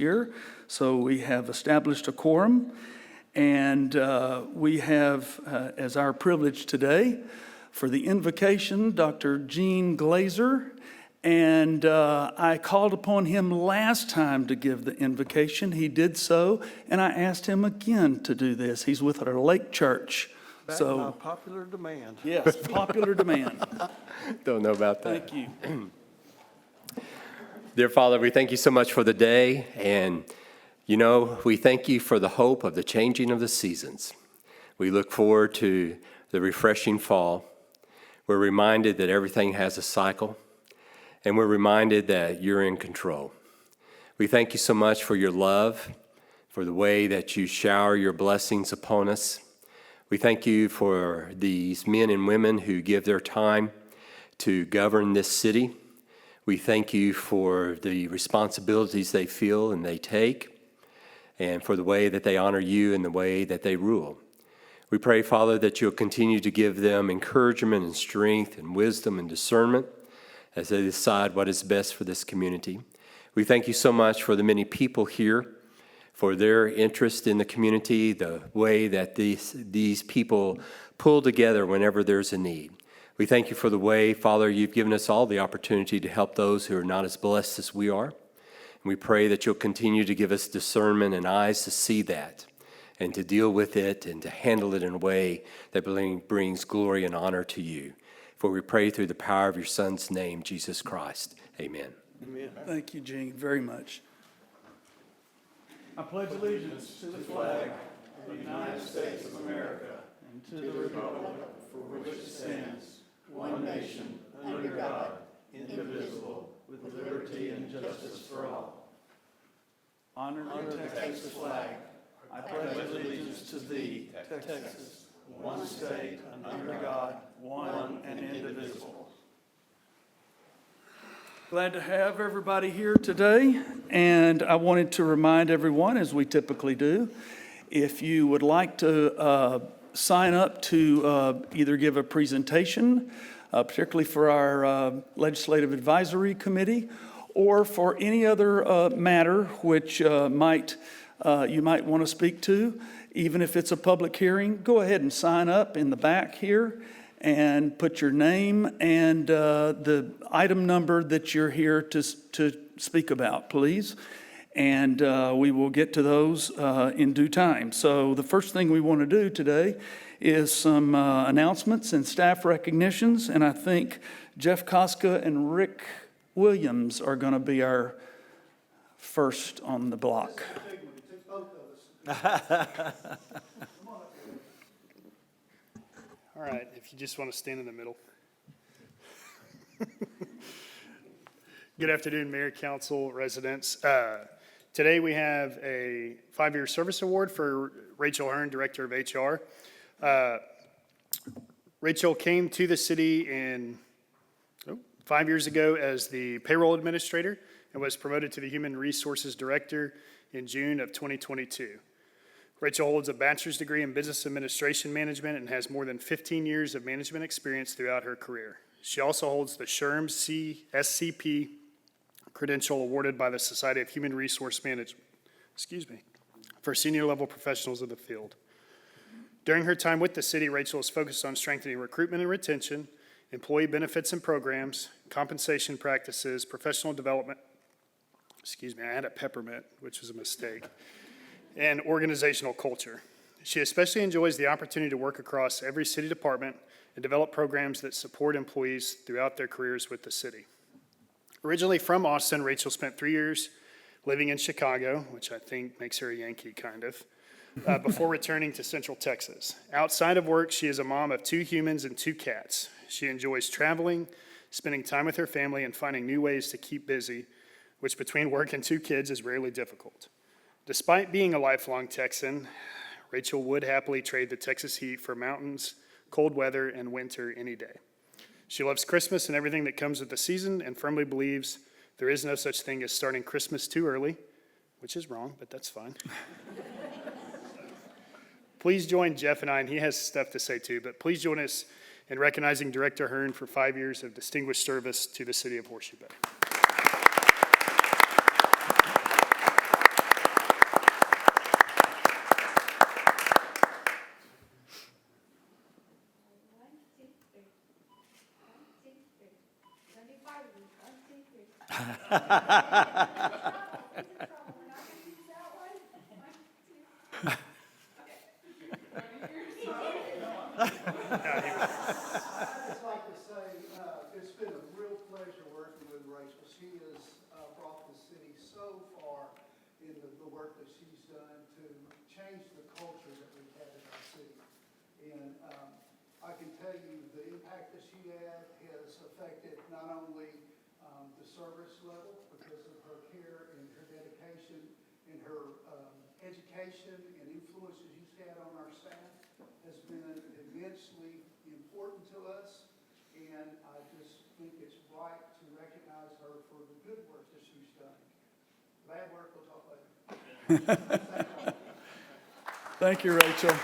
year. So we have established a quorum, and we have as our privilege today for the invocation Dr. Gene Glazer. And I called upon him last time to give the invocation. He did so, and I asked him again to do this. He's with our Lake Church. Back So by popular demand. yes, popular demand. Don't know about that. Thank you. Dear Father, we thank you so much for the day. And, we thank you for the hope of the changing of the seasons. We look forward to the refreshing fall. We're reminded that everything has a cycle. And we're reminded that you're in control. We thank you so much for your love, for the way that you shower your blessings upon us. We thank you for these men and women who give their time to govern this city. We thank you for the responsibilities they feel and they take, and for the way that they honor you and the way that they rule. We pray, Father, that you'll continue to give them encouragement and strength and wisdom and discernment as they decide what is best for this community. We thank you so much for the many people here, for their interest in the community, the way that these people pull together whenever there's a need. We thank you for the way, Father, you've given us all the opportunity to help those who are not as blessed as we are. And we pray that you'll continue to give us discernment and eyes to see that and to deal with it and to handle it in a way that brings glory and honor to you. For we pray through the power of your Son's name, Jesus Christ. Amen. Amen. Thank you, Gene, very much. I pledge allegiance to the flag of the United States of America and to the republic for which it stands, one nation, under God, indivisible, with liberty and justice for all. Honor the Texas flag. I pledge allegiance to thee, Texas, one state, under God, one and indivisible. Glad to have everybody here today, and I wanted to remind everyone, as we typically do, if you would like to sign up to either give a presentation, particularly for our Legislative Advisory Committee, or for any other matter which you might want to speak to, even if it's a public hearing, go ahead and sign up in the back here and put your name and the item number that you're here to speak about, please. And we will get to those in due time. So the first thing we want to do today is some announcements and staff recognitions. And I think Jeff Koska and Rick Williams are going to be our first on the block. All right, if you just want to stand in the middle. Good afternoon, Mayor, Council, residents. Today we have a 5-year service award for Rachel Hearn, Director of HR. Rachel came to the city 5 years ago as the payroll administrator and was promoted to the Human Resources Director in June of 2022. Rachel holds a bachelor's degree in business administration management and has more than 15 years of management experience throughout her career. She also holds the SHRM SCP credential awarded by the Society of Human Resource Management, for senior level professionals in the field. During her time with the city, Rachel is focused on strengthening recruitment and retention, employee benefits and programs, compensation practices, professional development, I had a peppermint, which was a mistake, and organizational culture. She especially enjoys the opportunity to work across every city department and develop programs that support employees throughout their careers with the city. Originally from Austin, Rachel spent 3 years living in Chicago, which I think makes her a Yankee, kind of, before returning to Central Texas. Outside of work, she is a mom of 2 humans and 2 cats. She enjoys traveling, spending time with her family, and finding new ways to keep busy, which between work and 2 kids is rarely difficult. Despite being a lifelong Texan, Rachel would happily trade the Texas heat for mountains, cold weather, and winter any day. She loves Christmas and everything that comes with the season and firmly believes there is no such thing as starting Christmas too early, which is wrong, but that's fine. Please join Jeff and I, and he has stuff to say too, but please join us in recognizing Director Hearn for 5 years of distinguished service to the city of Horseshoe Bay. I'd just like to say, it's been a real pleasure working with Rachel. She has brought the city so far in the work that she's done to change the culture that we've had in our city. And I can tell you the impact that she had has affected not only the service level because of her care and her dedication and her education and influence that she's had on our staff has been immensely important to us, and I just think it's right to recognize her for the good work that she's done. Bad work, we'll talk later. Thank you, Rachel.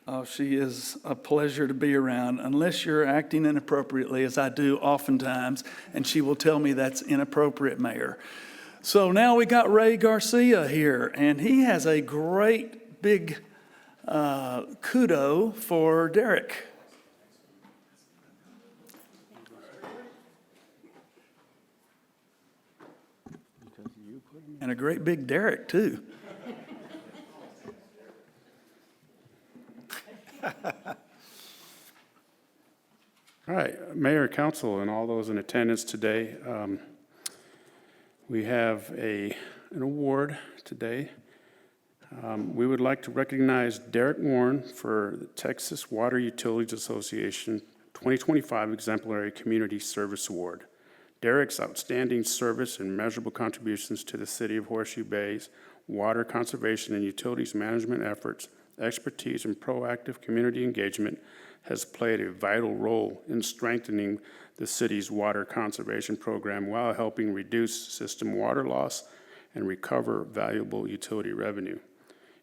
Oh, she is a pleasure to be around, unless you're acting inappropriately, as I do oftentimes, and she will tell me that's inappropriate, Mayor. So now we got Ray Garcia here, and he has a great big kudo for Derek. And a great big Derek, too. All right, Mayor, Council, and all those in attendance today, we have an award today. We would like to recognize Derek Warren for the Texas Water Utilities Association 2025 Exemplary Community Service Award. Derek's outstanding service and measurable contributions to the city of Horseshoe Bay's water conservation and utilities management efforts, expertise, and proactive community engagement has played a vital role in strengthening the city's water conservation program while helping reduce system water loss and recover valuable utility revenue.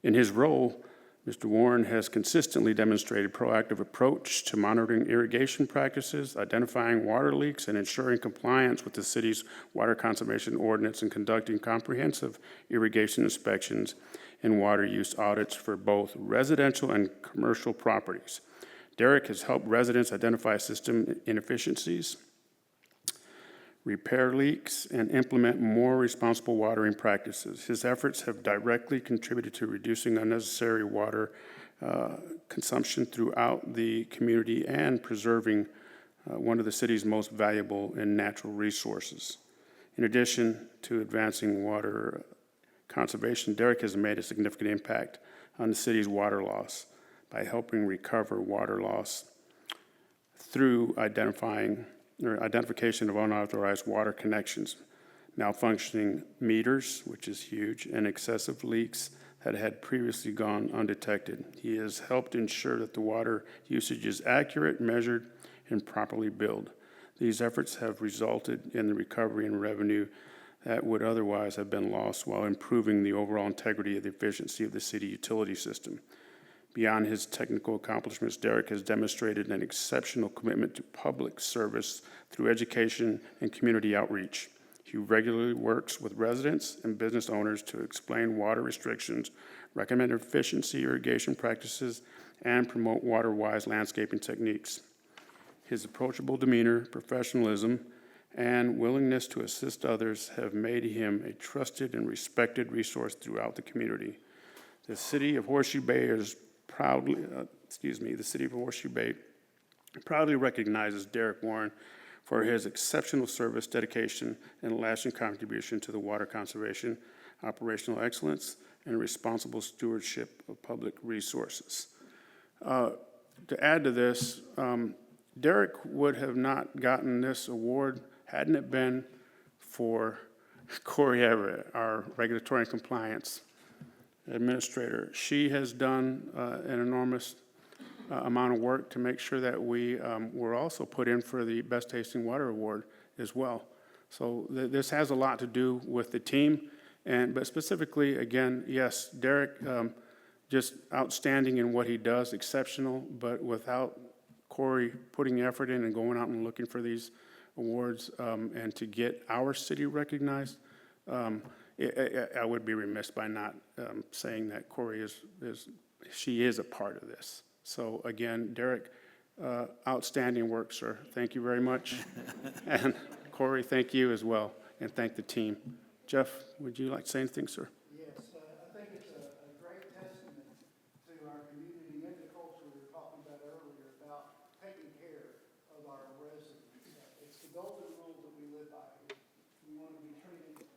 In his role, Mr. Warren has consistently demonstrated proactive approach to monitoring irrigation practices, identifying water leaks, and ensuring compliance with the city's water conservation ordinance and conducting comprehensive irrigation inspections and water use audits for both residential and commercial properties. Derek has helped residents identify system inefficiencies, repair leaks, and implement more responsible watering practices. His efforts have directly contributed to reducing unnecessary water consumption throughout the community and preserving one of the city's most valuable and natural resources. In addition to advancing water conservation, Derek has made a significant impact on the city's water loss by helping recover water loss through identification of unauthorized water connections, malfunctioning meters, which is huge, and excessive leaks that had previously gone undetected. He has helped ensure that the water usage is accurate, measured, and properly billed. These efforts have resulted in the recovery and revenue that would otherwise have been lost while improving the overall integrity of the efficiency of the city utility system. Beyond his technical accomplishments, Derek has demonstrated an exceptional commitment to public service through education and community outreach. He regularly works with residents and business owners to explain water restrictions, recommend efficiency irrigation practices, and promote water-wise landscaping techniques. His approachable demeanor, professionalism, and willingness to assist others have made him a trusted and respected resource throughout the community. The city of Horseshoe Bay proudly recognizes Derek Warren for his exceptional service, dedication, and lasting contribution to the water conservation, operational excellence, and responsible stewardship of public resources. To add to this, Derek would have not gotten this award hadn't it been for Corey Everett, our regulatory and compliance administrator. She has done an enormous amount of work to make sure that we were also put in for the Best Tasting Water Award as well. So this has a lot to do with the team, but specifically, again, yes, Derek, just outstanding in what he does, exceptional, but without Corey putting effort in and going out and looking for these awards and to get our city recognized, I would be remiss by not saying that Corey she is a part of this. So again, Derek, Outstanding work, sir. Thank you very much. And Corey, thank you as well, and thank the team. Jeff, would you like to say anything, sir? Yes, I think it's a great testament to our community and the culture we were talking about earlier about taking care of our residents. It's the golden rule that we live by. We want to be treated,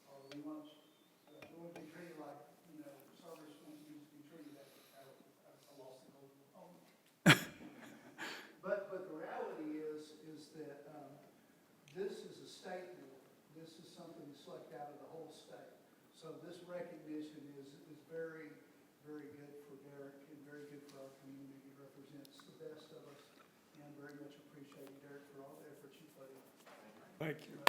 or we want to be treated like, service wants to be treated as I lost the golden rule. But the reality is that this is a state board. This is something selected out of the whole state. So this recognition is very, very good for Derek and very good for our community. He represents the best of us, and very much appreciate you, Derek, for all the efforts you put in. Thank you.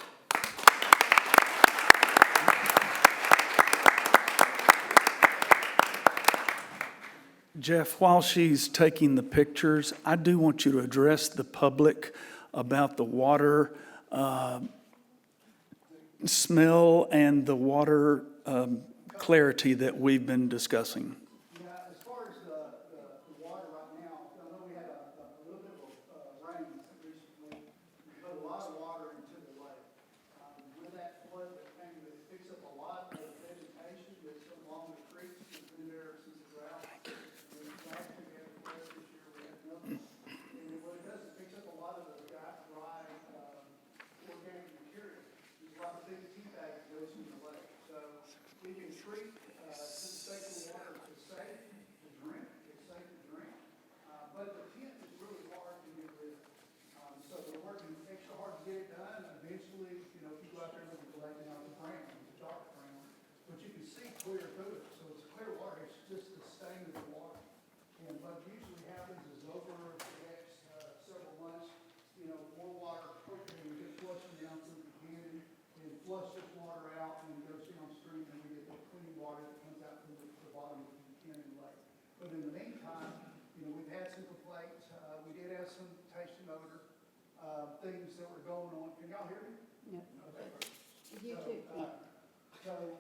Jeff, while she's taking the pictures, I do want you to address the public about the water smell and the water clarity that we've been discussing. Yeah, as far as the water right now, I know we had a little bit of rain recently. We put a lot of water into the lake. With that flood that came, it picks up a lot of vegetation that's along the creeks that's been there since the drought. And last year we had a flood, this year we had nothing. And what it does, it picks up a lot of the dry organic material. There's a lot of big tea bags that goes in the lake. So we can treat state water to safe to drink. It's safe to drink. But the tint is really hard to get rid of. So we're working extra hard to get it done. Eventually, if you go out there with the collecting out the brown, the dark brown, but you can see clear through it. So it's clear water. It's just the stain of the water. And what usually happens is over the next several months, more water quickly and gets flushed down through the canyon and flush this water out and goes downstream and we get the clean water that comes out from the bottom of the canyon lake. But in the meantime, we've had some complaints. We did have some taste and odor things that were going on. Can y'all hear me? Yeah. Okay. You too. So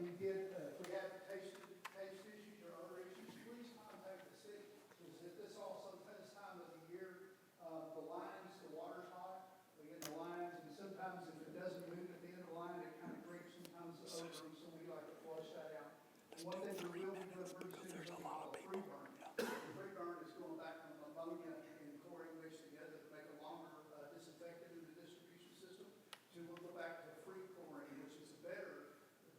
we did, if we have taste issues or other issues, please contact the city. Because if this time of the year, the lines, the water's hot, we get the lines, and sometimes if it doesn't move at the end of the line, it kind of creeps sometimes over, so we like to flush that out. And one thing we will be doing pretty soon is something called a free burn. The free burn is going back from ammonia and chlorine mixed together to make a longer disinfectant in the distribution system. So we'll go back to free chlorine, which is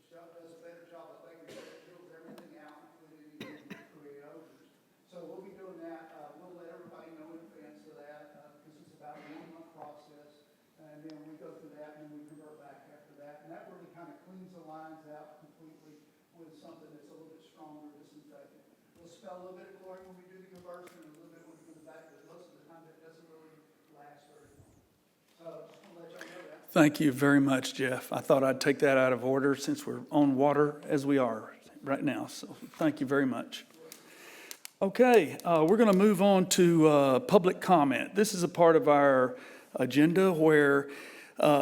does a better job of making sure it kills everything out, including any create odors. So we'll be doing that. We'll let everybody know in advance of that because it's about a 1-month process. And then we go through that and then we convert back after that. And that really kind of cleans the lines out completely with something that's a little bit stronger disinfectant. We'll spell a little bit of chlorine when we do the conversion and a little bit when we put it back, but most of the time it doesn't really last very long. So just want to let y'all know that. Thank you very much, Jeff. I thought I'd take that out of order since we're on water as we are right now. So thank you very much. Okay, we're going to move on to public comment. This is a part of our agenda where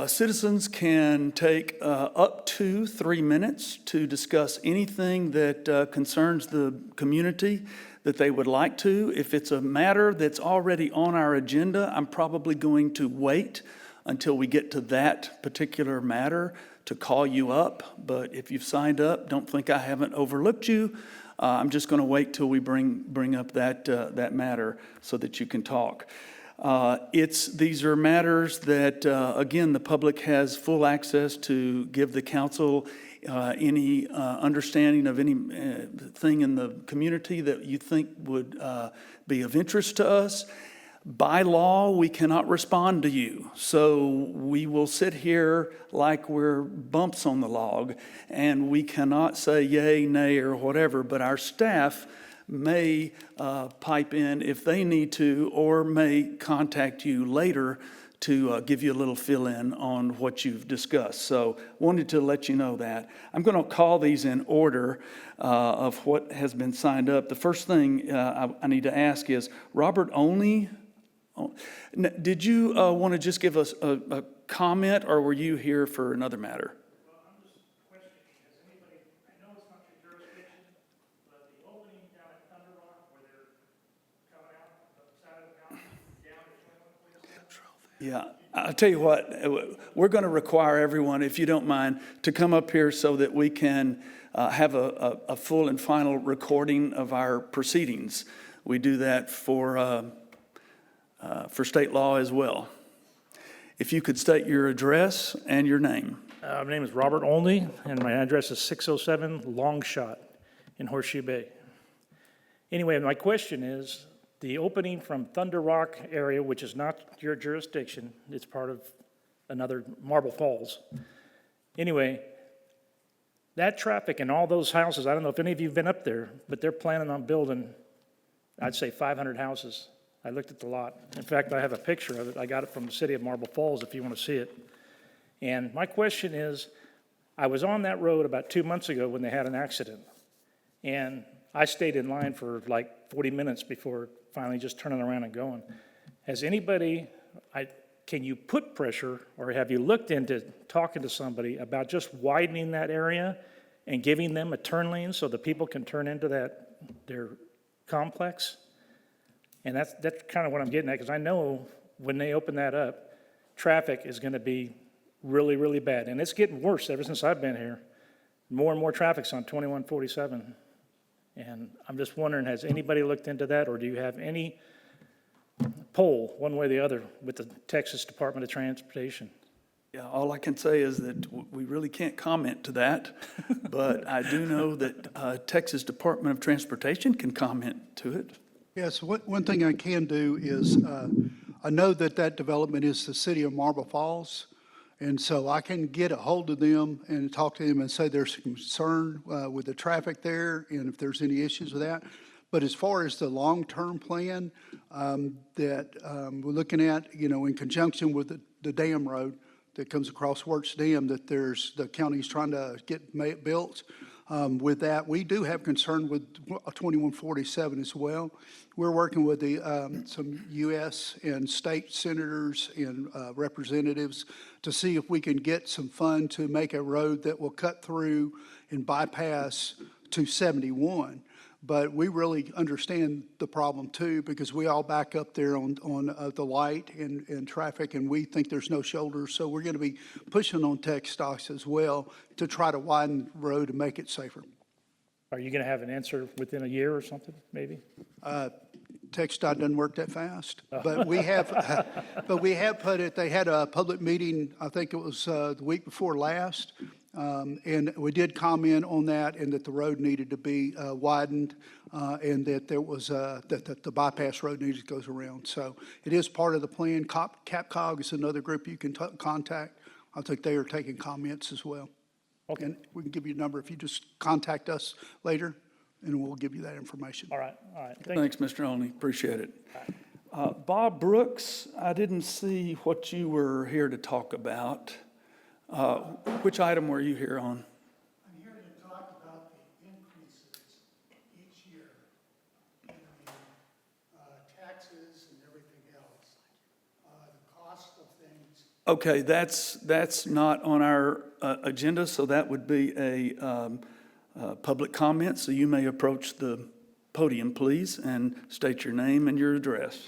citizens can take up to 3 minutes to discuss anything that concerns the community that they would like to. If it's a matter that's already on our agenda, I'm probably going to wait until we get to that particular matter to call you up. But if you've signed up, don't think I haven't overlooked you. I'm just going to wait till we bring up that matter so that you can talk. These are matters that, again, the public has full access to give the council any understanding of any thing in the community that you think would be of interest to us. By law, we cannot respond to you, so we will sit here like we're bumps on the log, and we cannot say yay, nay, or whatever, but our staff may pipe in if they need to, or may contact you later to give you a little fill-in on what you've discussed. So wanted to let you know that. I'm going to call these in order of what has been signed up. The first thing I need to ask is, Robert Only, did you want to just give us a comment, or were you here for another matter? Well, I'm just questioning, has anybody, I know it's not your jurisdiction, but the opening down at Thunder Rock where they're coming out the side of the mountain, Yeah, I'll tell you what, we're going to require everyone, if you don't mind, to come up here so that we can have a full and final recording of our proceedings. We do that for state law as well. If you could state your address and your name. My name is Robert Olney, and my address is 607 Longshot in Horseshoe Bay. Anyway, my question is, the opening from Thunder Rock area, which is not your jurisdiction, it's part of another Marble Falls. Anyway, that traffic and all those houses, I don't know if any of you have been up there, but they're planning on building, I'd say 500 houses. I looked at the lot. In fact, I have a picture of it. I got it from the city of Marble Falls if you want to see it. And my question is, I was on that road about 2 months ago when they had an accident. And I stayed in line for like 40 minutes before finally just turning around and going. Has anybody, can you put pressure, or have you looked into talking to somebody about just widening that area and giving them a turn lane so the people can turn into their complex? And that's kind of what I'm getting at, because I know when they open that up, traffic is going to be really, really bad. And it's getting worse ever since I've been here. More and more traffic's on 2147. And I'm just wondering, has anybody looked into that, or do you have any poll, one way or the other, with the Texas Department of Transportation? Yeah, all I can say is that we really can't comment to that, but I do know that Texas Department of Transportation can comment to it. Yes, one thing I can do is, I know that development is the city of Marble Falls, and so I can get a hold of them and talk to them and say there's concern with the traffic there and if there's any issues with that. But as far as the long-term plan that we're looking at, in conjunction with the dam road that comes across Wirtz Dam, that the county's trying to get built. With that, we do have concern with 2147 as well. We're working with some U.S. and state senators and representatives to see if we can get some fund to make a road that will cut through and bypass 271. But we really understand the problem too, because we all back up there on the light and traffic, and we think there's no shoulders. So we're going to be pushing on tech stocks as well to try to widen the road and make it safer. Are you going to have an answer within a year or something, maybe? TxDOT doesn't work that fast, but we have put it. They had a public meeting, I think it was the week before last, and we did comment on that, and that the road needed to be widened, and that there was that the bypass road needed to go around. So it is part of the plan. CapCog is another group you can contact. I think they are taking comments as well. Okay. And we can give you a number if you just contact us later, and we'll give you that information. All right. Thanks, Mr. Olney, appreciate it. Bob Brooks, I didn't see what you were here to talk about. Which item were you here on? I'm here to talk about the increases each year in the taxes and everything else, the cost of things. Okay, that's not on our agenda, so that would be a public comment. So you may approach the podium, please, and state your name and your address.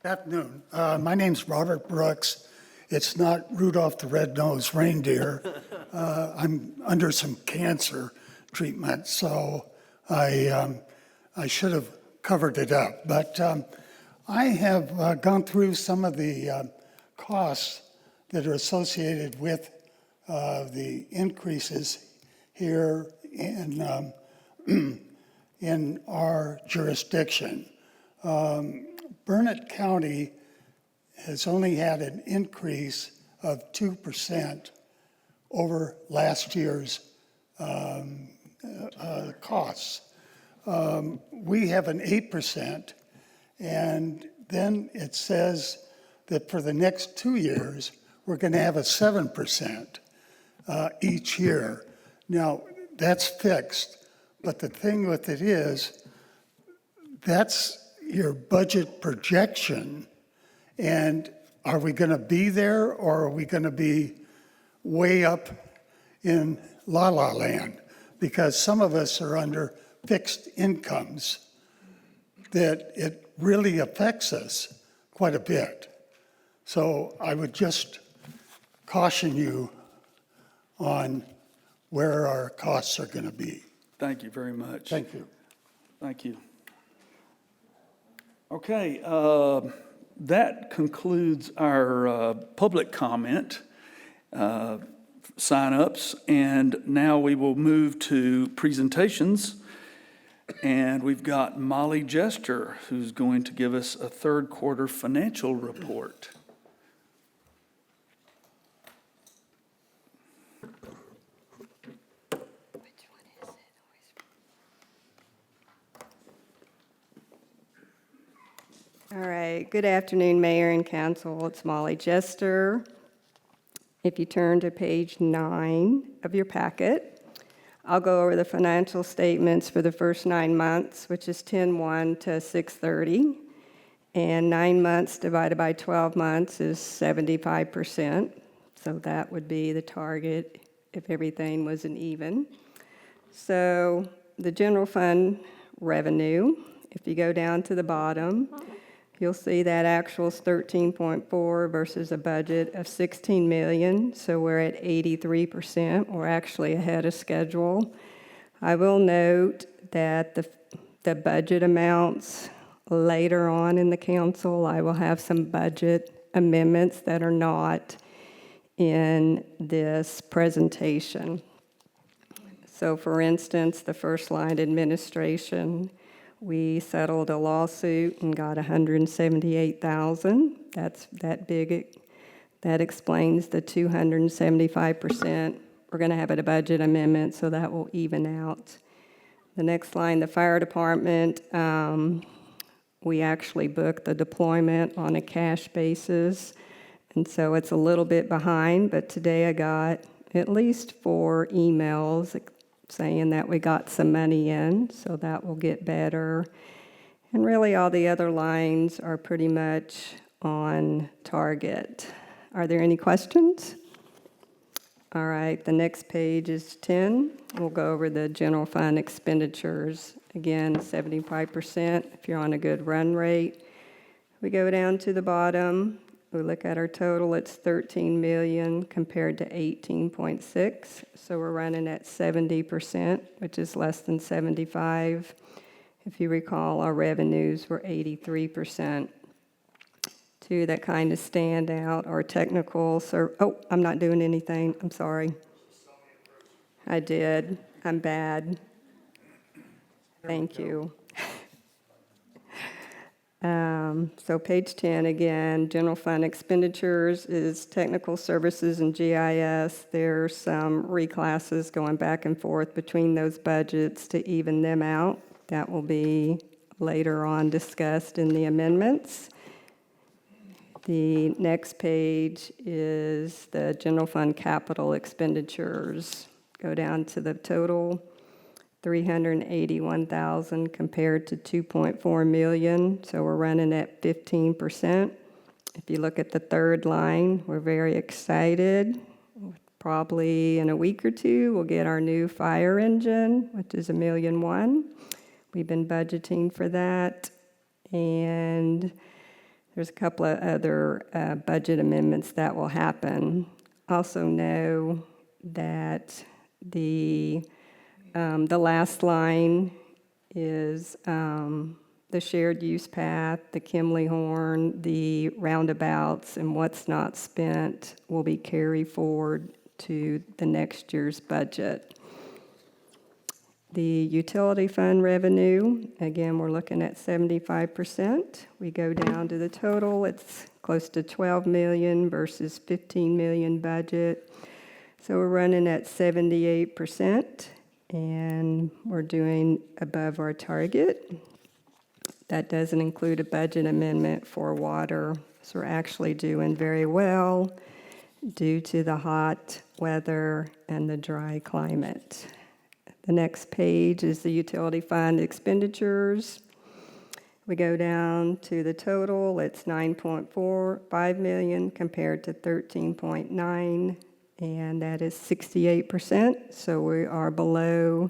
Good afternoon. My name's Robert Brooks. It's not Rudolph the Red-Nosed Reindeer. I'm under some cancer treatment, so I should have covered it up. But I have gone through some of the costs that are associated with the increases here in our jurisdiction. Burnett County has only had an increase of 2% over last year's costs. We have an 8%, and then it says that for the next 2 years, we're going to have a 7% each year. Now, that's fixed, but the thing with it is, that's your budget projection, and are we going to be there, or are we going to be way up in la-la land? because some of us are under fixed incomes, that it really affects us quite a bit. So I would just caution you on where our costs are going to be. Thank you very much. Thank you. Thank you. Okay, that concludes our public comment sign-ups, and now we will move to presentations. And we've got Molly Jester, who's going to give us a third quarter financial report. All right, good afternoon, Mayor and Council. It's Molly Jester. If you turn to page 9 of your packet, I'll go over the financial statements for the first 9 months, which is 10/1 to 6/30. And 9 months divided by 12 months is 75%. So that would be the target if everything was an even. So the general fund revenue, if you go down to the bottom, you'll see that actual's 13.4 versus a budget of 16 million, so we're at 83%. We're actually ahead of schedule. I will note that the budget amounts later on in the council, I will have some budget amendments that are not in this presentation. So for instance, the first line, administration, we settled a lawsuit and got $178,000. That's that big. That explains the 275%. We're going to have a budget amendment, so that will even out. The next line, the fire department, we actually booked the deployment on a cash basis, and so it's a little bit behind, but today I got at least 4 emails saying that we got some money in, so that will get better. And really all the other lines are pretty much on target. Are there any questions? All right, the next page is 10. We'll go over the general fund expenditures. Again, 75% if you're on a good run rate. We go down to the bottom. We look at our total, it's 13 million compared to 18.6. So we're running at 70%, which is less than 75. If you recall, our revenues were 83%. Two that kind of stand out are technical. I'm not doing anything. I'm sorry. I did. I'm bad. Thank you. So page 10 again, general fund expenditures is technical services and GIS. There's some reclasses going back and forth between those budgets to even them out. That will be later on discussed in the amendments. The next page is the general fund capital expenditures. Go down to the total. 381,000 compared to 2.4 million, so we're running at 15%. If you look at the third line, we're very excited. Probably in a week or two, we'll get our new fire engine, which is $1.1 million. We've been budgeting for that, and there's a couple of other budget amendments that will happen. Also know that the last line is the shared use path, the Kimley Horn, the roundabouts, and what's not spent will be carried forward to the next year's budget. The utility fund revenue, again, we're looking at 75%. We go down to the total, it's close to 12 million versus 15 million budget. So we're running at 78%. And we're doing above our target. That doesn't include a budget amendment for water. So we're actually doing very well due to the hot weather and the dry climate. The next page is the utility fund expenditures. We go down to the total, it's 9.45 million compared to 13.9. and that is 68%, so we are below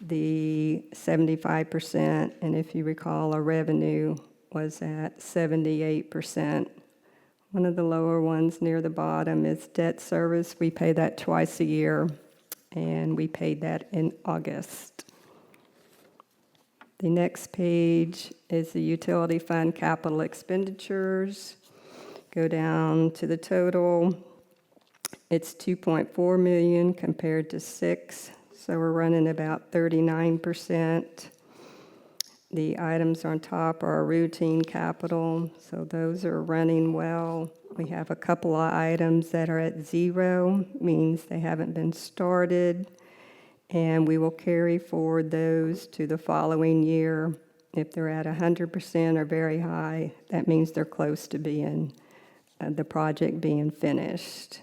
the 75%, and if you recall, our revenue was at 78%. One of the lower ones near the bottom is debt service. We pay that twice a year, and we paid that in August. The next page is the utility fund capital expenditures. Go down to the total. It's 2.4 million compared to 6, so we're running about 39%. The items on top are routine capital, so those are running well. We have a couple of items that are at 0, means they haven't been started, and we will carry forward those to the following year. If they're at 100% or very high, that means they're close to being, the project being finished.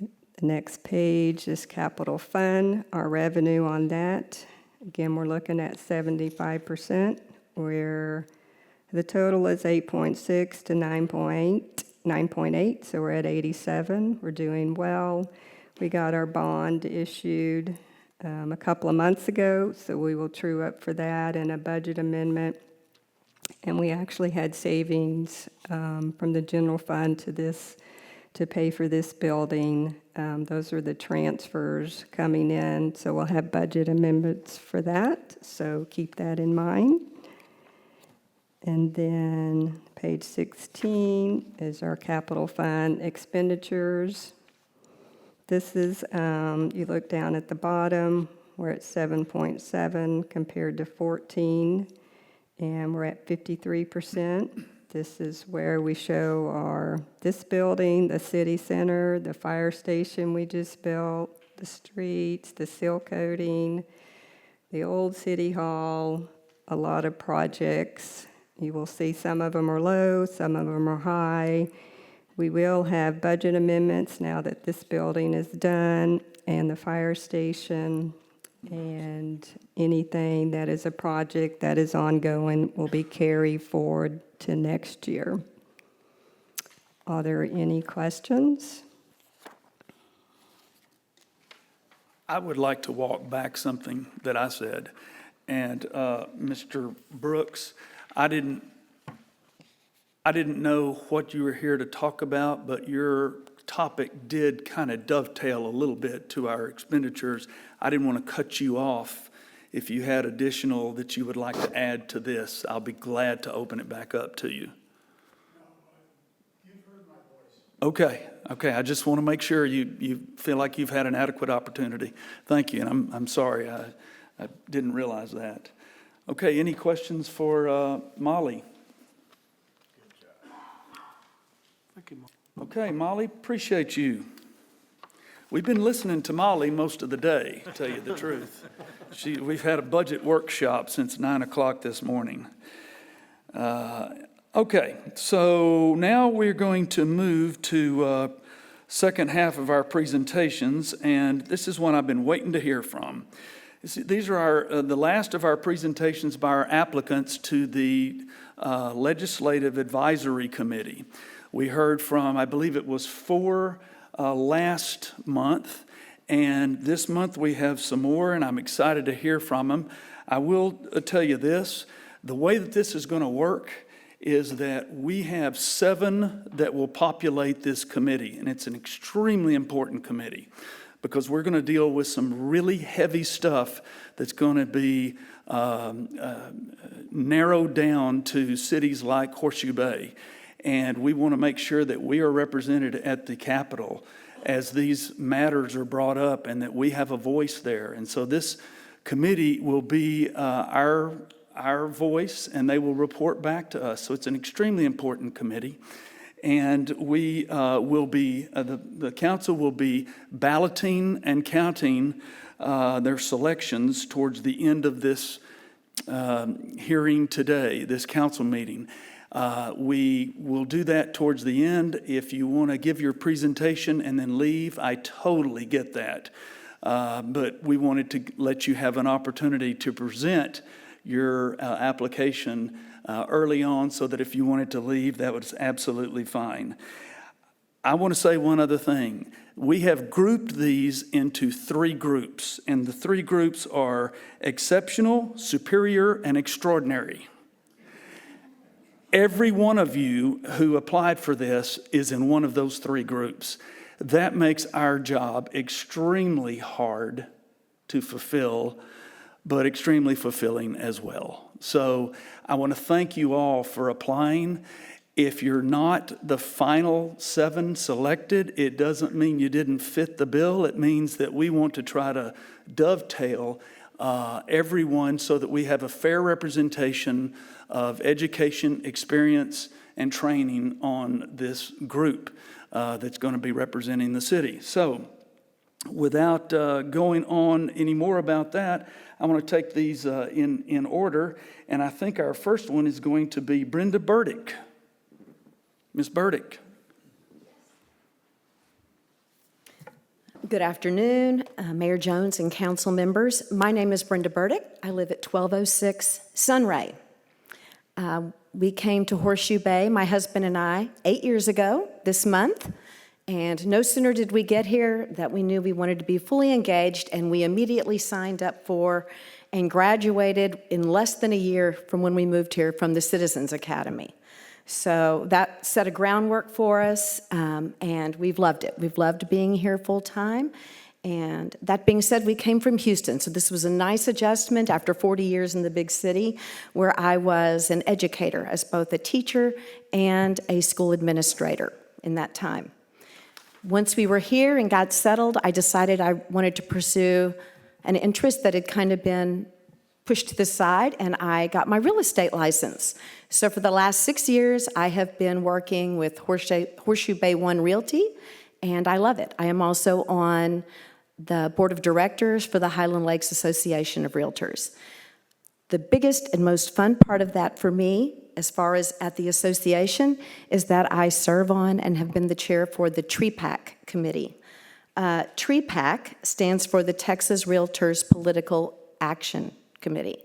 The next page is capital fund, our revenue on that. Again, we're looking at 75%, where the total is 8.6 to 9.8, so we're at 87. We're doing well. We got our bond issued a couple of months ago, so we will true up for that and a budget amendment. And we actually had savings from the general fund to this to pay for this building. Those are the transfers coming in, so we'll have budget amendments for that, so keep that in mind. And then page 16 is our capital fund expenditures. This is, you look down at the bottom, we're at 7.7 compared to 14, and we're at 53%. This is where we show this building, the city center, the fire station we just built, the streets, the seal coating, the old city hall, a lot of projects. You will see some of them are low, some of them are high. We will have budget amendments now that this building is done, and the fire station, and anything that is a project that is ongoing will be carried forward to next year. Are there any questions? I would like to walk back something that I said. And Mr. Brooks, I didn't know what you were here to talk about, but your topic did kind of dovetail a little bit to our expenditures. I didn't want to cut you off. If you had additional that you would like to add to this, I'll be glad to open it back up to you. You've heard my voice. Okay. I just want to make sure you feel like you've had an adequate opportunity. Thank you, and I'm sorry. I didn't realize that. Okay, any questions for Molly? Thank you, Mark. Okay, Molly, appreciate you. We've been listening to Molly most of the day, to tell you the truth. We've had a budget workshop since 9 o'clock this morning. Okay, so now we're going to move to second half of our presentations, and this is one I've been waiting to hear from. These are the last of our presentations by our applicants to the Legislative Advisory Committee. We heard from, I believe it was 4 last month, and this month we have some more, and I'm excited to hear from them. I will tell you this, the way that this is going to work is that we have 7 that will populate this committee, and it's an extremely important committee because we're going to deal with some really heavy stuff that's going to be narrowed down to cities like Horseshoe Bay. And we want to make sure that we are represented at the Capitol as these matters are brought up and that we have a voice there. And so this committee will be our voice, and they will report back to us. So it's an extremely important committee. And we will be, the council will be balloting and counting their selections towards the end of this hearing today, this council meeting. We will do that towards the end. If you want to give your presentation and then leave, I totally get that. But we wanted to let you have an opportunity to present your application early on so that if you wanted to leave, that was absolutely fine. I want to say one other thing. We have grouped these into 3 groups, and the 3 groups are exceptional, superior, and extraordinary. Every one of you who applied for this is in one of those 3 groups. That makes our job extremely hard to fulfill, but extremely fulfilling as well. So I want to thank you all for applying. If you're not the final 7 selected, it doesn't mean you didn't fit the bill. It means that we want to try to dovetail everyone so that we have a fair representation of education, experience, and training on this group that's going to be representing the city. So without going on any more about that, I want to take these in order, and I think our first one is going to be Brenda Burdick. Ms. Burdick. Good afternoon, Mayor Jones and council members. My name is Brenda Burdick. I live at 1206 Sunray. We came to Horseshoe Bay, my husband and I, 8 years ago this month. And no sooner did we get here that we knew we wanted to be fully engaged, and we immediately signed up for and graduated in less than a year from when we moved here from the Citizens Academy. So that set a groundwork for us, and we've loved it. We've loved being here full time. And that being said, we came from Houston, so this was a nice adjustment after 40 years in the big city, where I was an educator as both a teacher and a school administrator in that time. Once we were here and got settled, I decided I wanted to pursue an interest that had kind of been pushed to the side, and I got my real estate license. So for the last 6 years, I have been working with Horseshoe Bay One Realty, and I love it. I am also on the board of directors for the Highland Lakes Association of Realtors. The biggest and most fun part of that for me, as far as at the association, is that I serve on and have been the chair for the TREPAC committee. TREPAC stands for the Texas Realtors Political Action Committee.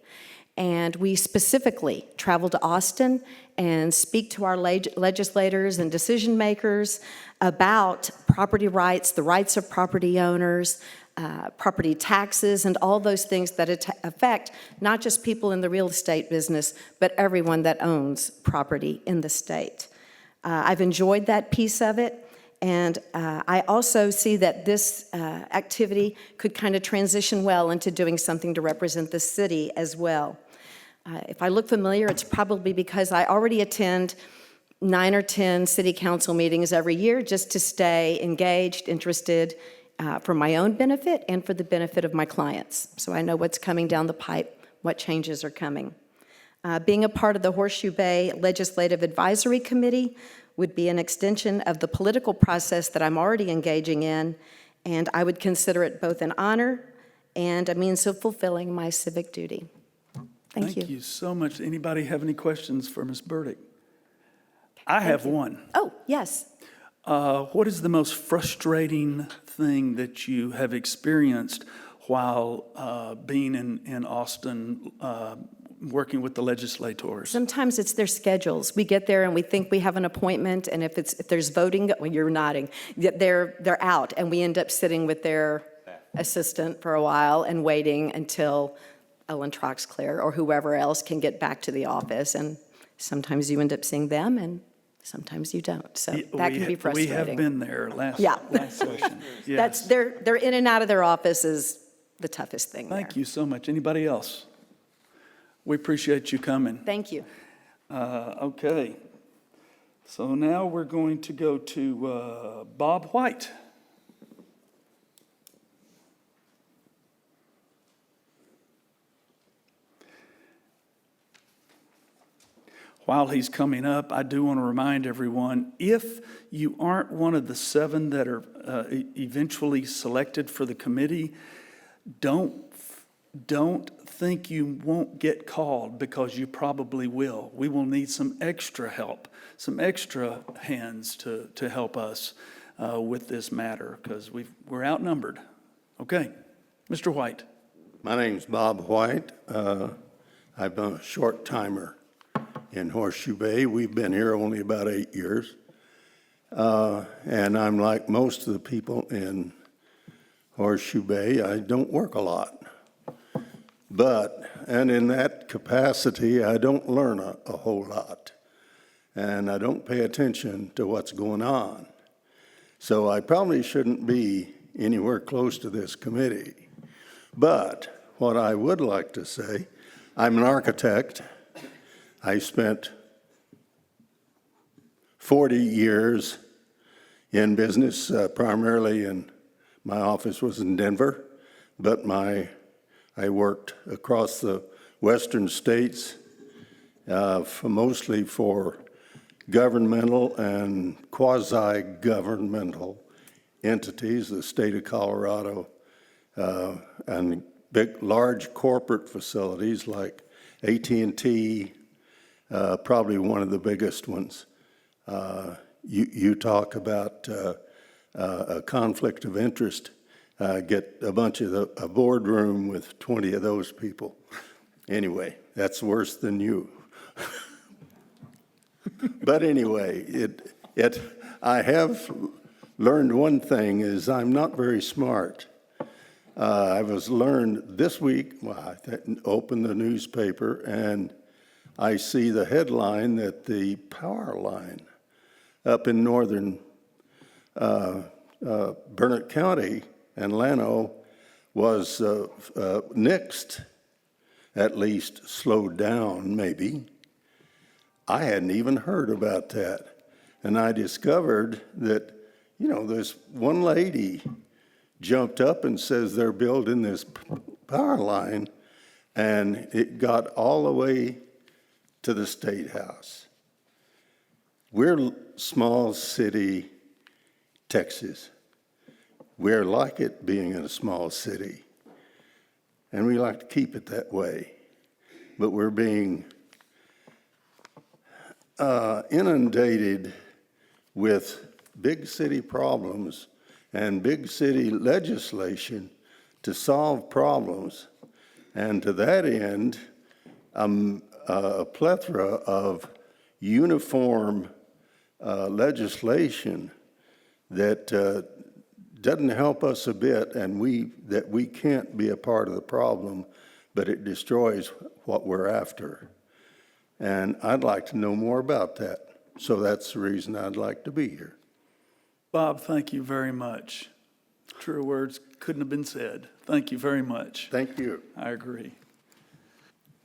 And we specifically travel to Austin and speak to our legislators and decision makers about property rights, the rights of property owners, property taxes, and all those things that affect not just people in the real estate business, but everyone that owns property in the state. I've enjoyed that piece of it, and I also see that this activity could kind of transition well into doing something to represent the city as well. If I look familiar, it's probably because I already attend 9 or 10 city council meetings every year just to stay engaged, interested, for my own benefit and for the benefit of my clients. So I know what's coming down the pipe, what changes are coming. Being a part of the Horseshoe Bay Legislative Advisory Committee would be an extension of the political process that I'm already engaging in, and I would consider it both an honor and a means of fulfilling my civic duty. Thank you. Thank you so much. Anybody have any questions for Ms. Burdick? I have one. Oh, yes. What is the most frustrating thing that you have experienced while being in Austin, working with the legislators? Sometimes it's their schedules. We get there and we think we have an appointment, and if there's voting, well, you're nodding, they're out, and we end up sitting with their assistant for a while and waiting until Ellen Troxclair or whoever else can get back to the office, and sometimes you end up seeing them and sometimes you don't. So that can be frustrating. We have been there last session. Yes. That's they're in and out of their office is the toughest thing. Thank you so much. Anybody else? We appreciate you coming. Thank you. Okay. So now we're going to go to Bob White. While he's coming up, I do want to remind everyone, if you aren't one of the 7 that are eventually selected for the committee, don't think you won't get called, because you probably will. We will need some extra help, some extra hands to help us with this matter, because we're outnumbered. Okay, Mr. White. My name's Bob White. I've been a short timer in Horseshoe Bay. We've been here only about 8 years. And I'm like most of the people in Horseshoe Bay, I don't work a lot. And in that capacity, I don't learn a whole lot. And I don't pay attention to what's going on. So I probably shouldn't be anywhere close to this committee. But what I would like to say, I'm an architect. I spent 40 years in business, primarily my office was in Denver, but I worked across the western states, mostly for governmental and quasi-governmental entities, the state of Colorado, and large corporate facilities like AT&T, probably one of the biggest ones. You talk about a conflict of interest, get a bunch of a boardroom with 20 of those people. Anyway, that's worse than you. But anyway, I have learned one thing is I'm not very smart. I was learned this week, I opened the newspaper and I see the headline that the power line up in northern Burnett County and Llano was nixed, at least slowed down maybe. I hadn't even heard about that. And I discovered that, this one lady jumped up and says they're building this power line, and it got all the way to the State House. We're small city Texas. We're like it being in a small city, and we like to keep it that way. But we're being inundated with big city problems and big city legislation to solve problems. And to that end, a plethora of uniform legislation that doesn't help us a bit, and that we can't be a part of the problem, but it destroys what we're after. And I'd like to know more about that. So that's the reason I'd like to be here. Bob, thank you very much. Truer words couldn't have been said. Thank you very much. Thank you. I agree.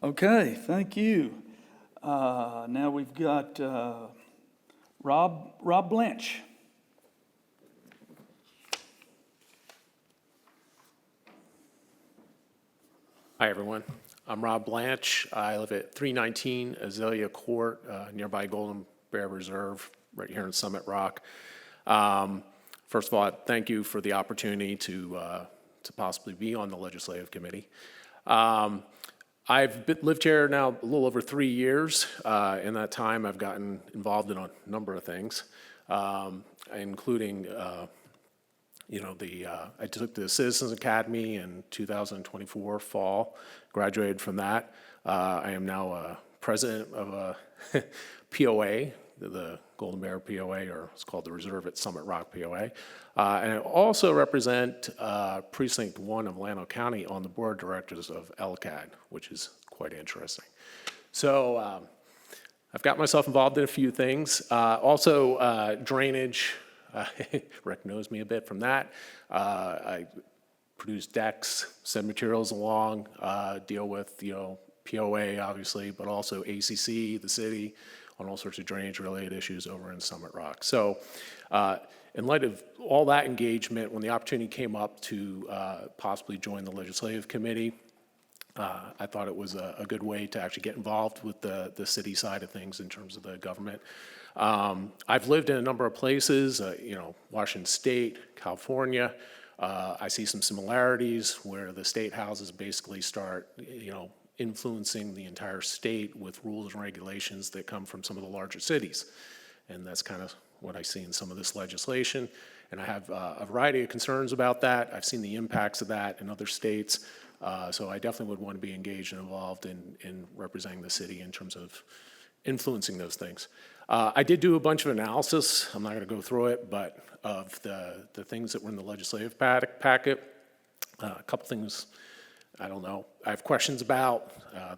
Okay, thank you. Now we've got Rob Blanche. Hi, everyone. I'm Rob Blanche. I live at 319 Azalea Court, nearby Golden Bear Reserve, right here in Summit Rock. First of all, thank you for the opportunity to possibly be on the Legislative Committee. I've lived here now a little over 3 years. In that time, I've gotten involved in a number of things, including I took the Citizens Academy in 2024 fall, graduated from that. I am now a president of a POA, the Golden Bear POA, or it's called the Reserve at Summit Rock POA. And I also represent Precinct 1 of Llano County on the board of directors of LCAD, which is quite interesting. So I've got myself involved in a few things. Also drainage. Rick knows me a bit from that. I produce decks, send materials along, deal with, POA obviously, but also ACC, the city, on all sorts of drainage-related issues over in Summit Rock. So in light of all that engagement, when the opportunity came up to possibly join the Legislative Committee, I thought it was a good way to actually get involved with the city side of things in terms of the government. I've lived in a number of places, Washington State, California. I see some similarities where the state houses basically start, influencing the entire state with rules and regulations that come from some of the larger cities. And that's kind of what I see in some of this legislation. And I have a variety of concerns about that. I've seen the impacts of that in other states. So I definitely would want to be engaged and involved in representing the city in terms of influencing those things. I did do a bunch of analysis, I'm not going to go through it, but of the things that were in the legislative packet. A couple things, I don't know, I have questions about,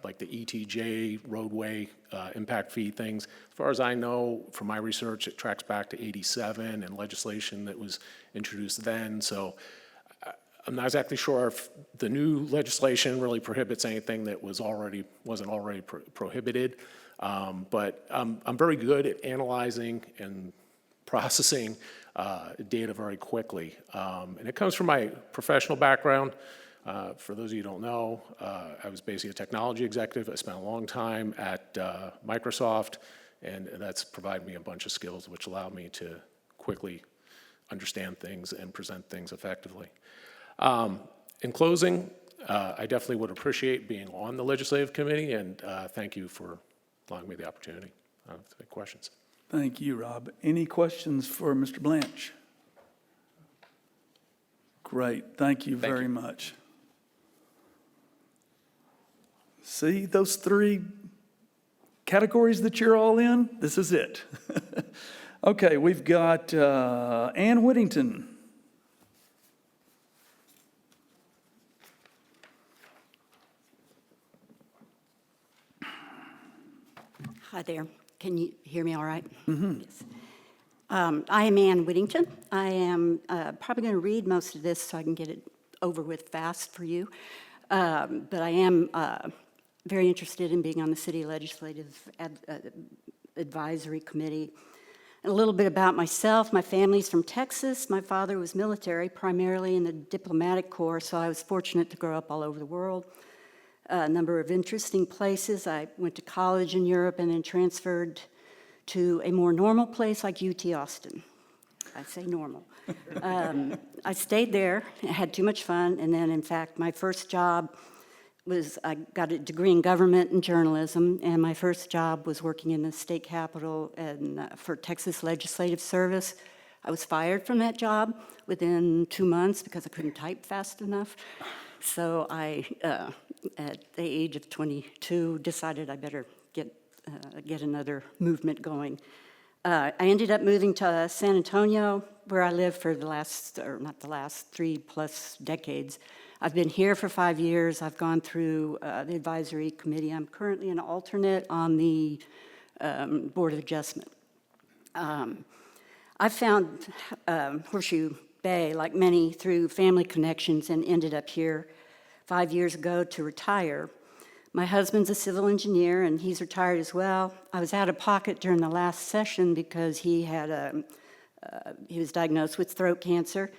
like the ETJ roadway impact fee things. As far as I know, from my research, it tracks back to 87 and legislation that was introduced then. So I'm not exactly sure if the new legislation really prohibits anything that wasn't already prohibited. But I'm very good at analyzing and processing data very quickly. And it comes from my professional background. For those of you who don't know, I was basically a technology executive. I spent a long time at Microsoft, and that's provided me a bunch of skills which allow me to quickly understand things and present things effectively. In closing, I definitely would appreciate being on the legislative committee, and thank you for allowing me the opportunity. Any questions? Thank you, Rob. Any questions for Mr. Blanch? Great, thank you very much. See, those three categories that you're all in, this is it. Okay, we've got Ann Whittington. Hi there. Can you hear me all right? Mm-hmm. Yes. I am Ann Whittington. I am probably going to read most of this so I can get it over with fast for you. But I am very interested in being on the City Legislative Advisory Committee. And a little bit about myself. My family's from Texas. My father was military, primarily in the diplomatic corps, so I was fortunate to grow up all over the world. A number of interesting places. I went to college in Europe and then transferred to a more normal place like UT Austin. I say normal. I stayed there, had too much fun, and then in fact my first job was, I got a degree in government and journalism, and my first job was working in the state capitol and for Texas Legislative Service. I was fired from that job within 2 months because I couldn't type fast enough. So I, at the age of 22, decided I better get another movement going. I ended up moving to San Antonio, where I lived for the last, or not the last, 3+ decades. I've been here for 5 years. I've gone through the advisory committee. I'm currently an alternate on the Board of Adjustment. I found Horseshoe Bay, like many, through family connections and ended up here 5 years ago to retire. My husband's a civil engineer and he's retired as well. I was out of pocket during the last session because he was diagnosed with throat cancer,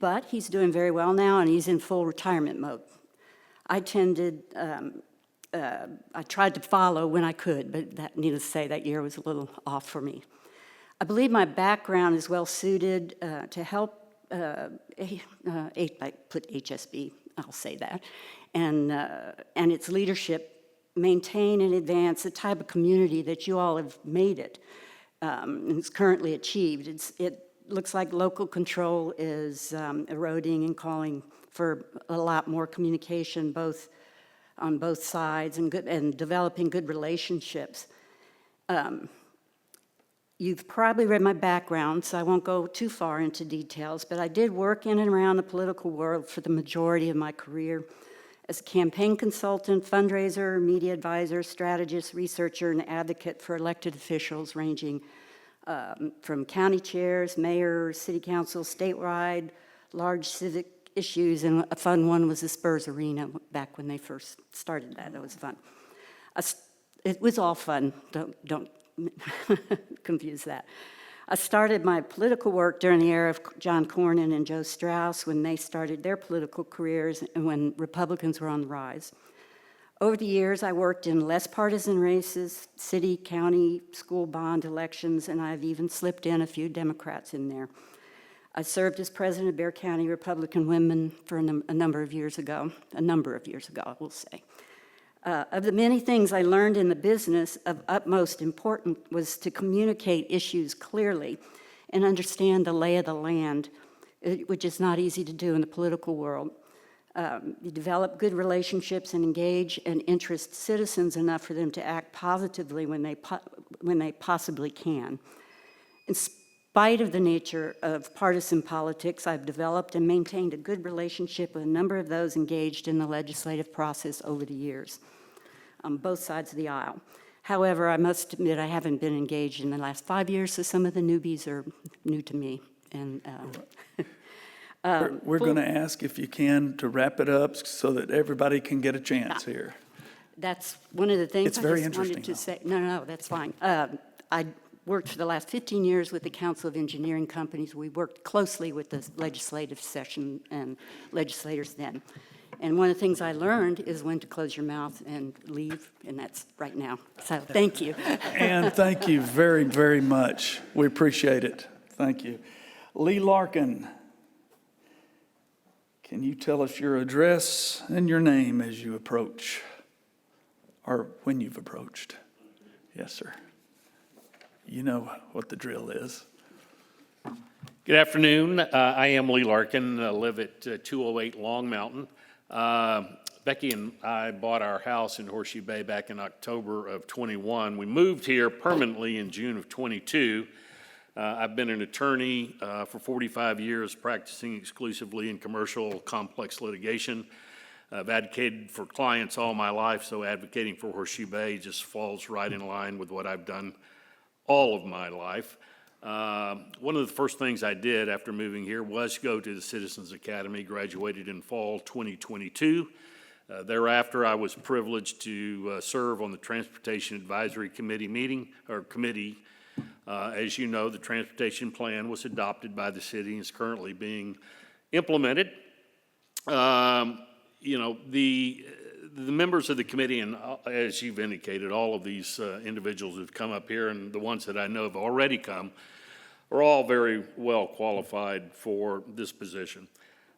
but he's doing very well now and he's in full retirement mode. I tried to follow when I could, but needless to say, that year was a little off for me. I believe my background is well suited to help I put HSB, I'll say that, and its leadership maintain and advance the type of community that you all have made it and it's currently achieved. It looks like local control is eroding and calling for a lot more communication on both sides and developing good relationships. You've probably read my background, so I won't go too far into details, but I did work in and around the political world for the majority of my career as a campaign consultant, fundraiser, media advisor, strategist, researcher, and advocate for elected officials ranging from county chairs, mayors, city council, statewide, large civic issues, and a fun one was the Spurs Arena back when they first started that. That was fun. It was all fun, don't confuse that. I started my political work during the era of John Cornyn and Joe Strauss when they started their political careers and when Republicans were on the rise. Over the years, I worked in less partisan races, city, county, school bond elections, and I've even slipped in a few Democrats in there. I served as president of Bexar County Republican Women for a number of years ago, I will say. Of the many things I learned in the business, of utmost importance was to communicate issues clearly and understand the lay of the land, which is not easy to do in the political world. You develop good relationships and engage and interest citizens enough for them to act positively when they possibly can. In spite of the nature of partisan politics, I've developed and maintained a good relationship with a number of those engaged in the legislative process over the years, on both sides of the aisle. However, I must admit I haven't been engaged in the last 5 years, so some of the newbies are new to me. And We're going to ask if you can to wrap it up so that everybody can get a chance here. that's one of the things It's I very just wanted interesting, to though. say. No, that's fine. I worked for the last 15 years with the Council of Engineering Companies. We worked closely with the legislative session and legislators then. And one of the things I learned is when to close your mouth and leave, and that's right now. So thank you. And thank you very, very much. We appreciate it. Thank you. Lee Larkin, can you tell us your address and your name as you approach, or when you've approached? Yes, sir. You know what the drill is. Good afternoon. I am Lee Larkin. I live at 208 Long Mountain. Becky and I bought our house in Horseshoe Bay back in October of 21. We moved here permanently in June of 22. I've been an attorney for 45 years, practicing exclusively in commercial complex litigation. I've advocated for clients all my life, so advocating for Horseshoe Bay just falls right in line with what I've done all of my life. One of the first things I did after moving here was go to the Citizens Academy, graduated in fall 2022. Thereafter, I was privileged to serve on the Transportation Advisory Committee committee. As you know, the transportation plan was adopted by the city and is currently being implemented. The members of the committee, and as you've indicated, all of these individuals who've come up here and the ones that I know have already come, are all very well qualified for this position.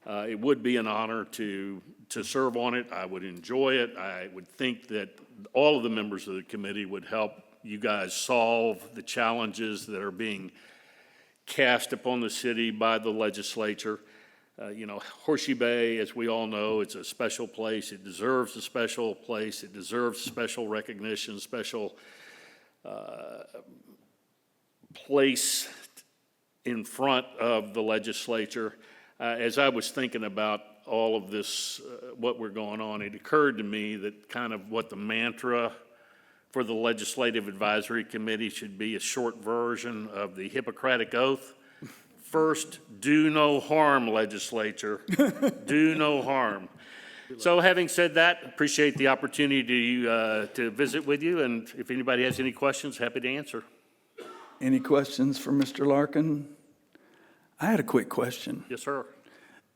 It would be an honor to serve on it. I would enjoy it. I would think that all of the members of the committee would help you guys solve the challenges that are being cast upon the city by the legislature. Horseshoe Bay, as we all know, it's a special place. It deserves a special place. It deserves special recognition, special place in front of the legislature. As I was thinking about all of this, what we're going on, it occurred to me that kind of what the mantra for the Legislative Advisory Committee should be a short version of the Hippocratic Oath. First, do no harm, legislature. Do no harm. So having said that, appreciate the opportunity to visit with you, and if anybody has any questions, happy to answer. Any questions for Mr. Larkin? I had a quick question. Yes, sir.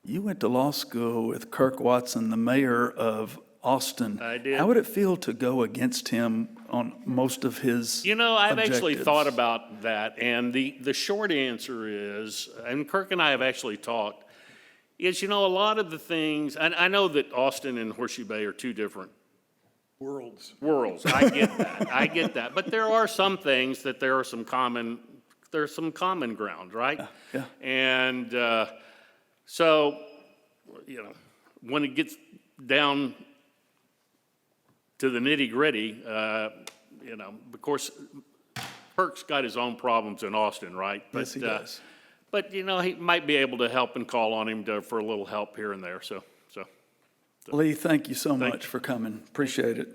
You went to law school with Kirk Watson, the mayor of Austin. I did. How would it feel to go against him on most of his I've actually objectives? thought about that, and the short answer is, and Kirk and I have actually talked, is, a lot of the things, and I know that Austin and Horseshoe Bay are two different worlds. I get that. But there are some things that there's some common ground, right? Yeah. And so, when it gets down to the nitty-gritty, of course, Kirk's got his own problems in Austin, right? But, Yes, he does. But, he might be able to help and call on him for a little help here and there, so. Lee, thank you so Thank much you. for coming. Appreciate it.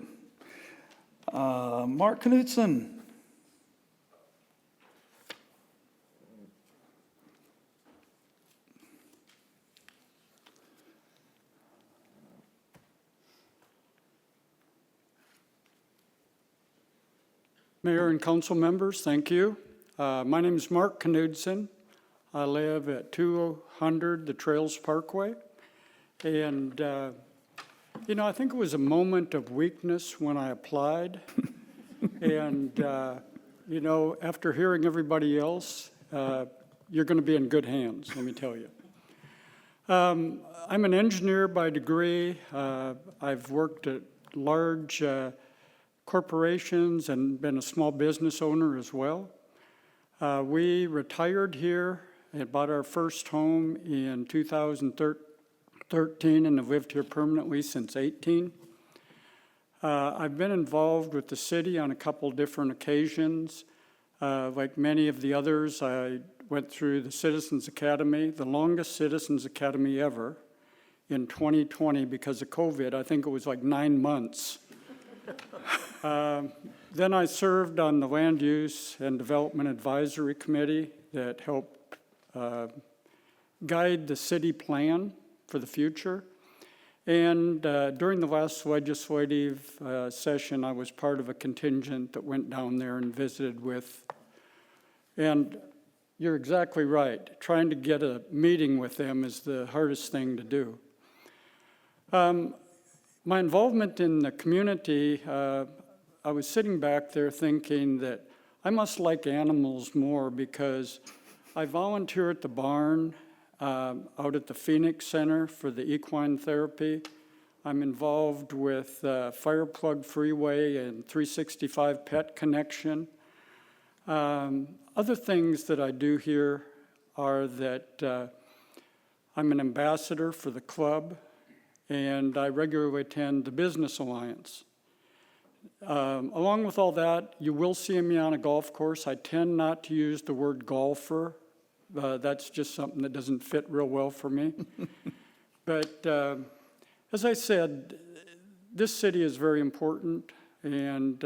Mark Knudsen. Mayor and council members, thank you. My name is Mark Knudsen. I live at 200 the Trails Parkway. And, I think it was a moment of weakness when I applied. And, after hearing everybody else, you're going to be in good hands, let me tell you. I'm an engineer by degree. I've worked at large corporations and been a small business owner as well. We retired here and bought our first home in 2013. 13 and have lived here permanently since 18. I've been involved with the city on a couple different occasions. Like many of the others, I went through the Citizens Academy, the longest Citizens Academy ever, in 2020 because of COVID. I think it was like 9 months. Then I served on the Land Use and Development Advisory Committee that helped guide the city plan for the future. And during the last legislative session, I was part of a contingent that went down there and visited with. And you're exactly right. Trying to get a meeting with them is the hardest thing to do. My involvement in the community, I was sitting back there thinking that I must like animals more because I volunteer at the barn out at the Phoenix Center for the equine therapy. I'm involved with Fireplug Freeway and 365 Pet Connection. Other things that I do here are that I'm an ambassador for the club, and I regularly attend the Business Alliance. Along with all that, you will see me on a golf course. I tend not to use the word golfer. That's just something that doesn't fit real well for me. But as I said, this city is very important, and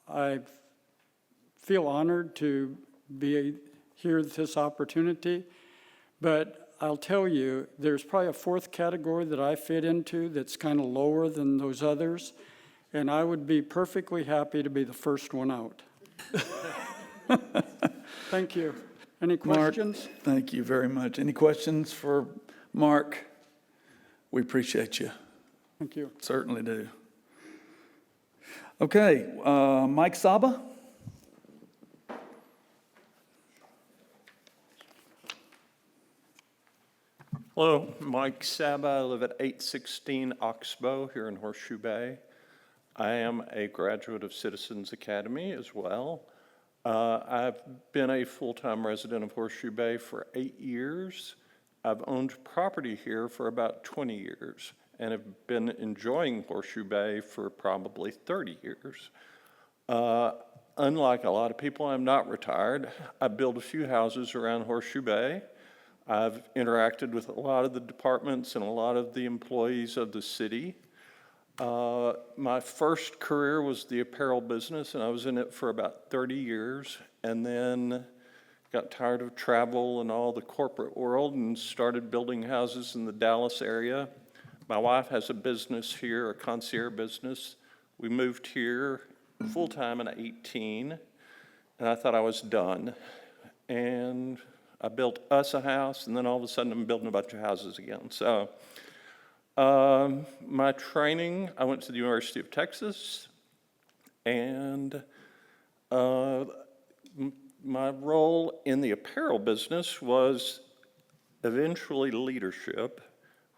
I feel honored to be here at this opportunity. But I'll tell you, there's probably a fourth category that I fit into that's kind of lower than those others, and I would be perfectly happy to be the first one out. Thank you. Any questions? Mark, thank you very much. Any questions for Mark? We appreciate you. Thank you. Certainly do. Okay, Mike Saba? Hello, Mike Saba. I live at 816 Oxbow here in Horseshoe Bay. I am a graduate of Citizens Academy as well. I've been a full-time resident of Horseshoe Bay for 8 years. I've owned property here for about 20 years and have been enjoying Horseshoe Bay for probably 30 years. Unlike a lot of people, I'm not retired. I built a few houses around Horseshoe Bay. I've interacted with a lot of the departments and a lot of the employees of the city. My first career was the apparel business, and I was in it for about 30 years, and then got tired of travel and all the corporate world and started building houses in the Dallas area. My wife has a business here, a concierge business. We moved here full-time in 18, and I thought I was done. And I built us a house, and then all of a sudden I'm building a bunch of houses again. So my training, I went to the University of Texas, and my role in the apparel business was eventually leadership,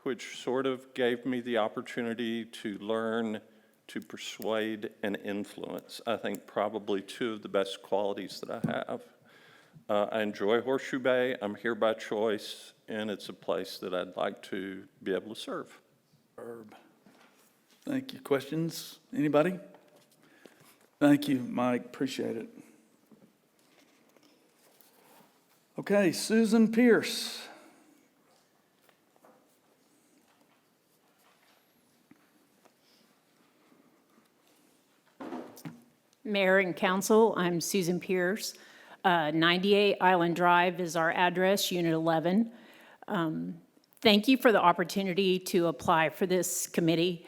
which sort of gave me the opportunity to learn to persuade and influence. I think probably two of the best qualities that I have. I enjoy Horseshoe Bay. I'm here by choice, and it's a place that I'd like to be able to serve. Thank you. Questions? Anybody? Thank you, Mike. Appreciate it. Okay, Susan Pierce. Mayor and Council, I'm Susan Pierce. 98 Island Drive is our address, Unit 11. Thank you for the opportunity to apply for this committee.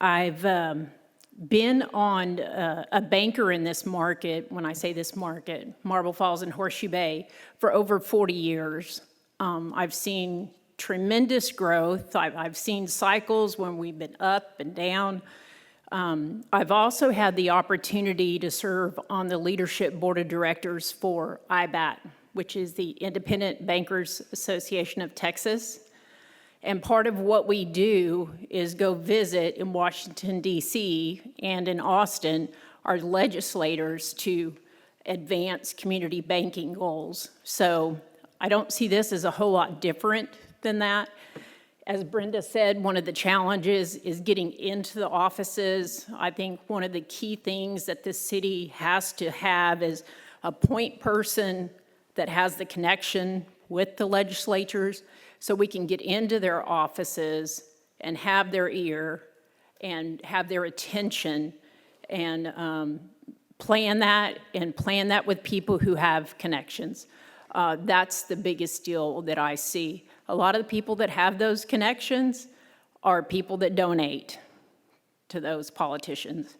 I've been on a banker in this market, when I say this market, Marble Falls and Horseshoe Bay, for over 40 years. I've seen tremendous growth. I've seen cycles when we've been up and down. I've also had the opportunity to serve on the leadership board of directors for IBAT, which is the Independent Bankers Association of Texas. And part of what we do is go visit in Washington, D.C. and in Austin our legislators to advance community banking goals. So I don't see this as a whole lot different than that. As Brenda said, one of the challenges is getting into the offices. I think one of the key things that this city has to have is a point person that has the connection with the legislatures so we can get into their offices and have their ear and have their attention and plan that with people who have connections. That's the biggest deal that I see. A lot of the people that have those connections are people that donate to those politicians.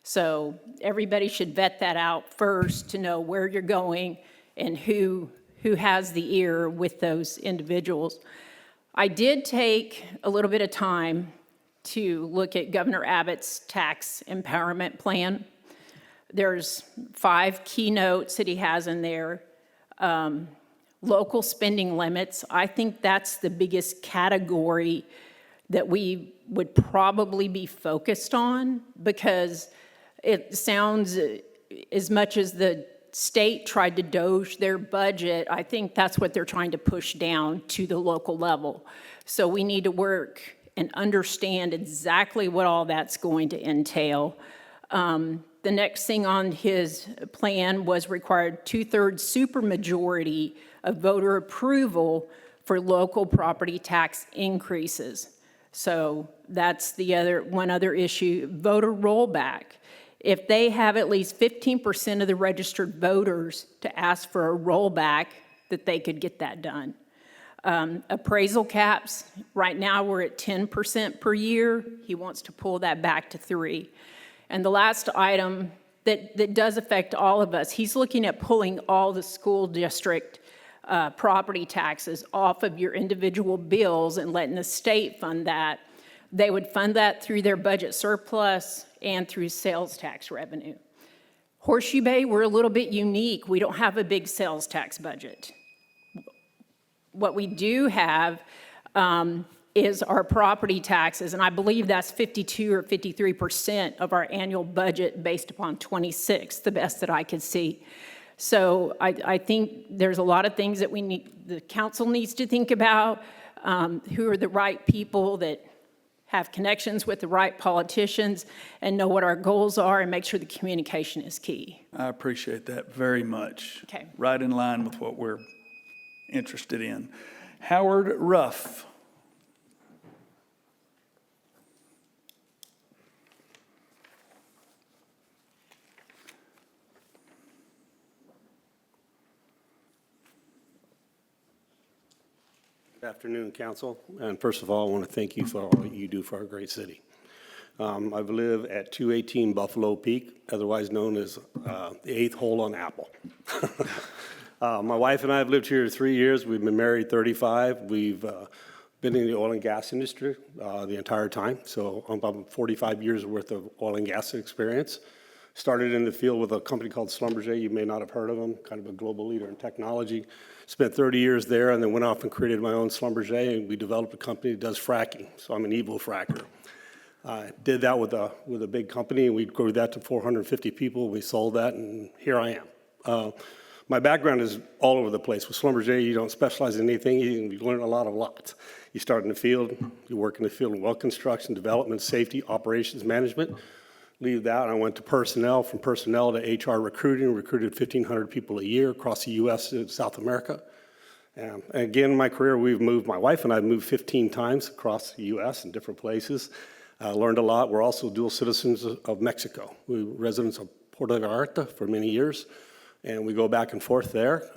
So everybody should vet that out first to know where you're going and who has the ear with those individuals. I did take a little bit of time to look at Governor Abbott's tax empowerment plan. There's 5 keynotes that he has in there. Local spending limits, I think that's the biggest category that we would probably be focused on, because it sounds, as much as the state tried to doge their budget, I think that's what they're trying to push down to the local level. So we need to work and understand exactly what all that's going to entail. The next thing on his plan was required 2/3 supermajority of voter approval for local property tax increases. So that's one other issue. Voter rollback. If they have at least 15% of the registered voters to ask for a rollback, that they could get that done. Appraisal caps, right now we're at 10% per year. He wants to pull that back to 3%. And the last item that does affect all of us, he's looking at pulling all the school district property taxes off of your individual bills and letting the state fund that. They would fund that through their budget surplus and through sales tax revenue. Horseshoe Bay, we're a little bit unique. We don't have a big sales tax budget. What we do have is our property taxes, and I believe that's 52 or 53% of our annual budget based upon 26, the best that I could see. So I think there's a lot of things that the council needs to think about, who are the right people that have connections with the right politicians and know what our goals are and make sure the communication is key. I appreciate that very much. Okay. Right in line with what we're interested in. Howard Ruff. Good afternoon, Council. And first of all, I want to thank you for all that you do for our great city. I live at 218 Buffalo Peak, otherwise known as the 8th hole on Apple. My wife and I have lived here 3 years. We've been married 35. We've been in the oil and gas industry the entire time. So I'm about 45 years worth of oil and gas experience. Started in the field with a company called Schlumberger. You may not have heard of them, kind of a global leader in technology. Spent 30 years there and then went off and created my own Schlumberger, and we developed a company that does fracking. So I'm an evil fracker. Did that with a big company, and we grew that to 450 people. We sold that, and here I am. My background is all over the place. With Schlumberger, you don't specialize in anything. You learn a lot of lots. You start in the field. You work in the field in well construction, development, safety, operations management. Leave that, and I went to personnel. From personnel to HR recruiting, recruited 1,500 people a year across the U.S. and South America. And again, in my career, my wife and I have moved 15 times across the U.S. in different places. Learned a lot. We're also dual citizens of Mexico. We were residents of Puerto Vallarta for many years, and we go back and forth there.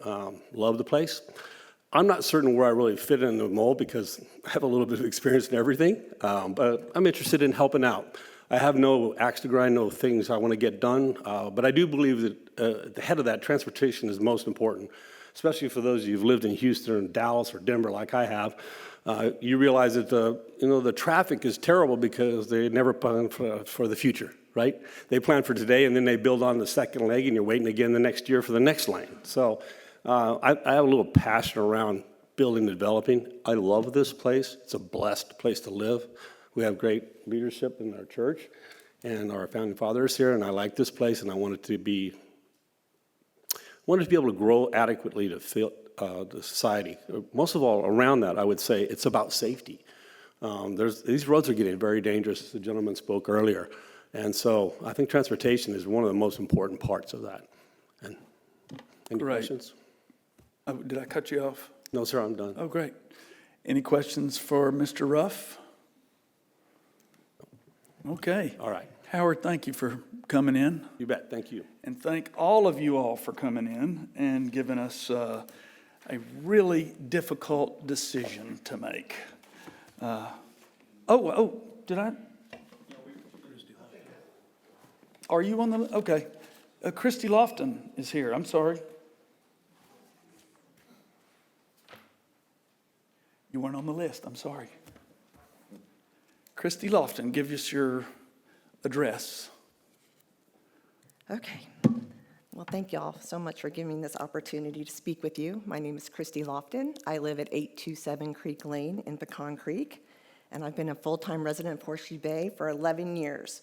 Love the place. I'm not certain where I really fit in the mold because I have a little bit of experience in everything, but I'm interested in helping out. I have no axe to grind, no things I want to get done, but I do believe that at the head of that, transportation is most important, especially for those of you who've lived in Houston or Dallas or Denver like I have. You realize that the traffic is terrible because they never plan for the future, right? They plan for today and then they build on the second leg and you're waiting again the next year for the next lane. So I have a little passion around building and developing. I love this place. It's a blessed place to live. We have great leadership in our church, and our founding father is here, and I like this place, and I want it to be able to grow adequately to fit the society. Most of all, around that, I would say it's about safety. These roads are getting very dangerous, as the gentleman spoke earlier. And so I think transportation is one of the most important parts of that. And any Great. questions? Oh, did I cut you off? No, sir, I'm done. Oh, great. Any questions for Mr. Ruff? Okay. All right. Howard, thank you for coming in. You bet. Thank you. And thank all of you all for coming in and giving us a really difficult decision to make. Did I? Are you on the, okay. Christy Lofton is here, I'm sorry. You weren't on the list, I'm sorry. Christy Lofton, give us your address. Okay. Well, thank you all so much for giving me this opportunity to speak with you. My name is Christy Lofton. I live at 827 Creek Lane in Pecan Creek, and I've been a full-time resident of Horseshoe Bay for 11 years.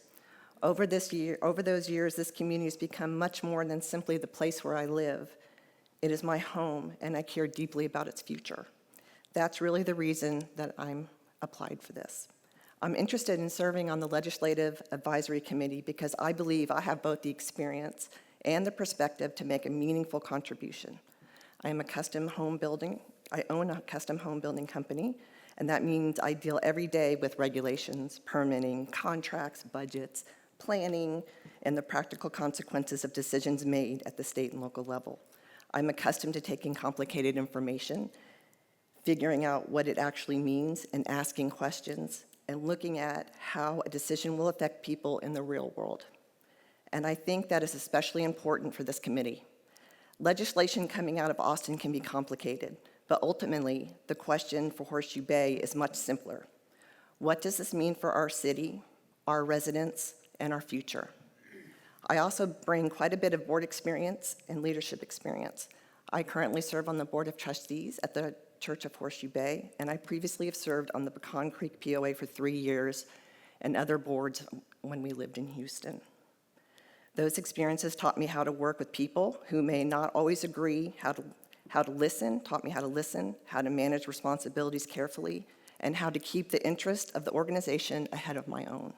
Over those years, this community has become much more than simply the place where I live. It is my home, and I care deeply about its future. That's really the reason that I'm applied for this. I'm interested in serving on the Legislative Advisory Committee because I believe I have both the experience and the perspective to make a meaningful contribution. I own a custom home building company, and that means I deal every day with regulations, permitting, contracts, budgets, planning, and the practical consequences of decisions made at the state and local level. I'm accustomed to taking complicated information, figuring out what it actually means, and asking questions, and looking at how a decision will affect people in the real world. And I think that is especially important for this committee. Legislation coming out of Austin can be complicated, but ultimately, the question for Horseshoe Bay is much simpler. What does this mean for our city, our residents, and our future? I also bring quite a bit of board experience and leadership experience. I currently serve on the Board of Trustees at the Church of Horseshoe Bay, and I previously have served on the Pecan Creek POA for 3 years and other boards when we lived in Houston. Those experiences taught me how to work with people who may not always agree, how to listen, taught me how to listen, how to manage responsibilities carefully, and how to keep the interest of the organization ahead of my own.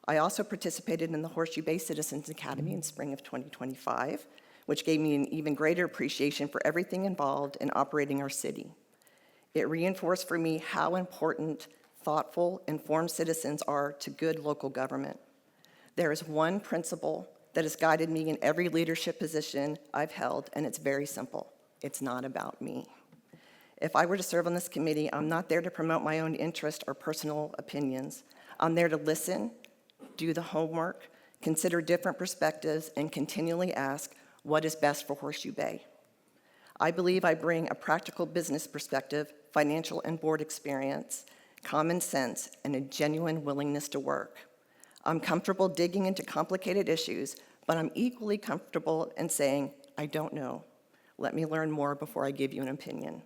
I also participated in the Horseshoe Bay Citizens Academy in spring of 2025, which gave me an even greater appreciation for everything involved in operating our city. It reinforced for me how important thoughtful, informed citizens are to good local government. There is one principle that has guided me in every leadership position I've held, and it's very simple. It's not about me. If I were to serve on this committee, I'm not there to promote my own interest or personal opinions. I'm there to listen, do the homework, consider different perspectives, and continually ask what is best for Horseshoe Bay. I believe I bring a practical business perspective, financial and board experience, common sense, and a genuine willingness to work. I'm comfortable digging into complicated issues, but I'm equally comfortable in saying, I don't know. Let me learn more before I give you an opinion.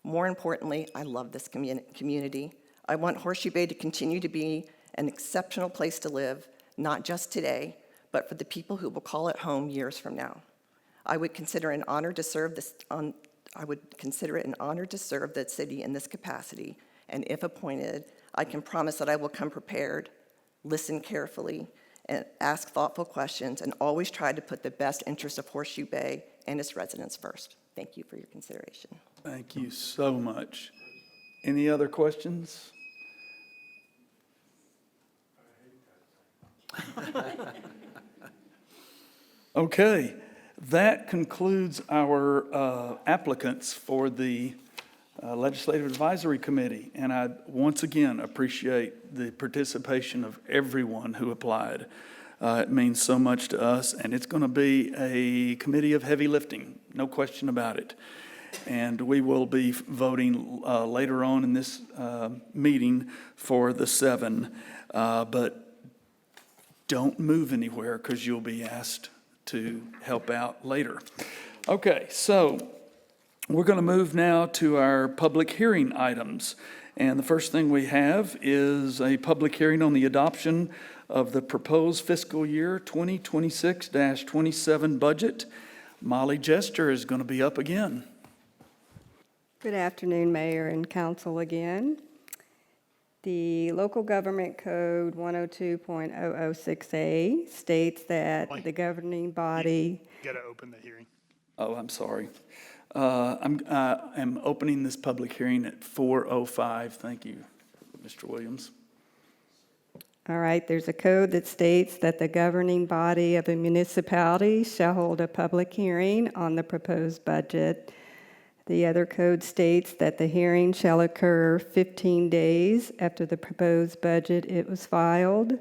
More importantly, I love this community. I want Horseshoe Bay to continue to be an exceptional place to live, not just today, but for the people who will call it home years from now. I would consider it an honor to serve the city in this capacity, and if appointed, I can promise that I will come prepared, listen carefully, and ask thoughtful questions, and always try to put the best interest of Horseshoe Bay and its residents first. Thank you for your consideration. Thank you so much. Any other questions? Okay, that concludes our applicants for the Legislative Advisory Committee. And I once again appreciate the participation of everyone who applied. It means so much to us, and it's going to be a committee of heavy lifting, no question about it. And we will be voting later on in this meeting for the 7. But don't move anywhere because you'll be asked to help out later. Okay, so we're going to move now to our public hearing items. And the first thing we have is a public hearing on the adoption of the proposed fiscal year 2026-27 budget. Molly Jester is going to be up again. Good afternoon, Mayor and Council again. The Local Government Code 102.006A states that the governing body, Got to open the hearing. Oh, I'm sorry. I'm opening this public hearing at 4:05. Thank you, Mr. Williams. all right, there's a code that states that the governing body of a municipality shall hold a public hearing on the proposed budget. The other code states that the hearing shall occur 15 days after the proposed budget It was filed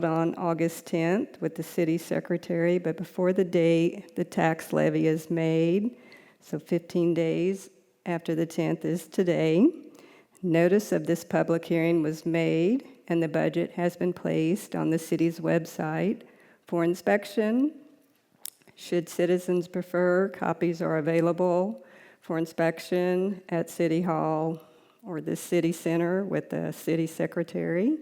on August 10th with the city secretary, but before the date the tax levy is made, so 15 days after the 10th is today. Notice of this public hearing was made, and the budget has been placed on the city's website for inspection. Should citizens prefer, copies are available for inspection at City Hall or the City Center with the city secretary.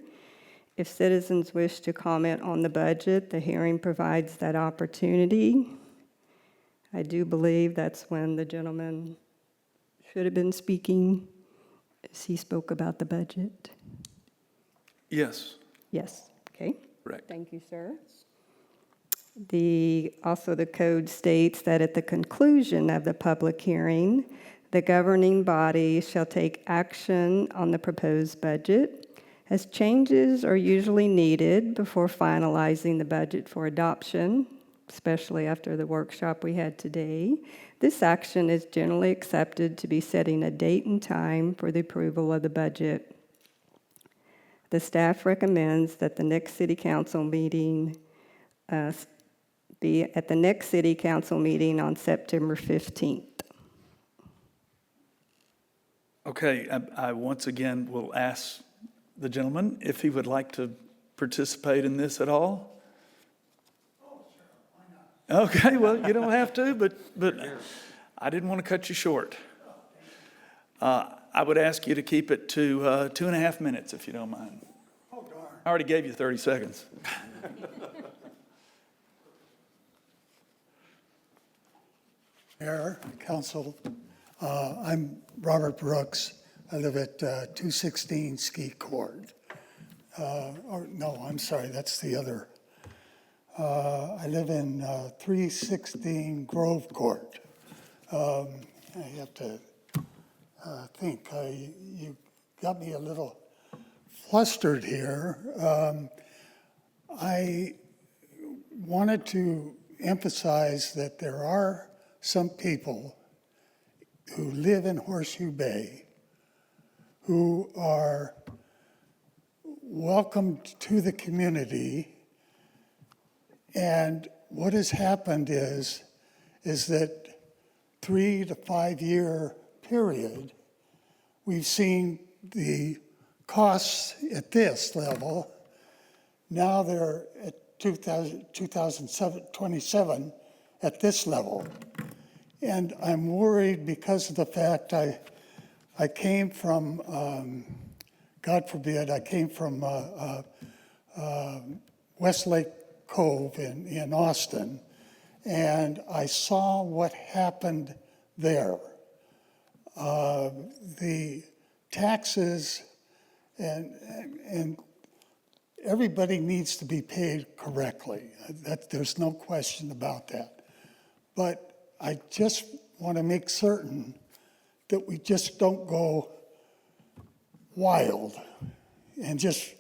If citizens wish to comment on the budget, the hearing provides that opportunity. I do believe that's when the gentleman should have been speaking, as he spoke about the budget. Yes, Yes, okay. correct. Thank you, sir. Also, the code states that at the conclusion of the public hearing, the governing body shall take action on the proposed budget, as changes are usually needed before finalizing the budget for adoption, especially after the workshop we had today. This action is generally accepted to be setting a date and time for the approval of the budget. The staff recommends that the next city council meeting be at the next city council meeting on September 15th. Okay, I once again will ask the gentleman if he would like to participate in this at all. Okay, well, you don't have to, but I didn't want to cut you short. I would ask you to keep it to 2.5 minutes, if you don't mind. Oh, darn. I already gave you 30 seconds. Mayor, Council, I'm Robert Brooks. I live at 216 Ski Court. I'm sorry, that's the other. I live in 316 Grove Court. I have to think. You got me a little flustered here. I wanted to emphasize that there are some people who live in Horseshoe Bay who are welcomed to the community. And what has happened is that 3 to 5 year period, we've seen the costs at this level. Now they're at 2027 at this level. And I'm worried because of the fact I came from, God forbid, I came from Westlake Cove in Austin, and I saw what happened there. The taxes and everybody needs to be paid correctly. There's no question about that. But I just want to make certain that we just don't go wild and just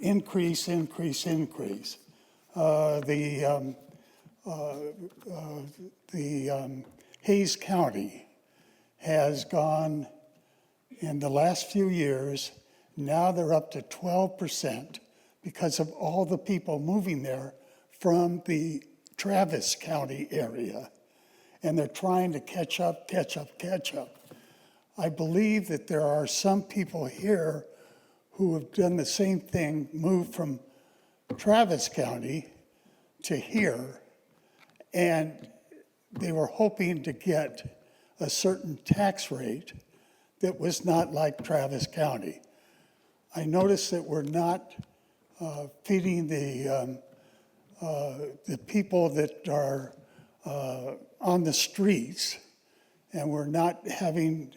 increase. The Hayes County has gone in the last few years, now they're up to 12% because of all the people moving there from the Travis County area. And they're trying to catch up. I believe that there are some people here who have done the same thing, moved from Travis County to here, and they were hoping to get a certain tax rate that was not like Travis County. I noticed that we're not feeding the people that are on the streets, and we're not having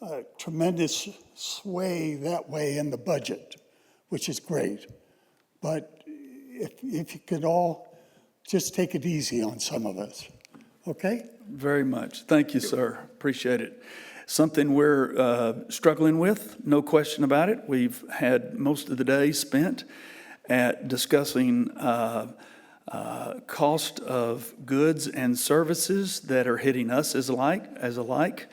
a tremendous sway that way in the budget, which is great. But if you could all just take it easy on some of us, okay? Very much. Thank you, sir. Appreciate it. Something we're struggling with, no question about it. We've had most of the day spent at discussing cost of goods and services that are hitting us as alike,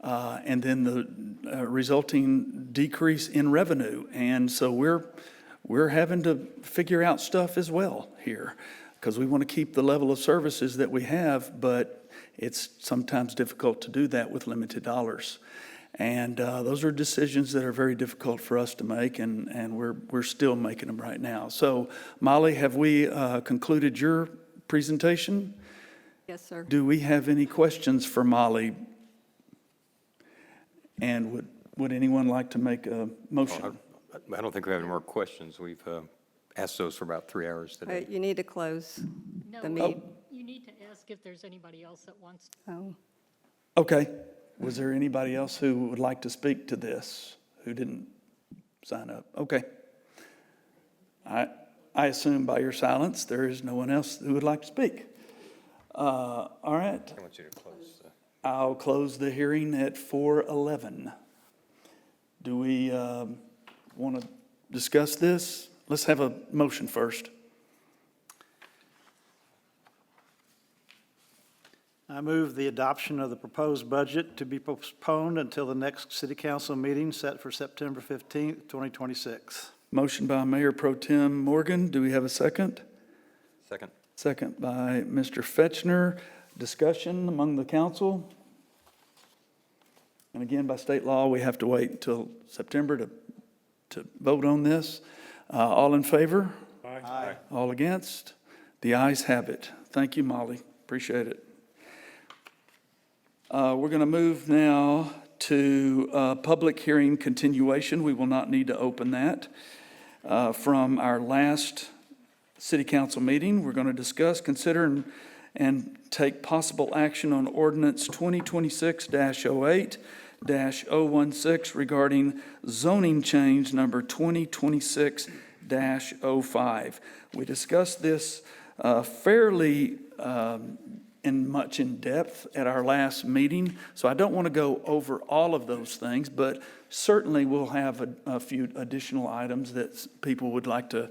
and then the resulting decrease in revenue. And so we're having to figure out stuff as well here, because we want to keep the level of services that we have, but it's sometimes difficult to do that with limited dollars. And those are decisions that are very difficult for us to make, and we're still making them right now. So, Molly, have we concluded your presentation? Yes, sir. Do we have any questions for Molly? And would anyone like to make a motion? I don't think we have any more questions. We've asked those for about 3 hours today. You need to close the No, meeting. you need to ask if there's anybody else that wants to. Oh. Okay. Was there anybody else who would like to speak to this, who didn't sign up? Okay. I assume by your silence, there is no one else who would like to speak. All right. I want you to close. I'll close the hearing at 4:11. Do we want to discuss this? Let's have a motion first. I move the adoption of the proposed budget to be postponed until the next city council meeting set for September 15th, 2026. Motion by Mayor Pro Tem Morgan. Do we have a second? Second. Second by Mr. Fetchner. Discussion among the council? And again, by state law, we have to wait until September to vote on this. All in favor? Aye. All against? The ayes have it. Thank you, Molly. Appreciate it. We're going to move now to public hearing continuation. We will not need to open that. From our last city council meeting, we're going to discuss, consider, and take possible action on ordinance 2026-08-016 regarding zoning change number 2026-05. We discussed this fairly in depth at our last meeting, so I don't want to go over all of those things, but certainly we'll have a few additional items that people would like to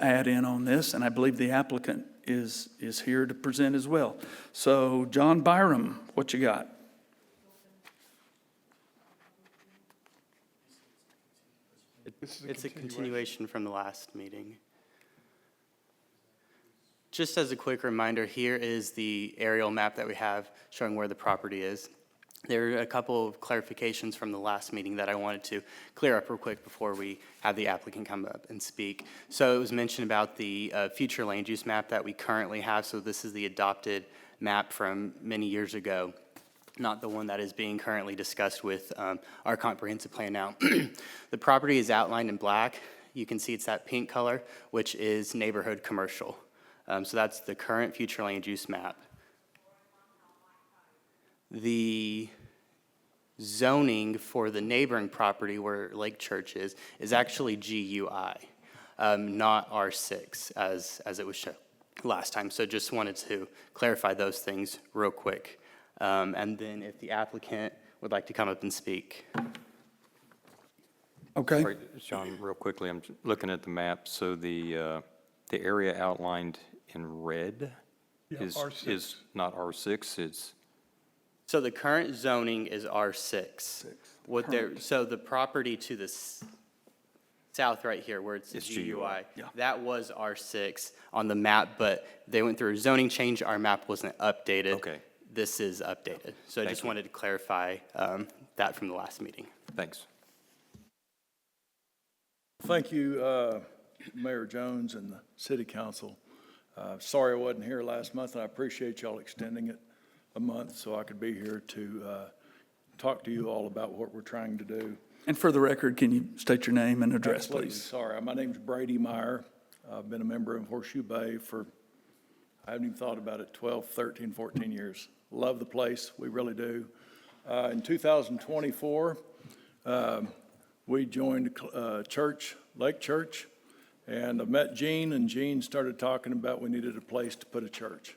add in on this, and I believe the applicant is here to present as well. So, John Byram, what you got? It's a continuation from the last meeting. Just as a quick reminder, here is the aerial map that we have showing where the property is. There are a couple of clarifications from the last meeting that I wanted to clear up real quick before we have the applicant come up and speak. So it was mentioned about the future land use map that we currently have. So this is the adopted map from many years ago, not the one that is being currently discussed with our comprehensive plan now. The property is outlined in black. You can see it's that pink color, which is neighborhood commercial. So that's the current future land use map. The zoning for the neighboring property where Lake Church is actually GUI, not R6 as it was shown last time. So just wanted to clarify those things real quick. And then if the applicant would like to come up and speak. Okay. Sorry, John, real quickly, I'm looking at the map. So the area outlined in red is not R6, it's... So the current zoning is R6. So the property to the south right here where it's GUI, that was R6 on the map, but they went through a zoning change. Our map wasn't updated. Okay. This is updated. So I just wanted to clarify that from the last meeting. Thanks. Thank you, Mayor Jones and the City Council. Sorry I wasn't here last month, and I appreciate y'all extending it a month so I could be here to talk to you all about what we're trying to do. And for the record, can you state your name and address, Absolutely. please? Sorry, my name's Brady Meyer. I've been a member of Horseshoe Bay for, I haven't even thought about it, 12, 13, 14 years. Love the place, we really do. In 2024, we joined church, Lake Church, and I met Gene, and Gene started talking about we needed a place to put a church.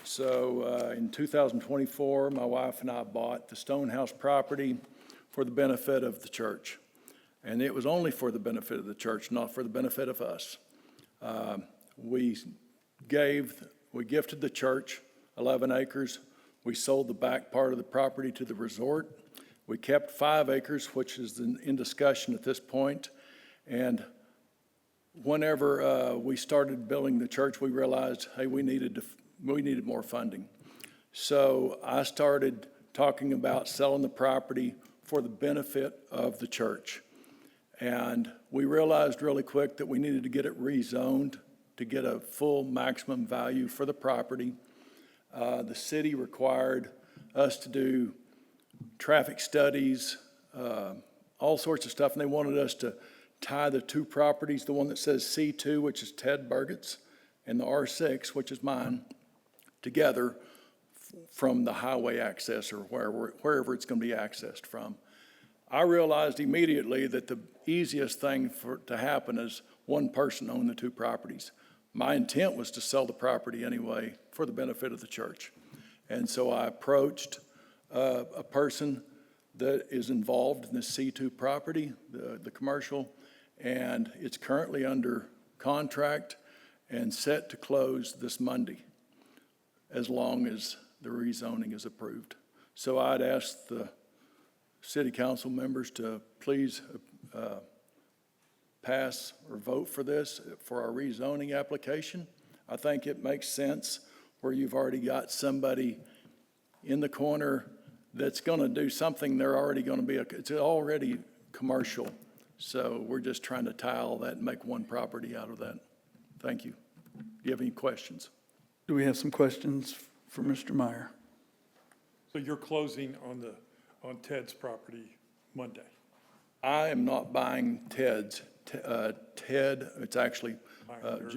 So in 2024, my wife and I bought the Stonehouse property for the benefit of the church. And it was only for the benefit of the church, not for the benefit of us. We gifted the church 11 acres. We sold the back part of the property to the resort. We kept 5 acres, which is in discussion at this point. And whenever we started building the church, we realized, hey, we needed more funding. So I started talking about selling the property for the benefit of the church. And we realized really quick that we needed to get it rezoned to get a full maximum value for the property. The city required us to do traffic studies, all sorts of stuff, and they wanted us to tie the 2 properties, the one that says C2, which is Ted Burgett's, and the R6, which is mine, together from the highway access or wherever it's going to be accessed from. I realized immediately that the easiest thing to happen is one person own the 2 properties. My intent was to sell the property anyway for the benefit of the church. And so I approached a person that is involved in the C2 property, the commercial, and it's currently under contract and set to close this Monday, as long as the rezoning is approved. So I'd ask the city council members to please pass or vote for this, for our rezoning application. I think it makes sense where you've already got somebody in the corner that's going to do something. They're already going to be, it's already commercial. So we're just trying to tie all that and make one property out of that. Thank you. Do you have any questions? Do we have some questions for Mr. Meyer? So you're closing on Ted's property Monday? I am not buying Ted's. Ted, it's actually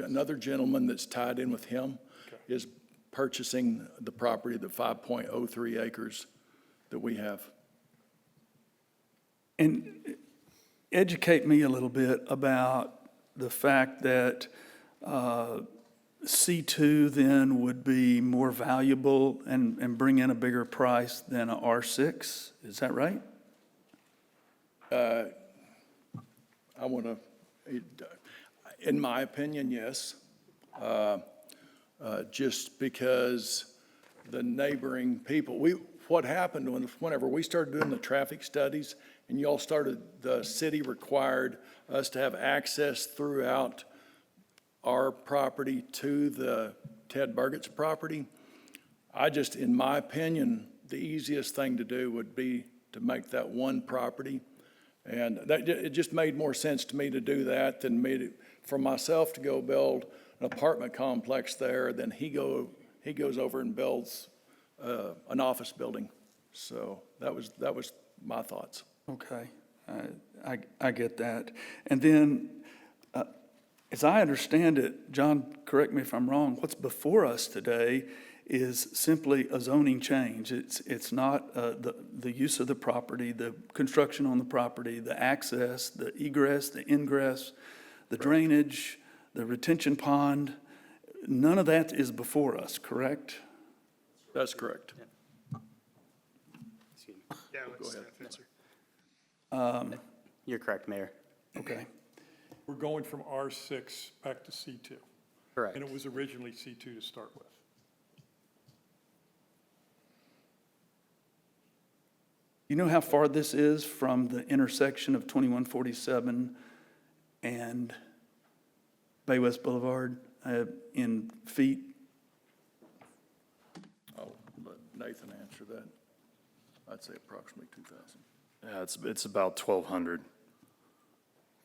another gentleman that's tied in with him, is purchasing the property, the 5.03 acres that we have. And educate me a little bit about the fact that C2 then would be more valuable and bring in a bigger price than a R6. Is that right? I want to, in my opinion, yes. Just because the neighboring people, what happened whenever we started doing the traffic studies and y'all started, the city required us to have access throughout our property to the Ted Burgett's property. In my opinion, the easiest thing to do would be to make that one property. And it just made more sense to me to do that than for myself to go build an apartment complex there. Then he goes over and builds an office building. So that was my thoughts. Okay, I get that. And then, as I understand it, John, correct me if I'm wrong, what's before us today is simply a zoning change. It's not the use of the property, the construction on the property, the access, the egress, the ingress, the drainage, the retention pond. None of that is before us, correct? That's correct. Yeah, Go ahead. You're correct, Mayor. Okay. We're going from R6 back to C2. Correct. And it was originally C2 to start with. You know how far this is from the intersection of 2147 and Bay West Boulevard in feet? I'll let Nathan answer that. I'd say approximately 2,000. Yeah, it's about 1,200.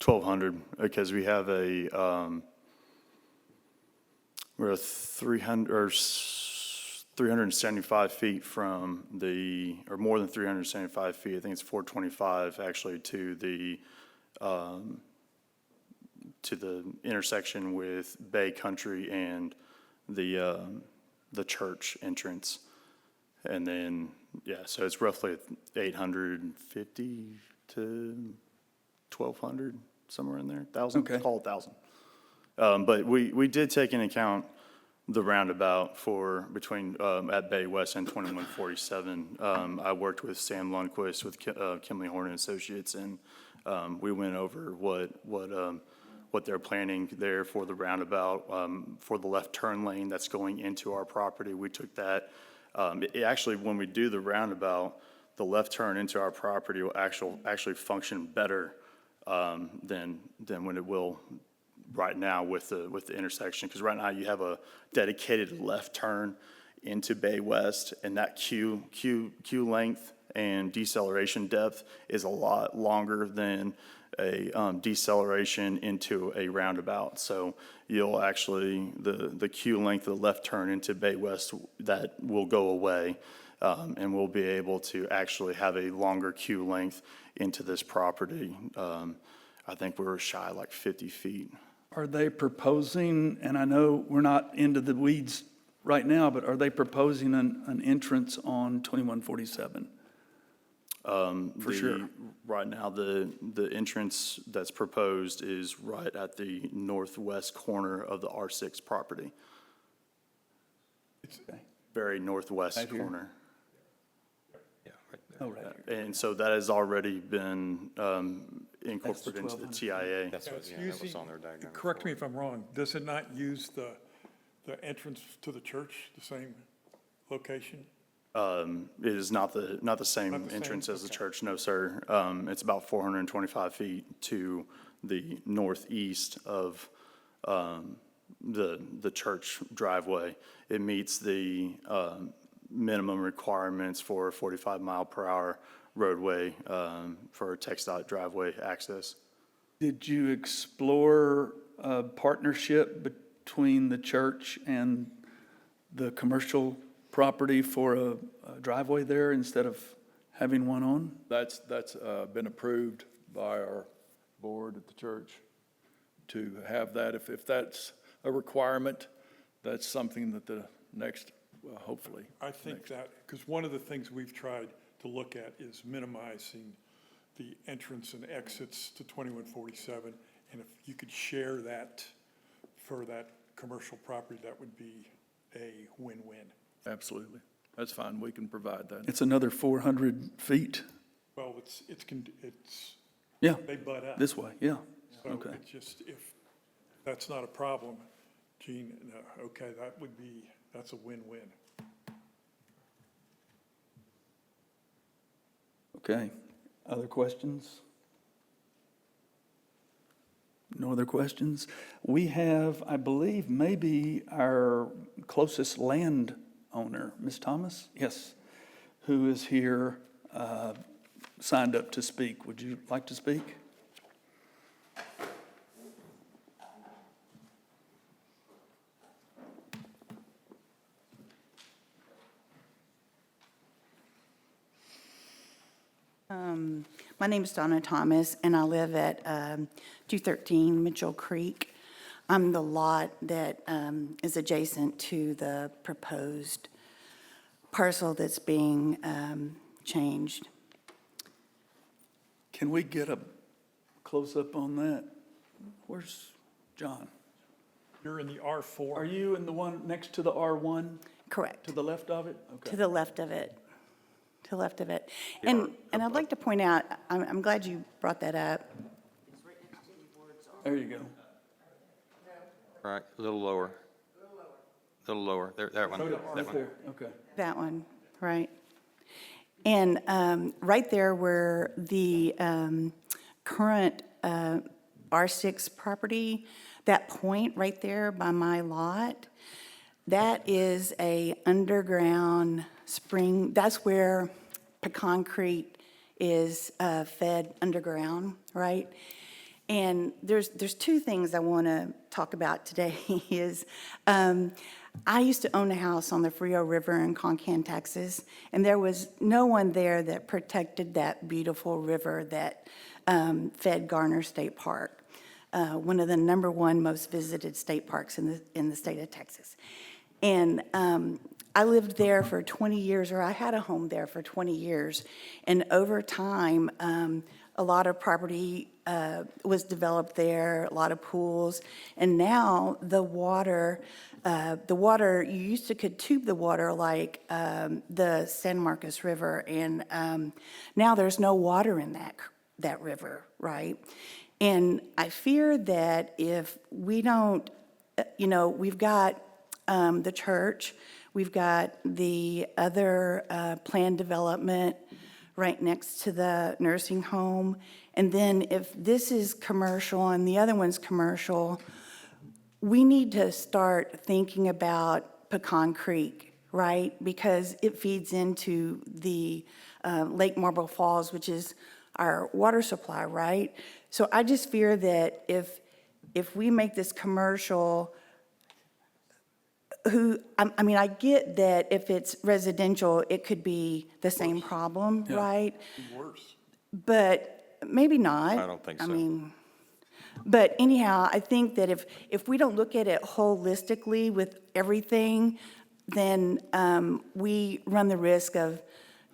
1,200, because we have we're 375 feet from or more than 375 feet, I think it's 425 actually, to the intersection with Bay Country and the church entrance. And then Yeah, so it's roughly 850 to 1,200, somewhere in there, 1,000, Okay. call it 1,000. But we did take into account the roundabout for between, at Bay West and 2147. I worked with Sam Lundquist with Kimley Horn and Associates, and we went over what they're planning there for the roundabout, for the left turn lane that's going into our property. We took that. Actually, when we do the roundabout, the left turn into our property will actually function better than when it will right now with the intersection. Because right now you have a dedicated left turn into Bay West, and that queue length and deceleration depth is a lot longer than a deceleration into a roundabout. So you'll actually, the queue length of the left turn into Bay West, that will go away. And we'll be able to actually have a longer queue length into this property. I think we're shy like 50 feet. Are they proposing, and I know we're not into the weeds right now, but are they proposing an entrance on 2147? For sure. Right now, the entrance that's proposed is right at the northwest corner of the R6 property. Very northwest Right here? corner. Oh, right And so that has already been incorporated into the TIA. It's using- Correct me if I'm wrong, does it not use the entrance to the church, the same location? It is not the same Not the same? entrance as the Okay. church, no, sir. It's about 425 feet to the northeast of the church driveway. It meets the minimum requirements for a 45-mile-per-hour roadway for TxDOT driveway access. Did you explore a partnership between the church and the commercial property for a driveway there instead of having one on? That's been approved by our board at the church to have that. If that's a requirement, that's something that the next, hopefully. I think that, because one of the things we've tried to look at is minimizing the entrance and exits to 2147. And if you could share that for that commercial property, that would be a win-win. Absolutely. That's fine. We can provide that. It's another 400 feet. Well, it's, Yeah, they butt up. this way, yeah. So Okay. it's just, if that's not a problem, Gene, okay, that's a win-win. Okay. Other questions? No other questions? We have, I believe, maybe our closest landowner, Ms. Thomas? Yes, who is here, signed up to speak. Would you like to speak? My name is Donna Thomas, and I live at 213 Mitchell Creek. I'm the lot that is adjacent to the proposed parcel that's being changed. Can we get a close-up on that? Where's John? You're in the R4. Are you in the one next to the R1? Correct. To the left of it? Okay. To the left of it. To the left of it. And I'd like to point out, I'm glad you brought that up. There you go. Right, a little lower. A little lower, there, that one. Right That one. there, okay. That one, right. And right there where the current R6 property, that point right there by my lot, that is a underground spring. That's where Pecan Creek is fed underground, right? And there's two things I want to talk about today is I used to own a house on the Frio River in Concan, Texas, and there was no one there that protected that beautiful river that fed Garner State Park, one of the #1 most visited state parks in the state of Texas. And I lived there for 20 years, or I had a home there for 20 years. And over time, a lot of property was developed there, a lot of pools. And now the water, you used to could tube the water like the San Marcos River. And now there's no water in that river, right? And I fear that if we don't, we've got the church, we've got the other planned development right next to the nursing home. And then if this is commercial and the other one's commercial, we need to start thinking about Pecan Creek, right? Because it feeds into the Lake Marble Falls, which is our water supply, right? So I just fear that if we make this commercial, I get that if it's residential, it could be the same problem, right? Worse. But maybe not. I don't think so. But anyhow, I think that if we don't look at it holistically with everything, then we run the risk of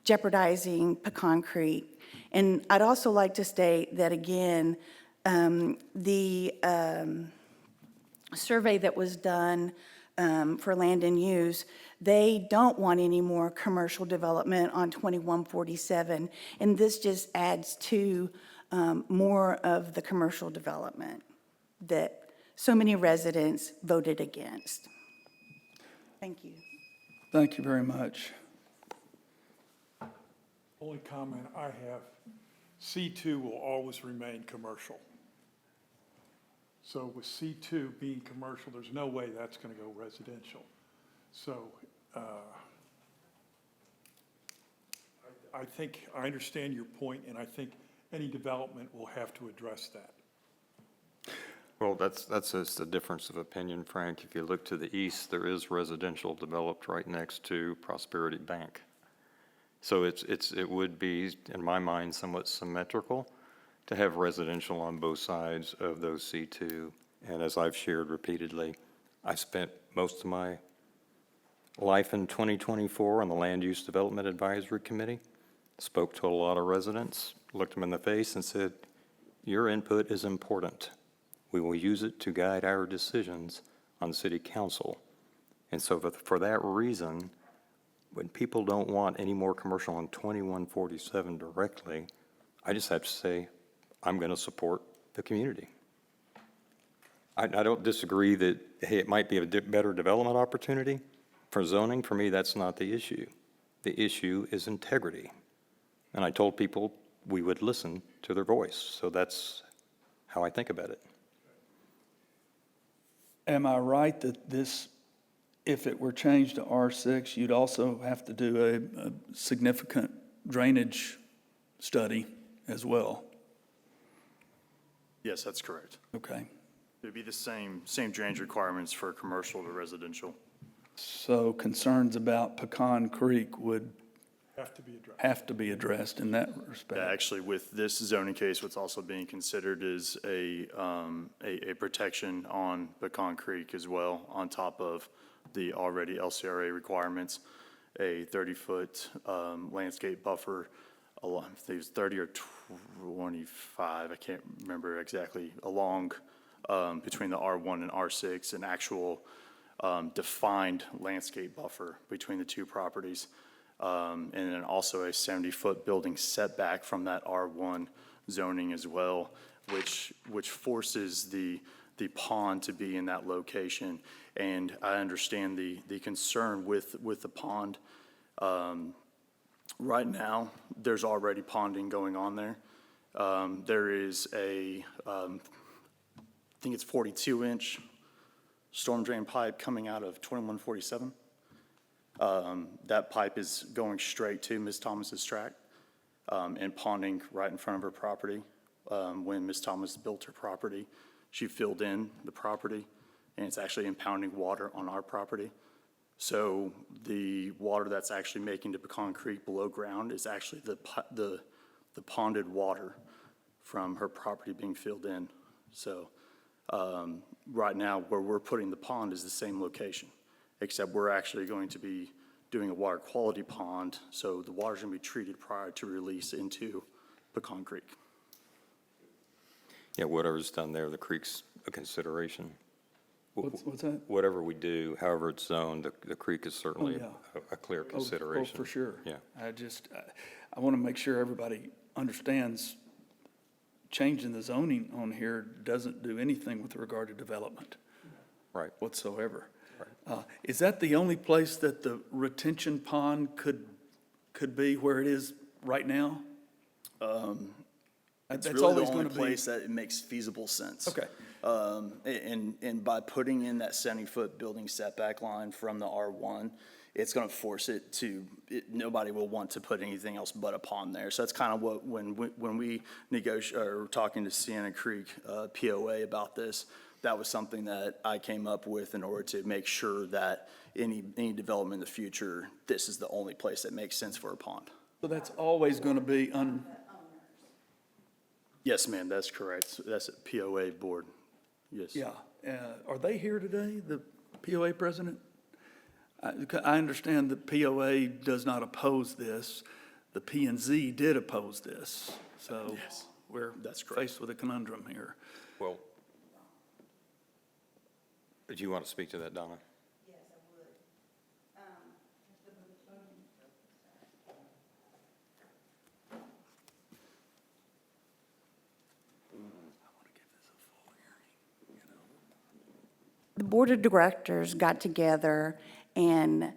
jeopardizing Pecan Creek. And I'd also like to state that, again, the survey that was done for land and use, they don't want any more commercial development on 2147. And this just adds to more of the commercial development that so many residents voted against. Thank you. Thank you very much. Only comment I have, C2 will always remain commercial. So with C2 being commercial, there's no way that's going to go residential. So I think, I understand your point, and I think any development will have to address that. Well, that's just a difference of opinion, Frank. If you look to the east, there is residential developed right next to Prosperity Bank. So it would be, in my mind, somewhat symmetrical to have residential on both sides of those C2. And as I've shared repeatedly, I spent most of my life in 2024 on the Land Use Development Advisory Committee, spoke to a lot of residents, looked them in the face and said, your input is important. We will use it to guide our decisions on city council. And so for that reason, when people don't want any more commercial on 2147 directly, I just have to say, I'm going to support the community. I don't disagree that, hey, it might be a better development opportunity. For zoning, for me, that's not the issue. The issue is integrity. And I told people we would listen to their voice. So that's how I think about it. Am I right that this, if it were changed to R6, you'd also have to do a significant drainage study as well? Yes, that's correct. Okay. It'd be the same drainage requirements for commercial to residential. So concerns about Pecan Creek would have to be addressed. in that respect. Yeah, actually, with this zoning case, what's also being considered is a protection on Pecan Creek as well, on top of the already LCRA requirements, a 30-foot landscape buffer, I think it was 30 or 25, I can't remember exactly, along between the R1 and R6, an actual defined landscape buffer between the two properties. And then also a 70-foot building setback from that R1 zoning as well, which forces the pond to be in that location. And I understand the concern with the pond. Right now, there's already ponding going on there. There is I think it's 42-inch storm drain pipe coming out of 2147. That pipe is going straight to Ms. Thomas's tract and ponding right in front of her property. When Ms. Thomas built her property, she filled in the property, and it's actually impounding water on our property. So the water that's actually making to Pecan Creek below ground is actually the ponded water from her property being filled in. So right now, where we're putting the pond is the same location, except we're actually going to be doing a water quality pond, so the water's gonna be treated prior to release into Pecan Creek. Yeah, whatever's done there, the creek's a consideration. What's that? Whatever we do, however it's zoned, the creek is certainly yeah. a clear Oh, consideration. for sure. Yeah. I want to make sure everybody understands changing the zoning on here doesn't do anything with regard to development. Right. Whatsoever. Is that the only place that the retention pond could be where it is right now? It's That's really the always only gonna be- place that it makes feasible sense. Okay. And by putting in that 70-foot building setback line from the R1, it's going to force it to, nobody will want to put anything else but a pond there. So that's kind of what, when we negotiate, or talking to Sienna Creek POA about this, that was something that I came up with in order to make sure that any development in the future, this is the only place that makes sense for a pond. So that's always going to be Yes, ma'am, that's correct. That's a POA board. Yes. yeah. Are they here today, the POA president? I understand the POA does not oppose this. The P and Z did oppose this. So Yes, we're that's correct. faced with a conundrum here. Well, do you want to speak to that, Donna? The board of directors got together and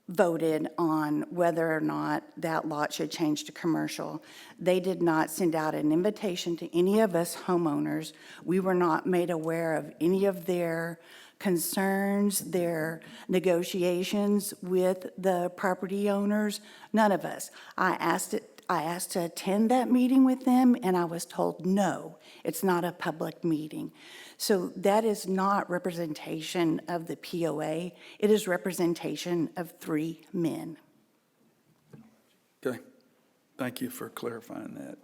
voted on whether or not that lot should change to commercial. They did not send out an invitation to any of us homeowners. We were not made aware of any of their concerns, their negotiations with the property owners, none of us. I asked to attend that meeting with them, and I was told, no, it's not a public meeting. So that is not representation of the POA. It is representation of 3 men. Okay. Thank you for clarifying that.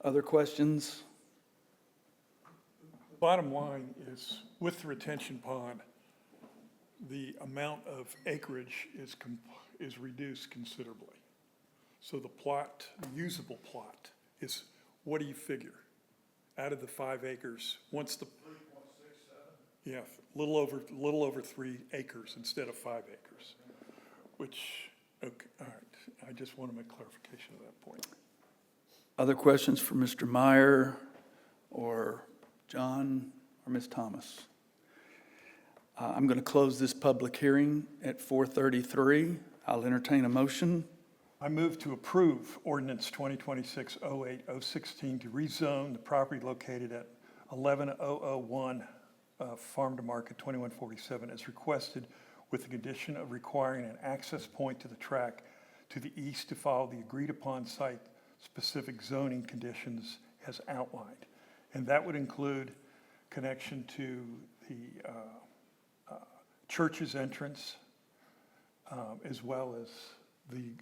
Other questions? Bottom line is, with the retention pond, the amount of acreage is reduced considerably. So the plot, the usable plot, is, what do you figure? Out of the 5 acres, once the. 3.67? Yeah, little over 3 acres instead of 5 acres, which, okay, all right. I just want to make clarification of that point. Other questions for Mr. Meyer or John or Ms. Thomas? I'm going to close this public hearing at 4:33. I'll entertain a motion. I move to approve ordinance 2026-08-016 to rezone the property located at 11001 Farm to Market 2147 as requested, with the condition of requiring an access point to the track to the east to follow the agreed-upon site-specific zoning conditions as outlined. And that would include connection to the church's entrance, as well as the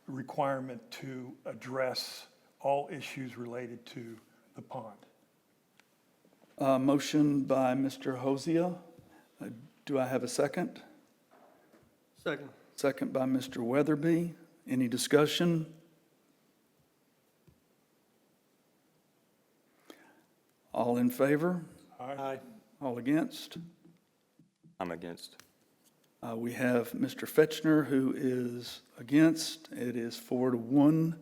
requirement to address all issues related to the pond. Motion by Mr. Hosea. Do I have a second? Second. Second by Mr. Weatherby. Any discussion? All in favor? Aye. All against? I'm against. We have Mr. Fetchner, who is against. It is 4-1.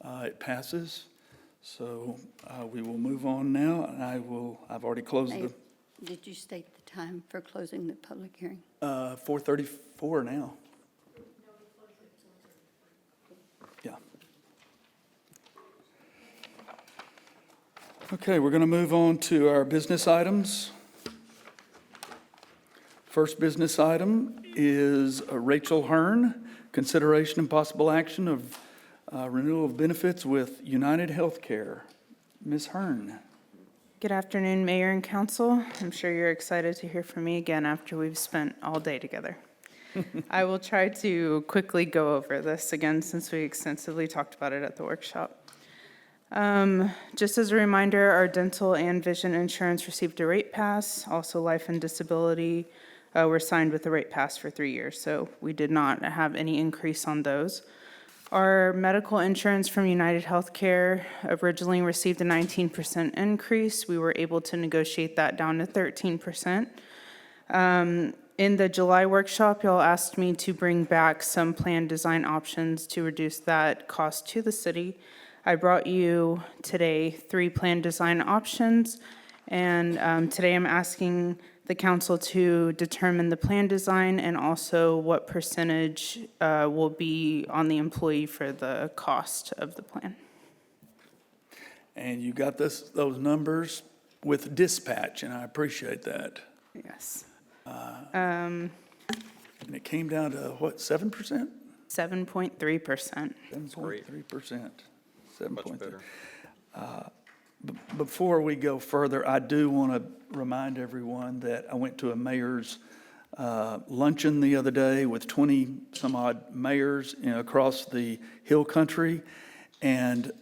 It passes. So we will move on now, and I've already closed the, Did you state the time for closing the public hearing? 4:34 now. Yeah. Okay, we're going to move on to our business items. First business item is Rachel Hearn, consideration and possible action of renewal of benefits with United Healthcare. Ms. Hearn. Good afternoon, Mayor and Council. I'm sure you're excited to hear from me again after we've spent all day together. I will try to quickly go over this again since we extensively talked about it at the workshop. Just as a reminder, our dental and vision insurance received a rate pass, also life and disability were signed with the rate pass for 3 years, so we did not have any increase on those. Our medical insurance from United Healthcare originally received a 19% increase. We were able to negotiate that down to 13%. In the July workshop, y'all asked me to bring back some plan design options to reduce that cost to the city. I brought you today 3 plan design options, and today I'm asking the council to determine the plan design and also what percentage will be on the employee for the cost of the plan. And you got those numbers with dispatch, and I appreciate that. Yes. And it came down to what, 7%? 7.3%. 7.3%. 7.3. better. Before we go further, I do want to remind everyone that I went to a mayor's luncheon the other day with 20-some-odd mayors across the hill country, and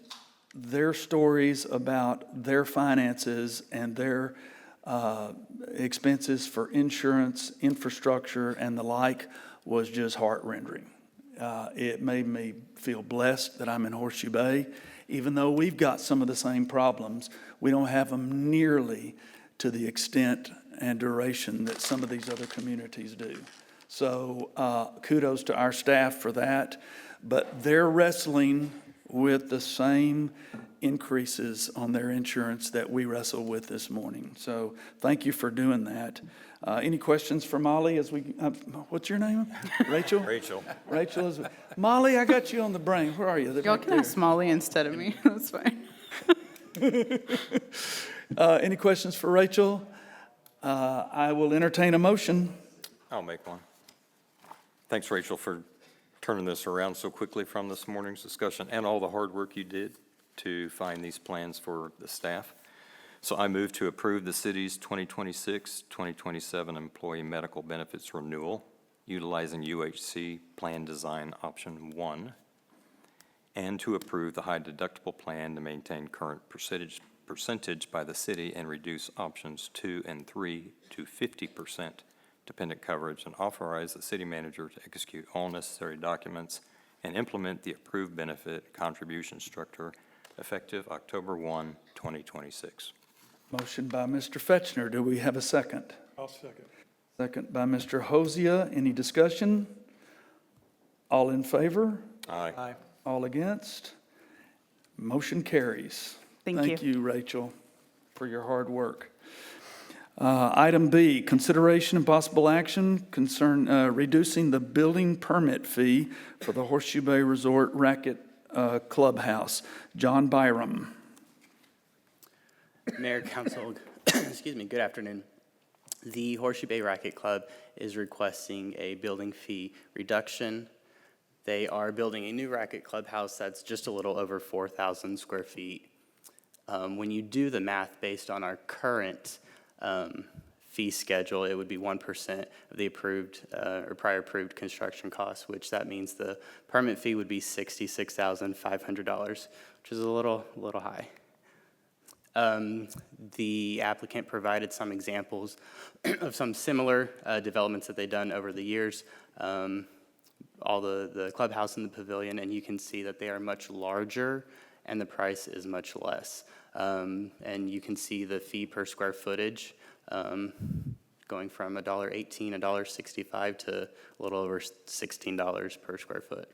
their stories about their finances and their expenses for insurance, infrastructure, and the like was just heart-rending. It made me feel blessed that I'm in Horseshoe Bay. Even though we've got some of the same problems, we don't have them nearly to the extent and duration that some of these other communities do. So kudos to our staff for that. But they're wrestling with the same increases on their insurance that we wrestle with this morning. So thank you for doing that. Any questions for Molly as we, what's your name? Rachel? Rachel. Rachel, Molly, I got you on the brain. Where are you? Y'all can ask Molly instead of me. That's fine. Any questions for Rachel? I will entertain a motion. I'll make one. Thanks, Rachel, for turning this around so quickly from this morning's discussion and all the hard work you did to find these plans for the staff. So I move to approve the city's 2026-2027 employee medical benefits renewal utilizing UHC Plan Design Option 1, and to approve the high deductible plan to maintain current percentage by the city and reduce options 2 and 3 to 50% dependent coverage, and authorize the city manager to execute all necessary documents and implement the approved benefit contribution structure effective October 1, 2026. Motion by Mr. Fetchner. Do we have a second? I'll second. Second by Mr. Hosea. Any discussion? All in favor? Aye. All against? Motion carries. Thank you, Rachel, for your hard work. Item B, consideration and possible action concern reducing the building permit fee for the Horseshoe Bay Resort Racket Clubhouse. John Byram. Mayor, Council, excuse me, good afternoon. The Horseshoe Bay Racket Club is requesting a building fee reduction. They are building a new racket clubhouse that's just a little over 4,000 square feet. When you do the math based on our current fee schedule, it would be 1% of the approved or prior approved construction costs, which that means the permit fee would be $66,500, which is a little high. The applicant provided some examples of some similar developments that they've done over the years, all the clubhouse and the pavilion, and you can see that they are much larger and the price is much less. And you can see the fee per square footage going from $1.18, $1.65 to a little over $16 per square foot.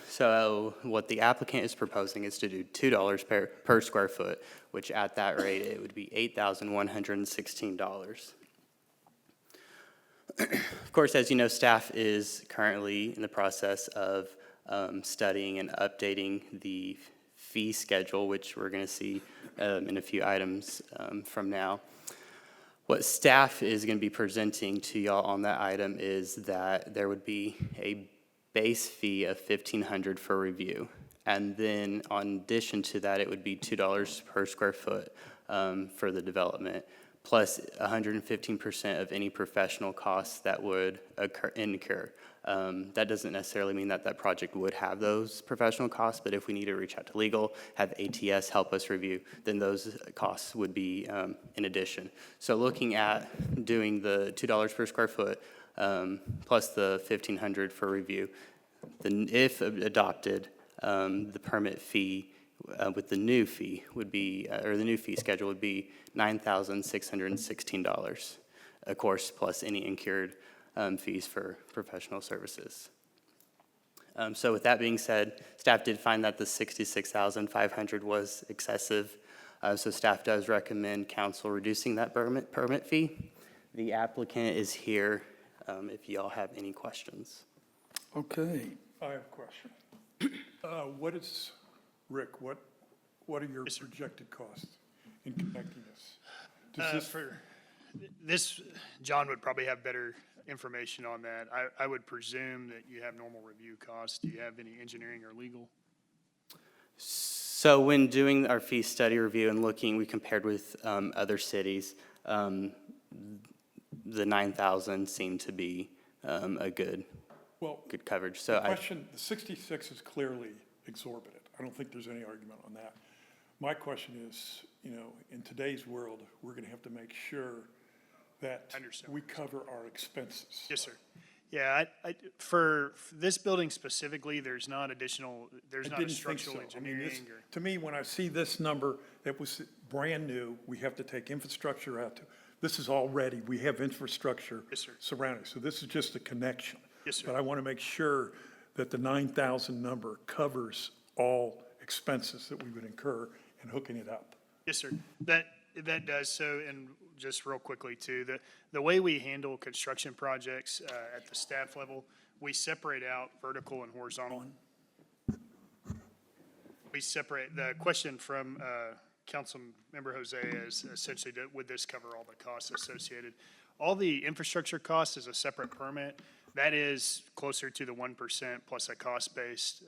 So what the applicant is proposing is to do $2 per square foot, which at that rate, it would be $8,116. Of course, as you know, staff is currently in the process of studying and updating the fee schedule, which we're going to see in a few items from now. What staff is going to be presenting to y'all on that item is that there would be a base fee of $1,500 for review. And then in addition to that, it would be $2 per square foot for the development. plus 115% of any professional costs that would incur. That doesn't necessarily mean that that project would have those professional costs, but if we need to reach out to legal, have ATS help us review, then those costs would be in addition. So looking at doing the $2 per square foot plus the $1,500 for review, then if adopted, the permit fee with the new fee would be, or the new fee schedule would be $9,616, of course, plus any incurred fees for professional services. So with that being said, staff did find that the $66,500 was excessive. So staff does recommend council reducing that permit fee. The applicant is here if y'all have any questions. Okay. I have a question. What is, Rick, what are your projected costs in connecting this? Does this For this, John would probably have better information on that. I would presume that you have normal review costs. Do you have any engineering or legal? So when doing our fee study review and looking, we compared with other cities, the 9,000 seemed to be a good coverage. So the question, the 66 is clearly exorbitant. I don't think there's any argument on that. My question is, you know, in today's world, we're going to have to make sure that we cover our expenses. Yes, sir. Yeah, for this building specifically, there's not additional, there's not a structural engineering or. To me, when I see this number that was brand new, we have to take infrastructure out. This is already, we have infrastructure surrounding. So this is just a connection. Yes, sir. But I want to make sure that the 9,000 number covers all expenses that we would incur in hooking it up. Yes, sir. That does so, and just real quickly too, the way we handle construction projects at the staff level, we separate out vertical and horizontal. We separate, the question from Councilmember Jose is essentially, would this cover all the costs associated? All the infrastructure costs is a separate permit. That is closer to the 1% plus a cost-based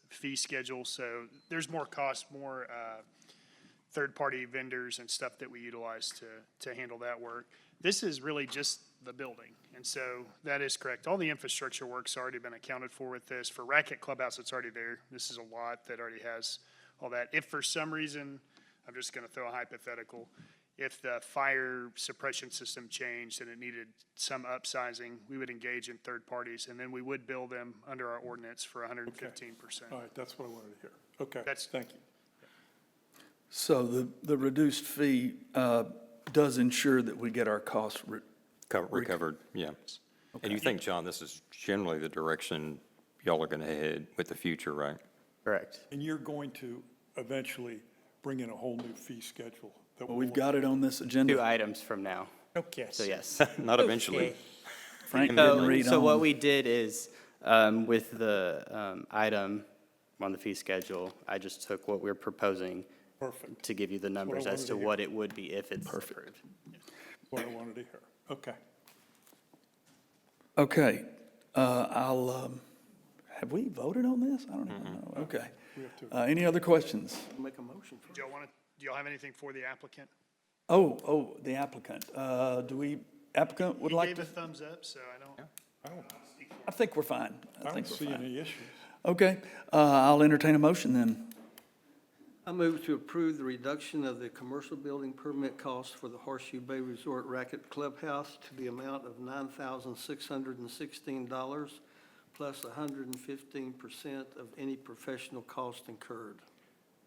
fee schedule. So there's more cost, more third-party vendors and stuff that we utilize to handle that work. This is really just the building. And so that is correct. All the infrastructure work's already been accounted for with this. For Racket Clubhouse, it's already there. This is a lot that already has all that. If for some reason, I'm just going to throw a hypothetical, if the fire suppression system changed and it needed some upsizing, we would engage in third parties, and then we would bill them under our ordinance for 115%. All right, that's what I wanted to hear. Okay, thank you. So the reduced fee does ensure that we get our costs Recovered, yeah. And you think, John, this is generally the direction y'all are going to head with the future, right? Correct. And you're going to eventually bring in a whole new fee schedule. Well, we've got it on this agenda. 2 items from now. Okay. So yes. Not eventually. Frank didn't read So on. what we did is, with the item on the fee schedule, I just took what we're proposing to give you the numbers as to what it would be if it's approved. What I wanted to hear. Okay. Okay, have we voted on this? I don't even know. Okay. Any other questions? Make a motion. Do y'all have anything for the applicant? Oh, the applicant. Applicant would like He to? gave a thumbs up, so I don't. I think we're fine. I think don't we're see fine. any issues. Okay, I'll entertain a motion then. I move to approve the reduction of the commercial building permit cost for the Horseshoe Bay Resort Racket Clubhouse to the amount of $9,616 plus 115% of any professional cost incurred.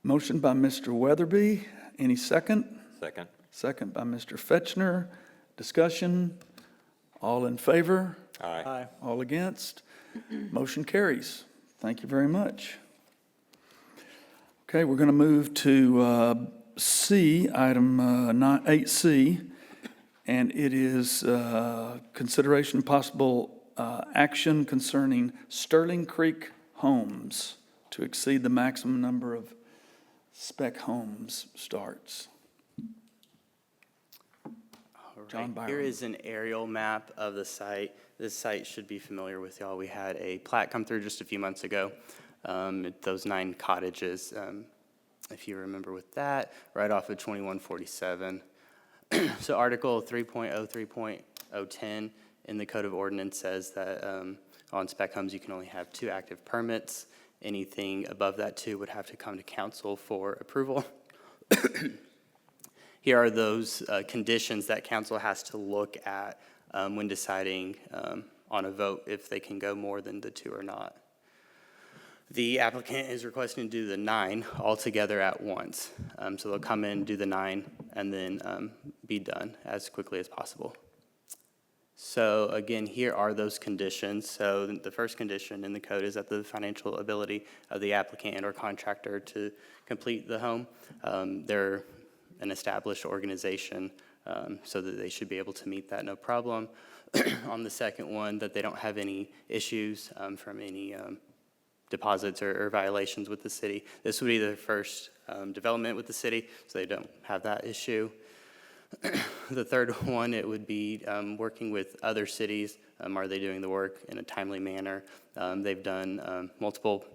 Motion by Mr. Weatherby. Any second? Second. Second by Mr. Fetchner. Discussion? All in favor? Aye. All against? Motion carries. Thank you very much. Okay, we're going to move to C, item 8C, and it is consideration possible action concerning Sterling Creek homes to exceed the maximum number of spec homes starts. John Byron. Here is an aerial map of the site. This site should be familiar with y'all. We had a plat come through just a few months ago. Those 9 cottages, if you remember with that, right off of 2147. So Article 3.03.010 in the Code of Ordinance says that on spec homes, you can only have 2 active permits. Anything above that 2 would have to come to council for approval. Here are those conditions that council has to look at when deciding on a vote if they can go more than the 2 or not. The applicant is requesting to do the 9 altogether at once. So they'll come in, do the 9, and then be done as quickly as possible. So again, here are those conditions. So the first condition in the code is that the financial ability of the applicant and or contractor to complete the home, they're an established organization, so that they should be able to meet that no problem. On the second one, that they don't have any issues from any deposits or violations with the city. This would be their first development with the city, so they don't have that issue. The third one, it would be working with other cities. Are they doing the work in a timely manner? They've done multiple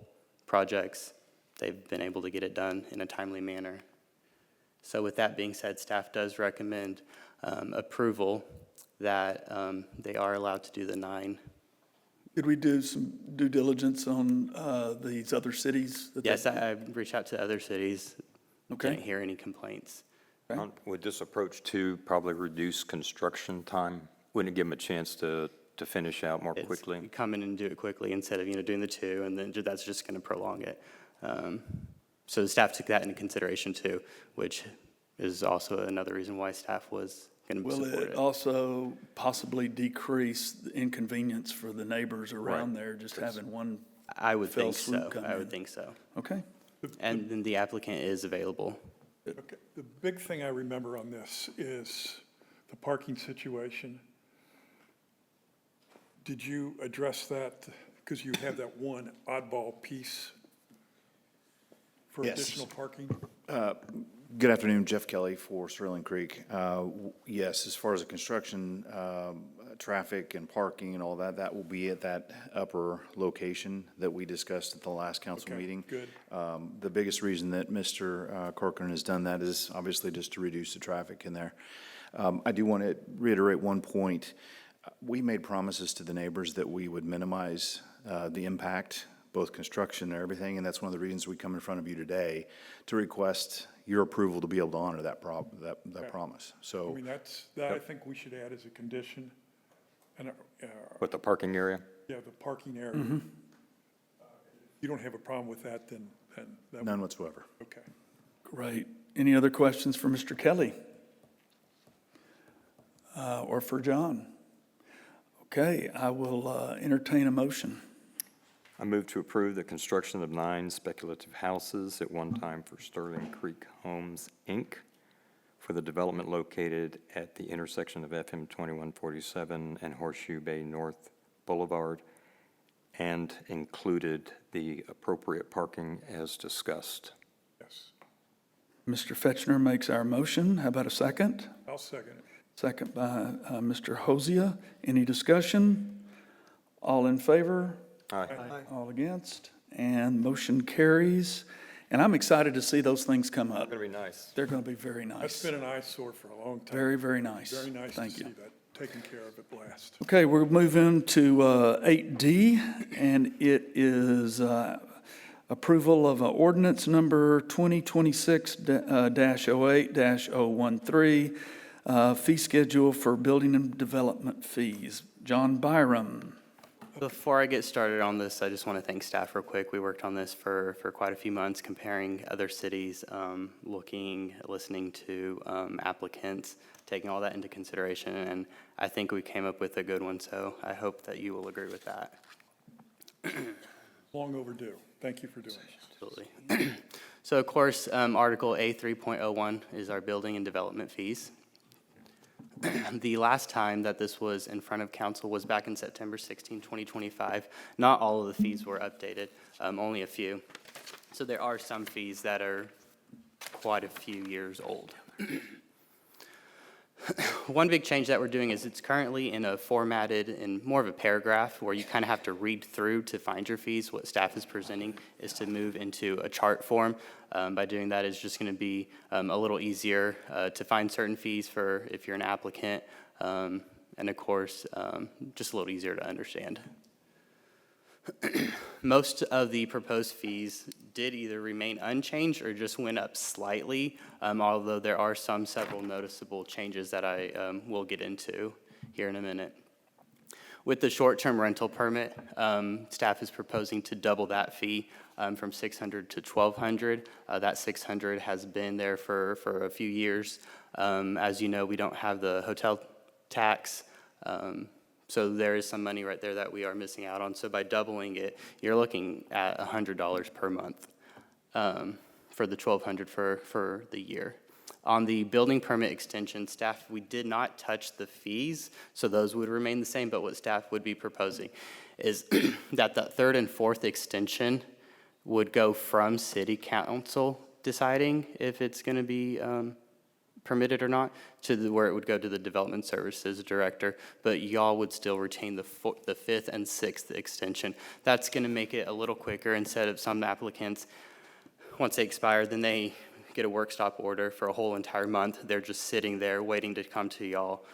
projects. They've been able to get it done in a timely manner. So with that being said, staff does recommend approval that they are allowed to do the 9. Did we do some due diligence on these other cities? Yes, I've reached out to other cities. Okay. Didn't hear any complaints. Would this approach to probably reduce construction time? Wouldn't it give them a chance to finish out more quickly? You come in and do it quickly instead of, doing the 2, and then that's just going to prolong it. So the staff took that into consideration too, which is also another reason why staff was going to support Will it also possibly decrease the inconvenience for the neighbors around there, just having one I would fell think swoop so. come I in? would think so. Okay. And then the applicant is available. Okay, the big thing I remember on this is the parking situation. Did you address that? Because you have that one oddball piece for Yes. additional parking? Good afternoon, Jeff Kelly for Sterling Creek. Yes, as far as the construction, traffic and parking and all that, that will be at that upper location that we discussed at the last council Okay, meeting. good. The biggest reason that Mr. Corcoran has done that is obviously just to reduce the traffic in there. I do want to reiterate one point. We made promises to the neighbors that we would minimize the impact, both construction and everything, and that's one of the reasons we come in front of you today to request your approval to be able to honor that promise. So. I mean, that I think we should add as a condition. And, With the parking area? yeah, the parking area. Mm-hmm. You don't have a problem with that, then that. None whatsoever. Okay. Great. Any other questions for Mr. Kelly? Or for John? Okay, I will entertain a motion. I move to approve the construction of 9 speculative houses at one time for Sterling Creek Homes, Inc., for the development located at the intersection of FM 2147 and Horseshoe Bay North Boulevard, and included the appropriate parking as discussed. Yes, Mr. Fetchner makes our motion. How about a second? I'll second it. Second by Mr. Hosea. Any discussion? All in favor? Aye. All against? And motion carries. And I'm excited to see those things come up. Going to be nice. They're going to be very That's nice. been an eyesore for a long time. Very, very nice. Very nice to Thank see you. that taken care of at last. Okay, we're moving to 8D, and it is approval of ordinance number 2026-08-013, fee schedule for building and development fees. John Byram. Before I get started on this, I just want to thank staff real quick. We worked on this for quite a few months, comparing other cities, listening to applicants, taking all that into consideration, and I think we came up with a good one, so I hope that you will agree with that. Long overdue. Thank you for doing it. Absolutely. So of course, Article A 3.01 is our building and development fees. The last time that this was in front of council was back in September 16, 2025. Not all of the fees were updated, only a few. So there are some fees that are quite a few years old. one big change that we're doing is it's currently in a formatted in more of a paragraph where you kind of have to read through to find your fees. What staff is presenting is to move into a chart form. By doing that, it's just going to be a little easier to find certain fees for if you're an applicant, and of course, just a little easier to understand. Most of the proposed fees did either remain unchanged or just went up slightly, although there are several noticeable changes that I will get into here in a minute. With the short-term rental permit, staff is proposing to double that fee from $600 to $1,200. That $600 has been there for a few years. As you know, we don't have the hotel tax, so there is some money right there that we are missing out on. So by doubling it, you're looking at $100 per month for the $1,200 for the year. On the building permit extension, staff, we did not touch the fees, so those would remain the same, but what staff would be proposing is that the third and fourth extension would go from city council deciding if it's going to be permitted or not, to where it would go to the development services director, but y'all would still retain the fifth and sixth extension. That's going to make it a little quicker. Instead of some applicants, once they expire, then they get a work stop order for a whole entire month. They're just sitting there waiting to come to y'all.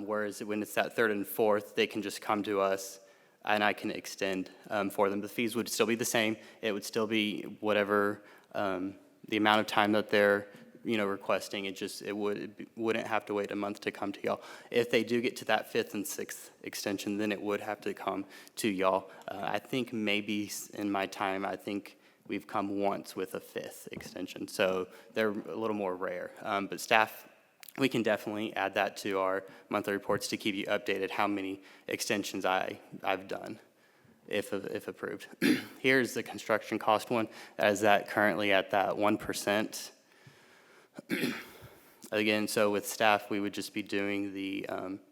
Whereas when it's that third and fourth, they can just come to us and I can extend for them. The fees would still be the same. It would still be whatever the amount of time that they're requesting. It wouldn't have to wait a month to come to y'all. If they do get to that fifth and sixth extension, then it would have to come to y'all. I think maybe in my time, I think we've come once with a fifth extension, so they're a little more rare. But staff, we can definitely add that to our monthly reports to keep you updated how many extensions I've done, if approved. Here's the construction cost one, as that currently at that 1%. Again, so with staff, we would just be doing the,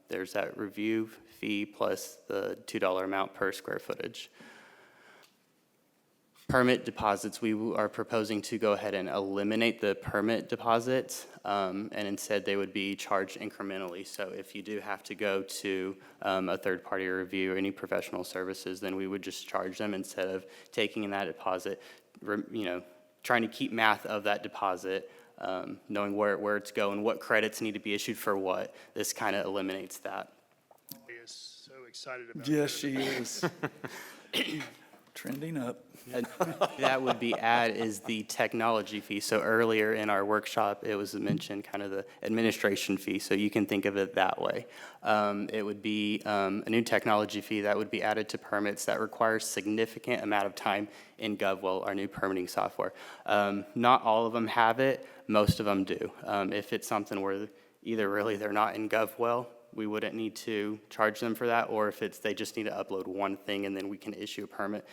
there's that review fee plus the $2 amount per square footage. Permit deposits, we are proposing to go ahead and eliminate the permit deposits, and instead they would be charged incrementally. So if you do have to go to a third-party review or any professional services, then we would just charge them instead of taking in that deposit, trying to keep math of that deposit, knowing where it's going, what credits need to be issued for what. This kind of eliminates that. He is so excited about Yes, she is. Trending up. And that would be is the technology fee. So earlier in our workshop, it was mentioned kind of the administration fee, so you can think of it that way. It would be a new technology fee that would be added to permits that requires significant amount of time in GovWell, our new permitting software. Not all of them have it, most of them do. If it's something where either really they're not in GovWell, we wouldn't need to charge them for that, or if they just need to upload one thing and then we can issue a permit.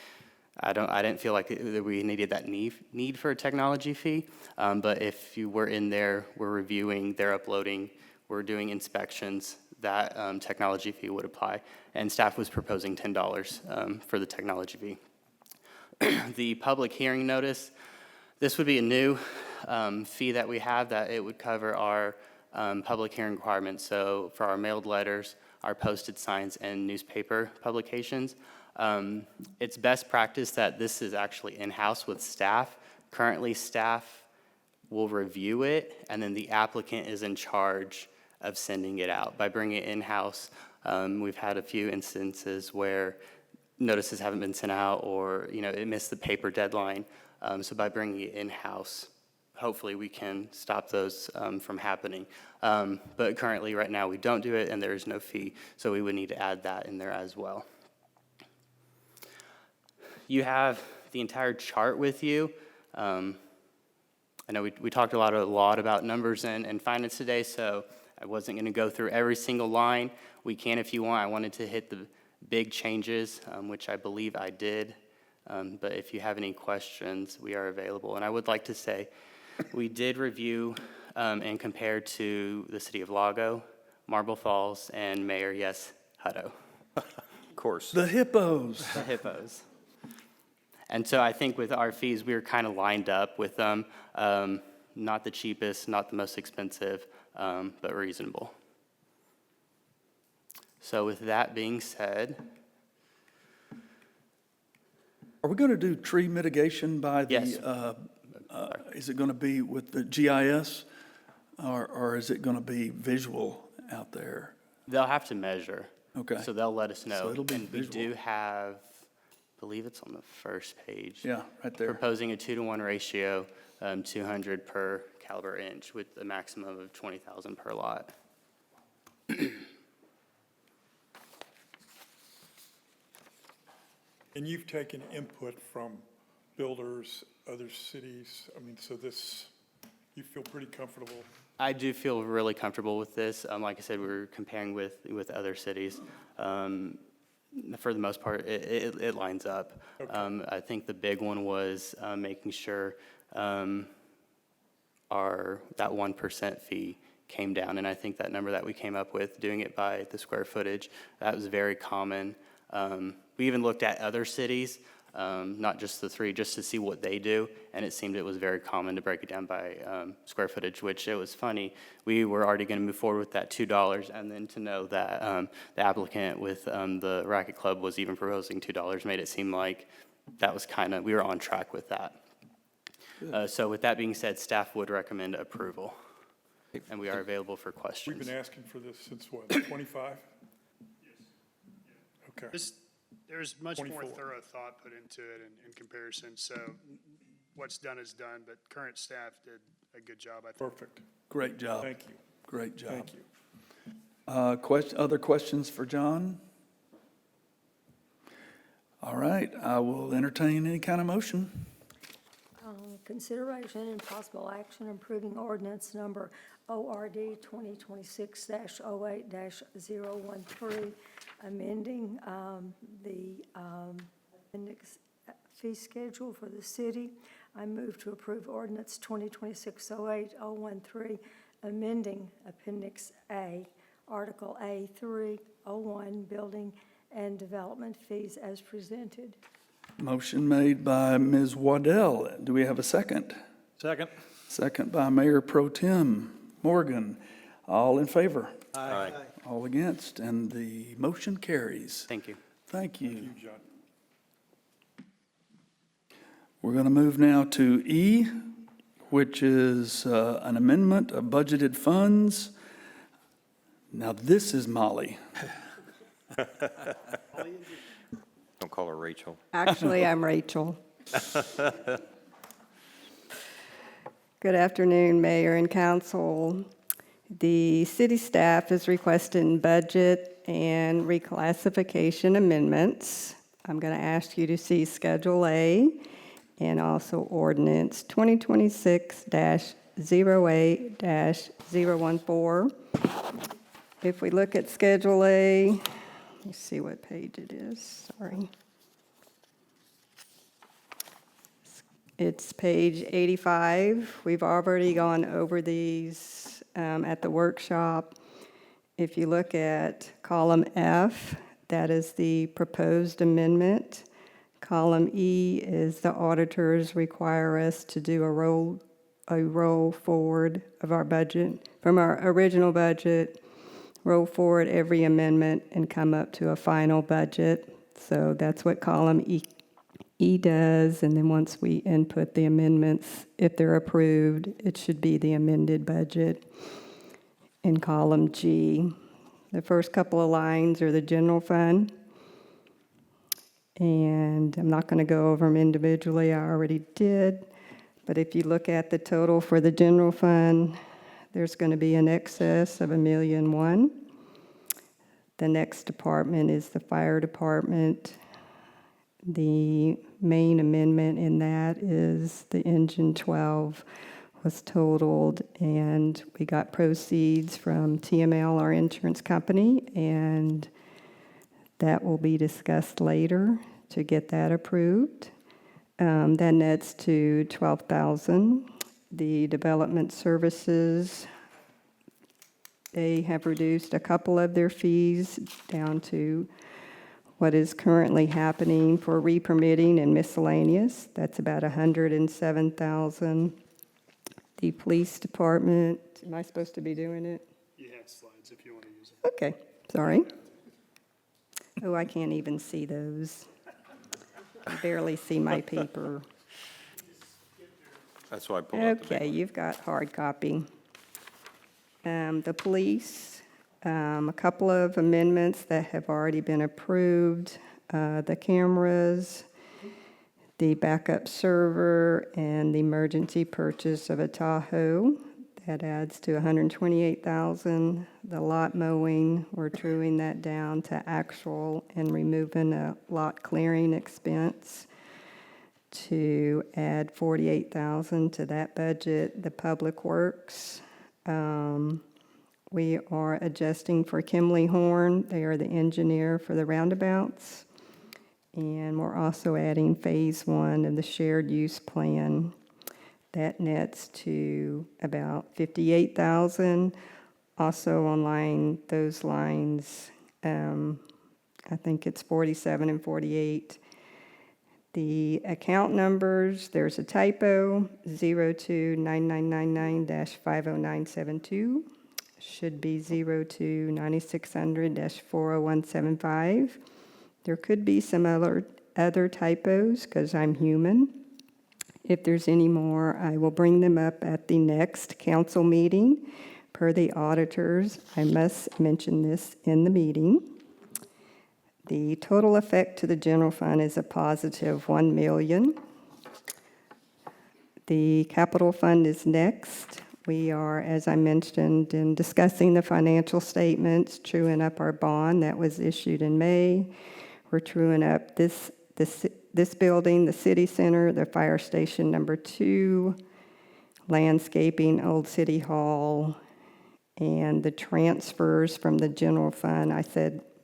I didn't feel like we needed that need for a technology fee, but if you were in there, we're reviewing, they're uploading, we're doing inspections, that technology fee would apply. And staff was proposing $10 for the technology fee. The public hearing notice, this would be a new fee that we have, that it would cover our public hearing requirements. So for our mailed letters, our posted signs, and newspaper publications. It's best practice that this is actually in-house with staff. Currently, staff will review it, and then the applicant is in charge of sending it out. By bringing it in-house, we've had a few instances where notices haven't been sent out, or it missed the paper deadline. So by bringing it in-house, hopefully we can stop those from happening. But currently, right now, we don't do it, and there is no fee, so we would need to add that in there as well. You have the entire chart with you. I know we talked a lot about numbers and finance today, so I wasn't going to go through every single line. We can if you want. I wanted to hit the big changes, which I believe I did. But if you have any questions, we are available. And I would like to say we did review and compare to the city of Lago, Marble Falls, and Mayor, yes, Hutto. Of course. The hippos. The hippos. And so I think with our fees, we were kind of lined up with them. Not the cheapest, not the most expensive, but reasonable. So with that being said, Are we going to do tree mitigation by the? Yes. Is it going to be with the GIS, or is it going to be visual out there? they'll have to measure. Okay. So they'll let us know. So it'll be And we visual. do have, I believe it's on the first page. Yeah, right there. Proposing a 2-to-1 ratio, 200 per caliber inch with a maximum of 20,000 per lot. And you've taken input from builders, other cities, I mean, so this, you feel pretty comfortable? I do feel really comfortable with this. Like I said, we're comparing with other cities. For the most part, it lines up. I think the big one was making sure that 1% fee came down. And I think that number that we came up with, doing it by the square footage, that was very common. We even looked at other cities, not just the three, just to see what they do, and it seemed it was very common to break it down by square footage, which it was funny. We were already going to move forward with that $2, and then to know that the applicant with the Racket Club was even proposing $2 made it seem like that was we were on track with that. So with that being said, staff would recommend approval, and we are available for questions. We've been asking for this since what, 25? Okay. There's much more 24. thorough thought put into it in comparison, so what's done is done, but current staff did a good job, I think. Perfect. Great job. Thank you. Great job. Thank you. Other questions for John? All right, I will entertain any kind of motion. Consideration and possible action approving ordinance number ORD 2026-08-013, amending the appendix fee schedule for the city. I move to approve ordinance 2026-08-013, amending Appendix A, Article A301, building and development fees as presented. Motion made by Ms. Waddell. Do we have a second? Second. Second by Mayor Pro Tem Morgan. All in favor? Aye. All against? And the motion carries. Thank you. Thank you. Thank you, John. We're going to move now to E, which is an amendment of budgeted funds. Now, this is Molly. Don't call her Rachel. Actually, I'm Rachel. Good afternoon, Mayor and Council. The city staff is requesting budget and reclassification amendments. I'm going to ask you to see Schedule A and also Ordinance 2026-08-014. If we look at Schedule A, let me see what page it is, sorry. It's page 85. We've already gone over these at the workshop. If you look at column F, that is the proposed amendment. Column E is the auditors require us to do a roll forward of our budget from our original budget, roll forward every amendment and come up to a final budget. So that's what column E does, and then once we input the amendments, if they're approved, it should be the amended budget. In column G, the first couple of lines are the general fund, and I'm not going to go over them individually, I already did, but if you look at the total for the general fund, there's going to be an excess of $1.1 million. The next department is the fire department. The main amendment in that is the engine 12 was totaled, and we got proceeds from TML, our insurance company, and that will be discussed later to get that approved. That nets to $12,000. The development services, they have reduced a couple of their fees down to what is currently happening for re-permitting and miscellaneous. That's about $107,000. The police department, am I supposed to be doing it? You have slides if you want to use them. Okay, sorry. Oh, I can't even see those. I barely see my paper. That's why I pulled out the big Okay, you've got hard copy. The police, a couple of amendments that have already been approved. The cameras, the backup server, and the emergency purchase of a Tahoe. That adds to $128,000. The lot mowing, we're truing that down to actual and removing a lot clearing expense to add $48,000 to that budget. The public works, we are adjusting for Kimley Horn. They are the engineer for the roundabouts. And we're also adding phase 1 of the shared use plan. That nets to about $58,000. Also on those lines, I think it's 47 and 48. The account numbers, there's a typo, 029999-50972. Should be 029600-40175. There could be some other typos because I'm human. If there's any more, I will bring them up at the next council meeting. Per the auditors, I must mention this in the meeting. The total effect to the general fund is a positive $1 million. The capital fund is next. We are, as I mentioned, in discussing the financial statements, truing up our bond that was issued in May. We're truing up this building, the city center, the fire station number 2, landscaping, Old City Hall, and the transfers from the general fund.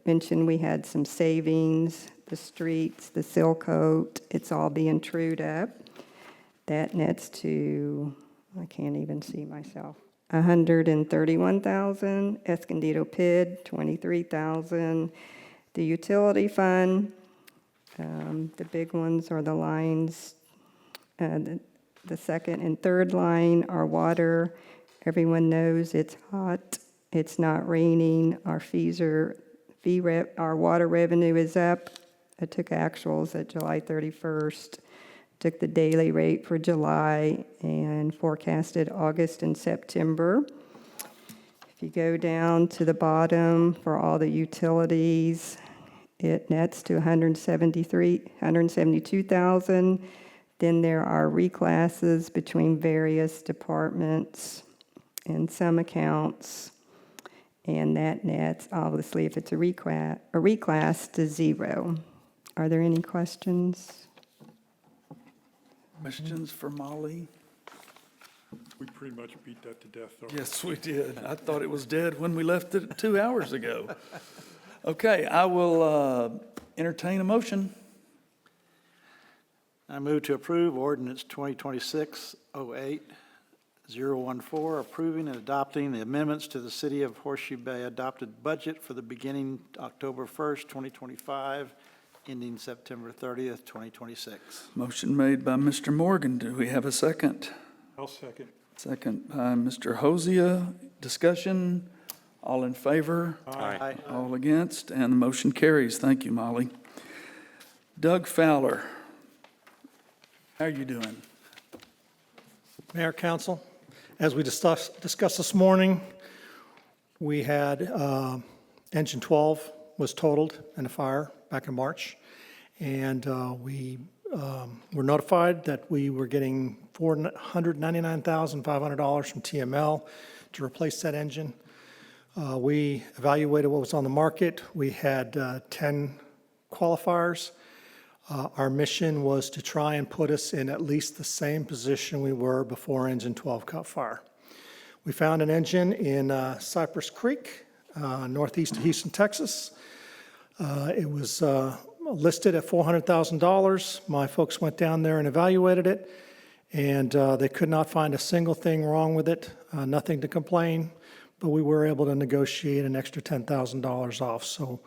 Mentioned we had some savings, the streets, the seal coat, it's all being trued up. That nets to, I can't even see myself, $131,000. Escondido PID, $23,000. The utility fund, the big ones are the lines, the second and third line are water. Everyone knows it's hot, it's not raining. Our our water revenue is up. I took actuals at July 31st, took the daily rate for July and forecasted August and September. If you go down to the bottom for all the utilities, it nets to $172,000. Then there are reclasses between various departments and some accounts, and that nets, obviously, if it's a reclass to 0. Are there any questions? Questions for Molly? We pretty much beat that to death, though. Yes, we did. I thought it was dead when we left it 2 hours ago. Okay, I will entertain a motion. I move to approve ordinance 2026-08-014, approving and adopting the amendments to the City of Horseshoe Bay adopted budget for the beginning October 1st, 2025, ending September 30th, 2026. Motion made by Mr. Morgan. Do we have a second? I'll second. Second by Mr. Hosea. Discussion? All in favor? Aye. All against? And the motion carries. Thank you, Molly. Doug Fowler. How are you doing? Mayor, Council, as we discussed this morning, we had engine 12 was totaled in a fire back in March, and we were notified that we were getting $499,500 from TML to replace that engine. We evaluated what was on the market. We had 10 qualifiers. Our mission was to try and put us in at least the same position we were before engine 12 caught fire. We found an engine in Cypress Creek, northeast of Houston, Texas. It was listed at $400,000. My folks went down there and evaluated it, and they could not find a single thing wrong with it, nothing to complain, but we were able to negotiate an extra $10,000 off. So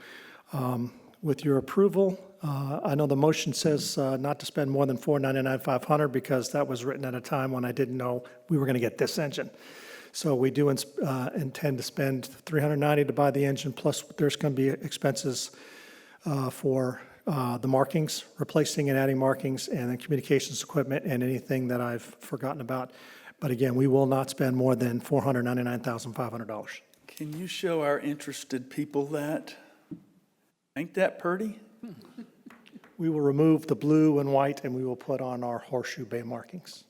with your approval, I know the motion says not to spend more than $499,500 because that was written at a time when I didn't know we were going to get this engine. So we do intend to spend $390 to buy the engine, plus there's going to be expenses for the markings, replacing and adding markings, and then communications equipment and anything that I've forgotten about. But again, we will not spend more than $499,500. Can you show our interested people that? Ain't that pretty? We will remove the blue and white, and we will put on our Horseshoe Bay markings.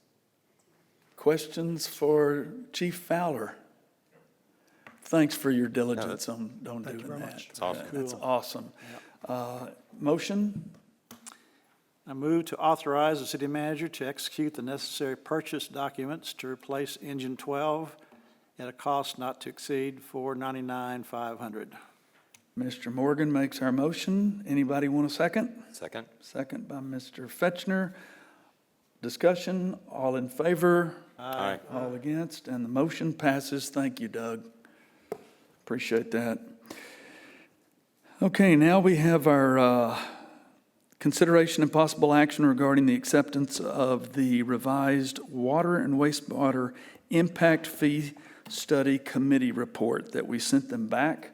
Questions for Chief Fowler? Thanks for your diligence on doing Thank you very that. much. It's awesome. That's awesome. Motion? I move to authorize the city manager to execute the necessary purchase documents to replace engine 12 at a cost not to exceed $499,500. Mr. Morgan makes our motion. Anybody want a second? Second? Second by Mr. Fetchner. Discussion, all in favor? Aye. All against, and the motion passes. Thank you, Doug. Appreciate that. Okay, now we have our consideration and possible action regarding the acceptance of the revised Water and Wastewater Impact Fee Study Committee report that we sent them back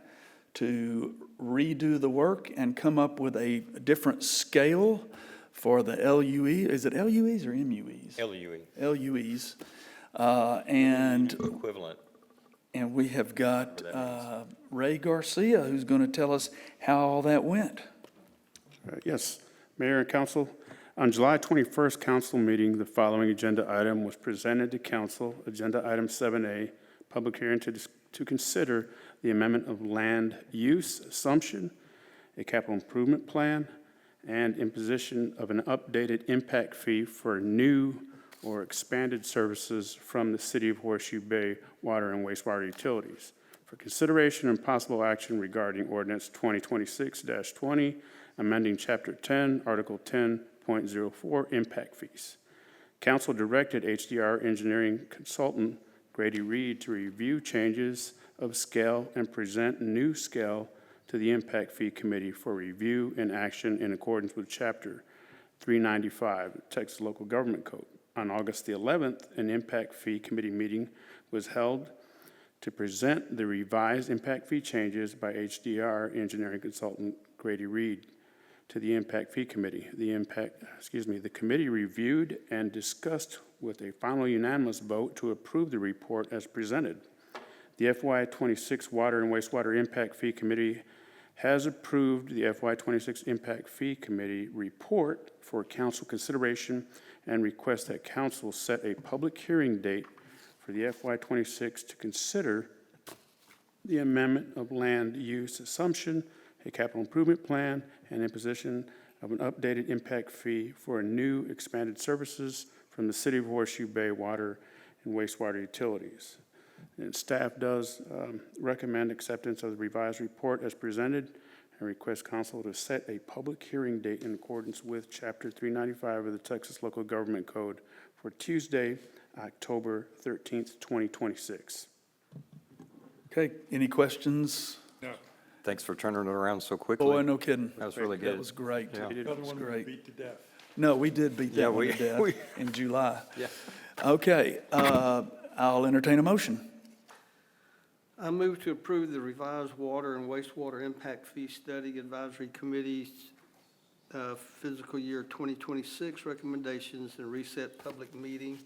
to redo the work and come up with a different scale for the LUE. Is it LUEs or MUEs? LUE. LUEs. And Equivalent. we have got Ray Garcia, who's going to tell us how all that went. Yes, Mayor and Council. On July 21st council meeting, the following agenda item was presented to council. Agenda item 7A, public hearing to consider the amendment of land use assumption, a capital improvement plan, and imposition of an updated impact fee for new or expanded services from the City of Horseshoe Bay Water and Wastewater Utilities for consideration and possible action regarding Ordinance 2026-20, amending Chapter 10, Article 10.04, impact fees. Council directed HDR engineering consultant Grady Reed to review changes of scale and present new scale to the Impact Fee Committee for review and action in accordance with Chapter 395, Texas Local Government Code. On August the 11th, an Impact Fee Committee meeting was held to present the revised impact fee changes by HDR engineering consultant Grady Reed to the Impact Fee Committee. The committee reviewed and discussed with a final unanimous vote to approve the report as presented. The FY26 Water and Wastewater Impact Fee Committee has approved the FY26 Impact Fee Committee report for council consideration and requests that council set a public hearing date for the FY26 to consider the amendment of land use assumption, a capital improvement plan, and imposition of an updated impact fee for new expanded services from the City of Horseshoe Bay Water and Wastewater Utilities. And staff does recommend acceptance of the revised report as presented and request council to set a public hearing date in accordance with Chapter 395 of the Texas Local Government Code for Tuesday, October 13th, 2026. Okay, any questions? No. Thanks for turning it around so quickly. Boy, no kidding. That was really good. That was great. Yeah. It Another was one we great. beat to death. No, we did beat Yeah, that one we- to death in July. Yeah. Okay, I'll entertain a motion. I move to approve the revised Water and Wastewater Impact Fee Study Advisory Committee's fiscal year 2026 recommendations and reset public meeting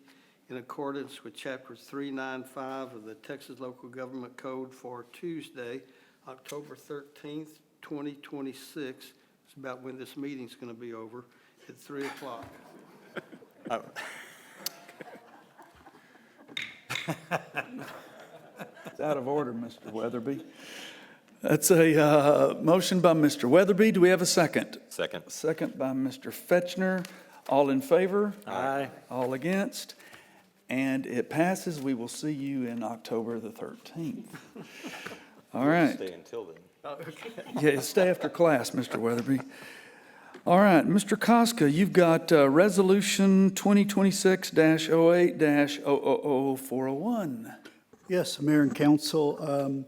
in accordance with Chapter 395 of the Texas Local Government Code for Tuesday, October 13th, 2026. It's about when this meeting's going to be over, at 3 o'clock. It's out of order, Mr. Weatherby. That's a motion by Mr. Weatherby. Do we have a second? Second. Second by Mr. Fetchner. All in favor? Aye. All against? And it passes. We will see you in October the 13th. All right. Stay until then. Yeah, stay after class, Mr. Weatherby. All right, Mr. Koska, you've got Resolution 2026-08-000-401. Yes, Mayor and Council,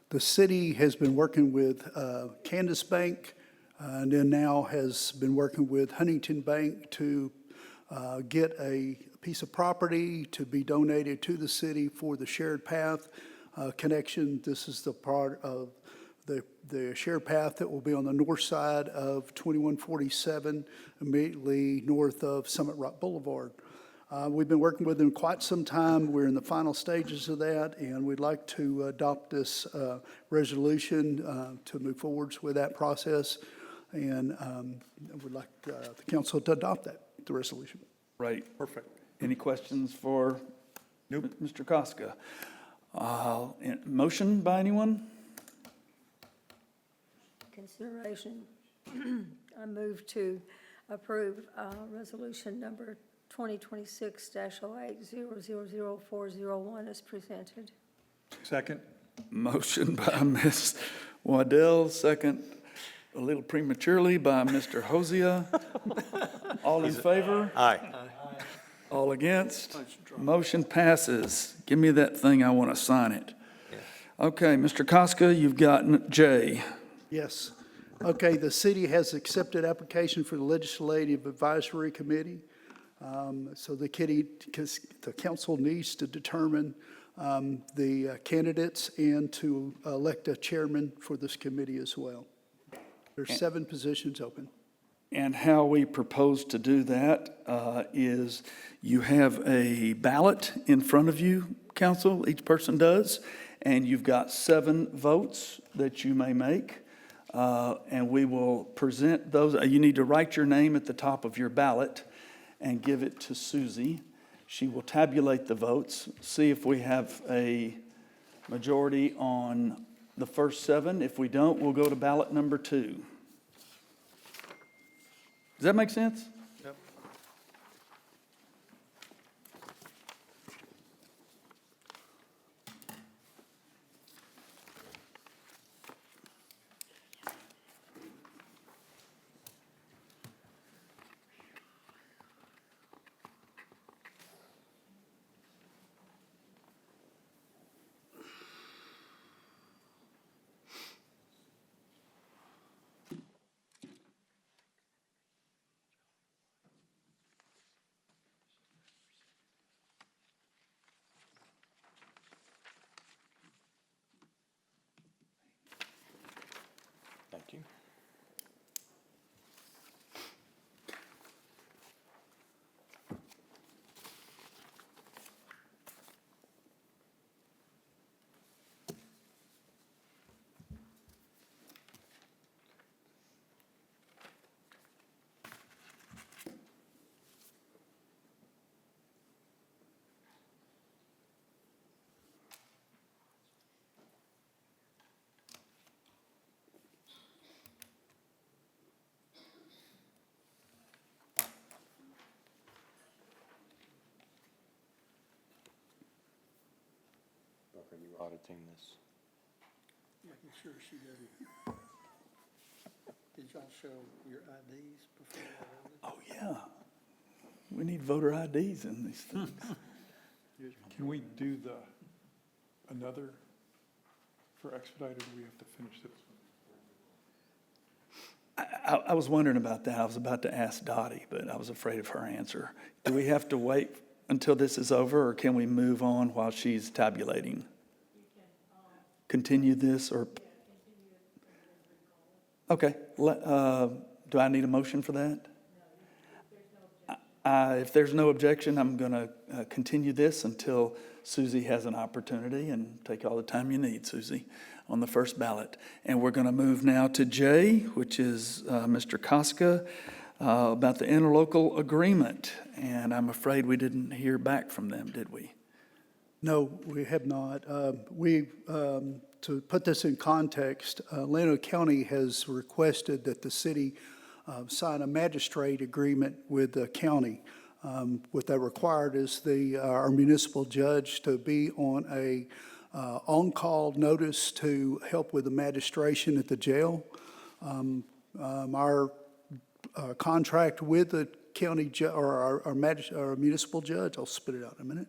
the city has been working with Candace Bank, and then now has been working with Huntington Bank to get a piece of property to be donated to the city for the shared path connection. This is the part of the shared path that will be on the north side of 2147, immediately north of Summit Rock Boulevard. We've been working with them quite some time. We're in the final stages of that, and we'd like to adopt this resolution to move forwards with that process. And we'd like the council to adopt the resolution. Right. Perfect. Any questions for Mr. Koska? Motion by anyone? Consideration, I move to approve resolution number 2026-08-000401 as presented. Second. Motion by Ms. Waddell, second a little prematurely by Mr. Hosea. All in favor? Aye. All against? Motion passes. Give me that thing, I want to sign it. Okay, Mr. Koska, you've got J. Yes. Okay, the city has accepted application for the Legislative Advisory Committee. So the council needs to determine the candidates and to elect a chairman for this committee as well. There's 7 positions open. And how we propose to do that is you have a ballot in front of you, council, each person does, and you've got 7 votes that you may make. And we will present those. You need to write your name at the top of your ballot and give it to Susie. She will tabulate the votes, see if we have a majority on the first 7. If we don't, we'll go to ballot number 2. Does that make sense? Yep. Thank you. Are you auditing this? Making sure she doesn't. Did y'all show your IDs before? Oh, yeah. We need voter IDs in these things. Can we do another for expedited? We have to finish this. I was wondering about that. I was about to ask Dottie, but I was afraid of her answer. Do we have to wait until this is over, or can we move on while she's tabulating? Continue this, or? Okay. Do I need a motion for that? If there's no objection, I'm going to continue this until Susie has an opportunity, and take all the time you need, Susie, on the first ballot. And we're going to move now to J, which is Mr. Koska, about the interlocal agreement. And I'm afraid we didn't hear back from them, did we? No, we have not. To put this in context, Llano County has requested that the city sign a magistrate agreement with the county. What that required is our municipal judge to be on a on-call notice to help with the magistration at the jail. Our contract with the county or our municipal judge, I'll spit it out in a minute,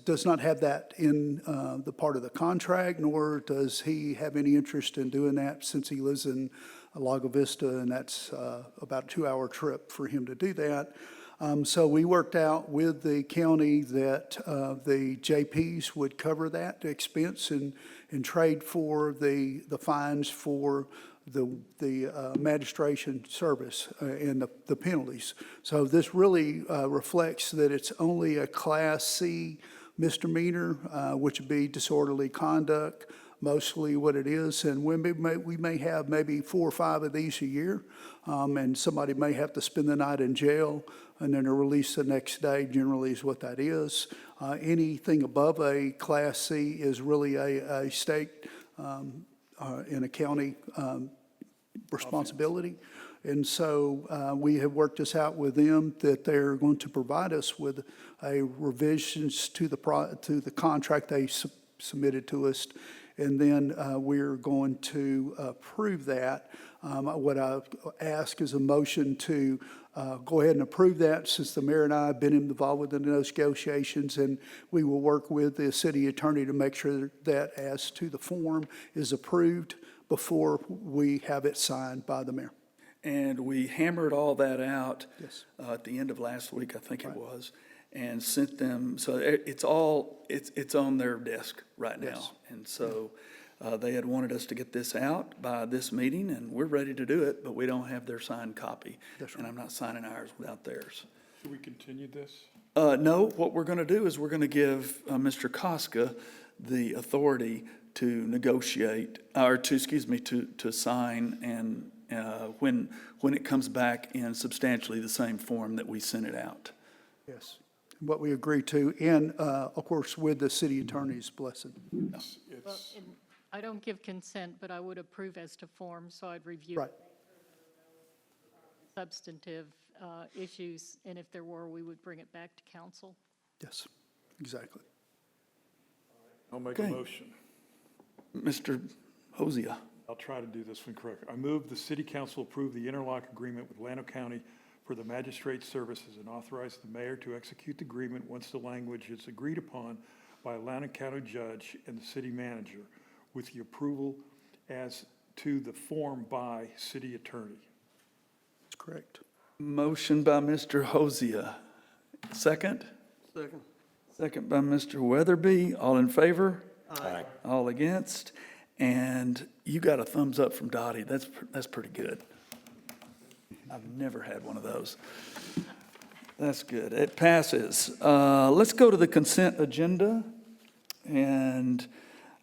does not have that in the part of the contract, nor does he have any interest in doing that since he lives in Lago Vista, and that's about a 2-hour trip for him to do that. So we worked out with the county that the JPs would cover that expense and trade for the fines for the magistration service and the penalties. So this really reflects that it's only a Class C misdemeanor, which would be disorderly conduct, mostly what it is. And we may have maybe 4 or 5 of these a year, and somebody may have to spend the night in jail, and then they're released the next day, generally is what that is. Anything above a Class C is really a state and a county responsibility. And so we have worked this out with them that they're going to provide us with a revisions to the contract they submitted to us. And then we're going to approve that. What I ask is a motion to go ahead and approve that, since the mayor and I have been involved with the negotiations, and we will work with the city attorney to make sure that as to the form is approved before we have it signed by the mayor. And we hammered all that out Yes. at the end of last week, I think it was, and sent them, so it's on their desk right now. Yes. And so they had wanted us to get this out by this meeting, and we're ready to do it, but we don't have their signed copy. That's right. And I'm not signing ours without theirs. Should we continue this? No, what we're going to do is we're going to give Mr. Koska the authority to negotiate, or to sign, and when it comes back in substantially the same form that we sent it out. Yes. What we agreed to, and of course, with the city attorney's blessing. Well, and I don't give consent, but I would approve as to form, so I'd review Right. substantive issues, and if there were, we would bring it back to council. Yes, exactly. I'll make a Okay. motion. Mr. Hosea. I'll try to do this one correctly. I move the city council approve the interlock agreement with Llano County for the magistrate services and authorize the mayor to execute the agreement once the language is agreed upon by a Llano County judge and the city manager, with the approval as to the form by city attorney. That's correct. Motion by Mr. Hosea. Second? Second. Second by Mr. Weatherby. All in favor? Aye. All against? And you got a thumbs up from Dottie. That's pretty good. I've never had one of those. That's good. It passes. Let's go to the consent agenda. And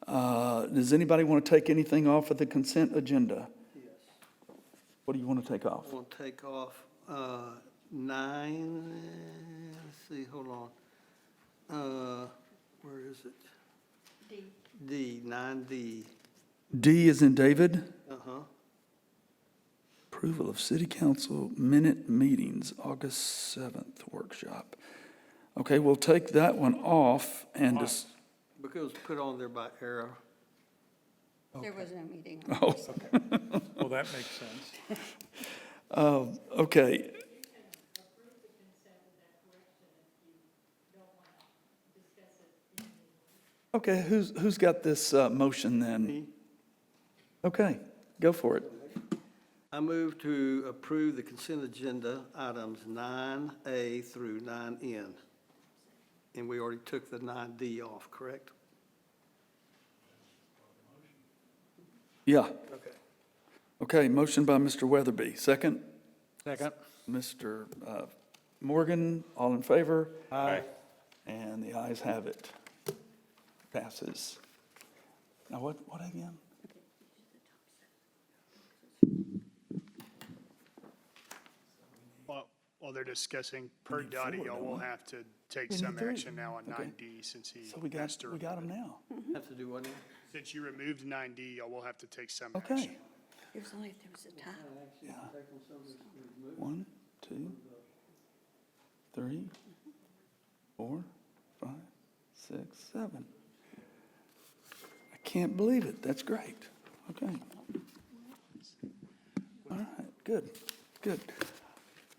does anybody want to take anything off of the consent agenda? Yes. What do you want to take off? We'll take off 9, let's see, hold on. Where is it? D, 9D. D is in David. Uh-huh. Approval of city council minute meetings, August 7th workshop. Okay, we'll take that one off and just, Because it was put on there by error. There was no meeting. oh, Well, that makes sense. okay. Okay, who's got this motion then? Okay, go for it. I move to approve the consent agenda items 9A through 9N. And we already took the 9D off, correct? Yeah. Okay. Okay, motion by Mr. Weatherby. Second? Second. Mr. Morgan, all in favor? Aye. And the ayes have it. Passes. Now, what again? While they're discussing per need Dottie, four, y'all don't will we? have to take We need some three. action now on Okay. 9D since he So we has to. got them now. Have to do what now? Since you removed 9D, y'all will have to take some Okay. action. It was only if there was a tie. Yeah. 1, 2, 3, 4, 5, 6, 7. I can't believe it. That's great. Okay. All right, good, good.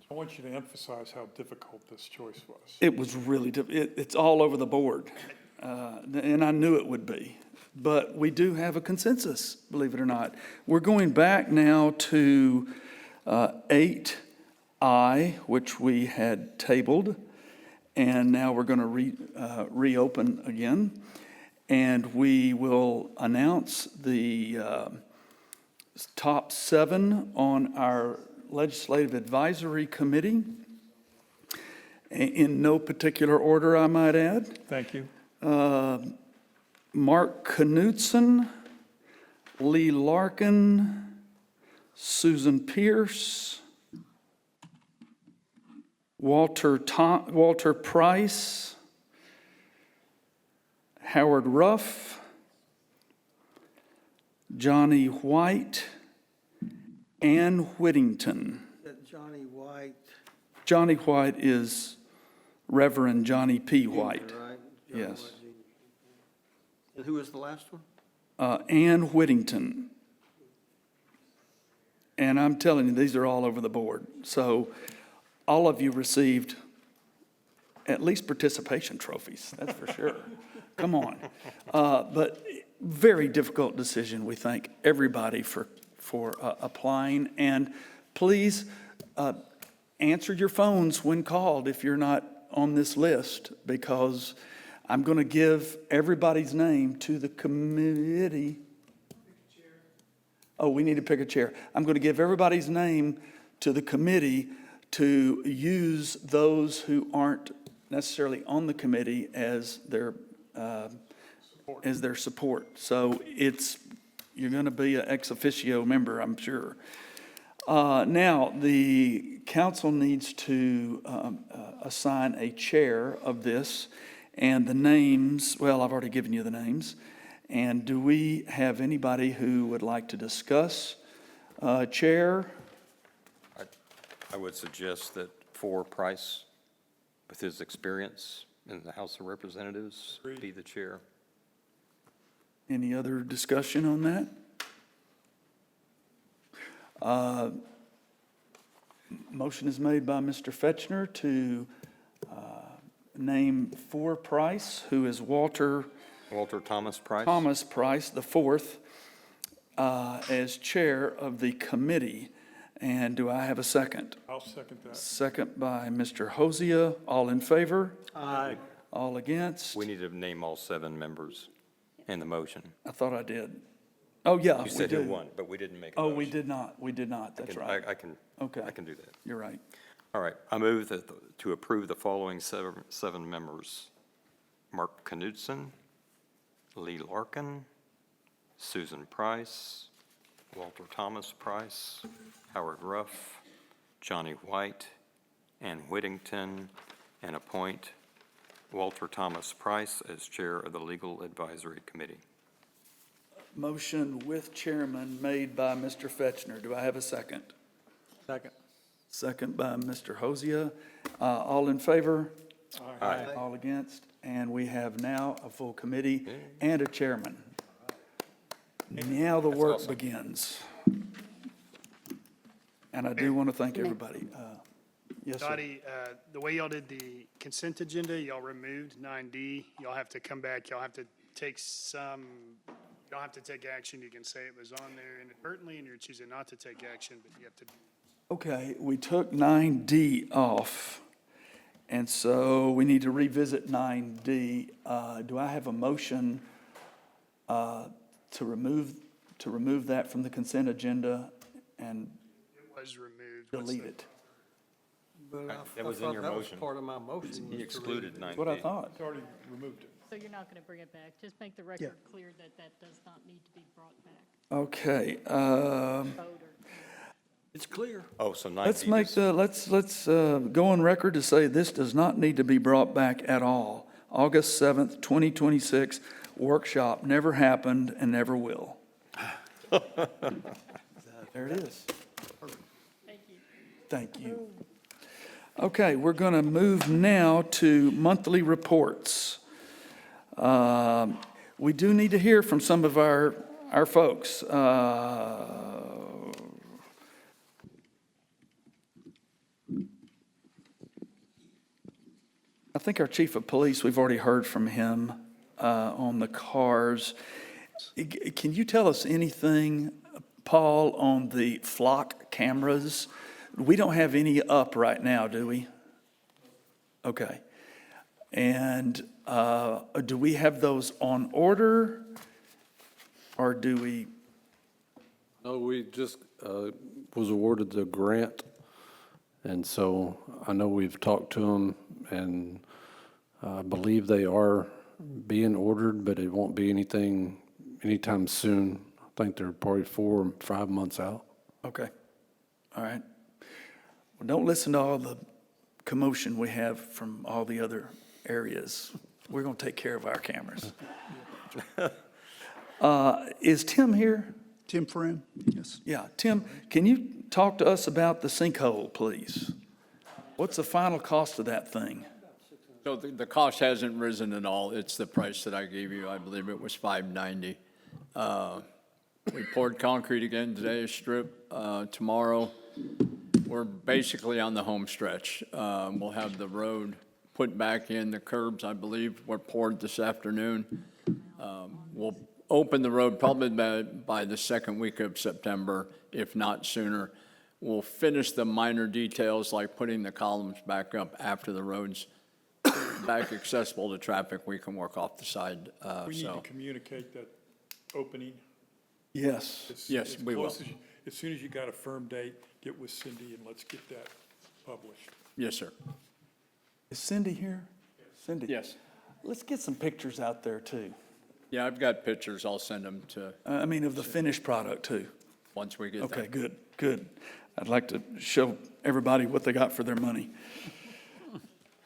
I want you to emphasize how difficult this choice was. It was really, it's all over the board, and I knew it would be. But we do have a consensus, believe it or not. We're going back now to 8 I, which we had tabled, and now we're going to reopen again. And we will announce the top 7 on our Legislative Advisory Committee, in no particular order, I might add. Thank you. Mark Knudsen, Lee Larkin, Susan Pierce, Walter Price, Howard Ruff, Johnny White, Ann Whittington. That Johnny White. Johnny White is Reverend Johnny P. White. Right? Yes. White, and who was the last one? Ann Whittington. And I'm telling you, these are all over the board. So all of you received at least participation trophies, that's for sure. Come on. But very difficult decision. We thank everybody for applying. And please answer your phones when called if you're not on this list, because I'm going to give everybody's name to the committee. Oh, we need to pick a chair. I'm going to give everybody's name to the committee to use those who aren't necessarily on the committee as their support. So you're going to be an ex officio member, I'm sure. Now, the council needs to assign a chair of this, and the names, well, I've already given you the names. And do we have anybody who would like to discuss chair? I would suggest that for Price, with his experience in the House of Representatives, be the chair. Any other discussion on that? Motion is made by Mr. Fetchner to name for Price, who is Walter Thomas Price. Thomas Price, the fourth, as chair of the committee. And do I have a second? I'll second that. Second by Mr. Hosea. All in favor? Aye. All against? We need to name all 7 members in the motion. I thought I did. Oh, yeah, You we said who did. won, but we didn't make a Oh, motion. we did not. We did not. That's right. I can do that. You're right. All right, I move to approve the following 7 members: Mark Knudsen, Lee Larkin, Susan Price, Walter Thomas Price, Howard Ruff, Johnny White, Ann Whittington, and appoint Walter Thomas Price as chair of the Legal Advisory Committee. Motion with chairman made by Mr. Fetchner. Do I have a second? Second. Second by Mr. Hosea. All in favor? Aye. All against? And we have now a full committee and a chairman. Now the work begins. And I do want to thank everybody. Yes, sir. Dottie, the way y'all did the consent agenda, y'all removed 9D. Y'all have to come back, y'all have to take you don't have to take action. You can say it was on there inadvertently and you're choosing not to take action, but you have to. Okay, we took 9D off, and so we need to revisit 9D. Do I have a motion to remove that from the consent agenda and It was removed. delete it? But That was in your that was motion. part of my motion. He excluded 9D. That's what I thought. It's already removed it. So you're not going to bring it back? Just make the record clear that that does not need to be brought back. Okay, It's clear. Oh, so 9D. let's make let's go on record to say this does not need to be brought back at all. August 7th, 2026, workshop never happened and never will. There it is. Thank you. Thank you. Okay, we're going to move now to monthly reports. We do need to hear from some of our folks. I think our chief of police, we've already heard from him on the cars. Can you tell us anything, Paul, on the flock cameras We don't have any up right now, do we? Okay. And do we have those on order? Or do we? No, we just was awarded the grant, and so I know we've talked to them, and I believe they are being ordered, but it won't be anything anytime soon. I think they're probably 4 or 5 months out. Okay. All right. Well, don't listen to all the commotion we have from all the other areas. We're going to take care of our cameras. Is Tim here? Tim Fram? Yes. Yeah, Tim, can you talk to us about the sinkhole, please? What's the final cost of that thing? So the cost hasn't risen at all. It's the price that I gave you. I believe it was $590. We poured concrete again today, a strip. Tomorrow, we're basically on the home stretch. We'll have the road put back in. The curbs, I believe, were poured this afternoon. We'll open the road probably by the second week of September, if not sooner. We'll finish the minor details like putting the columns back up after the road's back accessible to traffic. We can work off the side. We need to communicate that opening. Yes. Yes, we will. As soon as you got a firm date, get with Cindy and let's get that published. Yes, sir. Is Cindy here? Cindy? Yes. Let's get some pictures out there, too. Yeah, I've got pictures. I'll send them to, I mean, of the finished product, too. once we get there. Okay, good, good. I'd like to show everybody what they got for their money.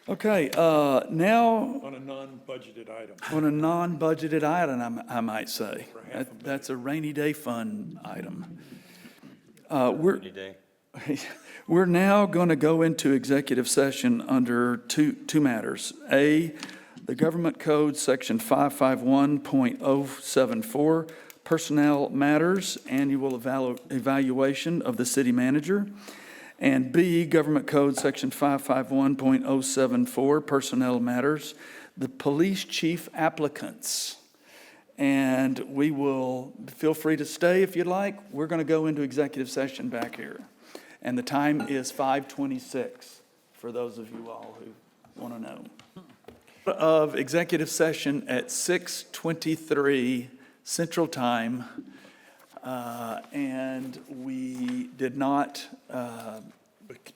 Okay, now, On a non-budgeted item. on a non-budgeted item, I might say. That's a rainy day fund item. Any day. We're now going to go into executive session under two matters. A, the Government Code, Section 551.074, Personnel Matters, Annual Evaluation of the City Manager. And B, Government Code, Section 551.074, Personnel Matters, the Police Chief Applicants. And we will, feel free to stay if you'd like. We're going to go into executive session back here. And the time is 5:26, for those of you all who want to know. Of executive session at 6:23 Central Time. And we did not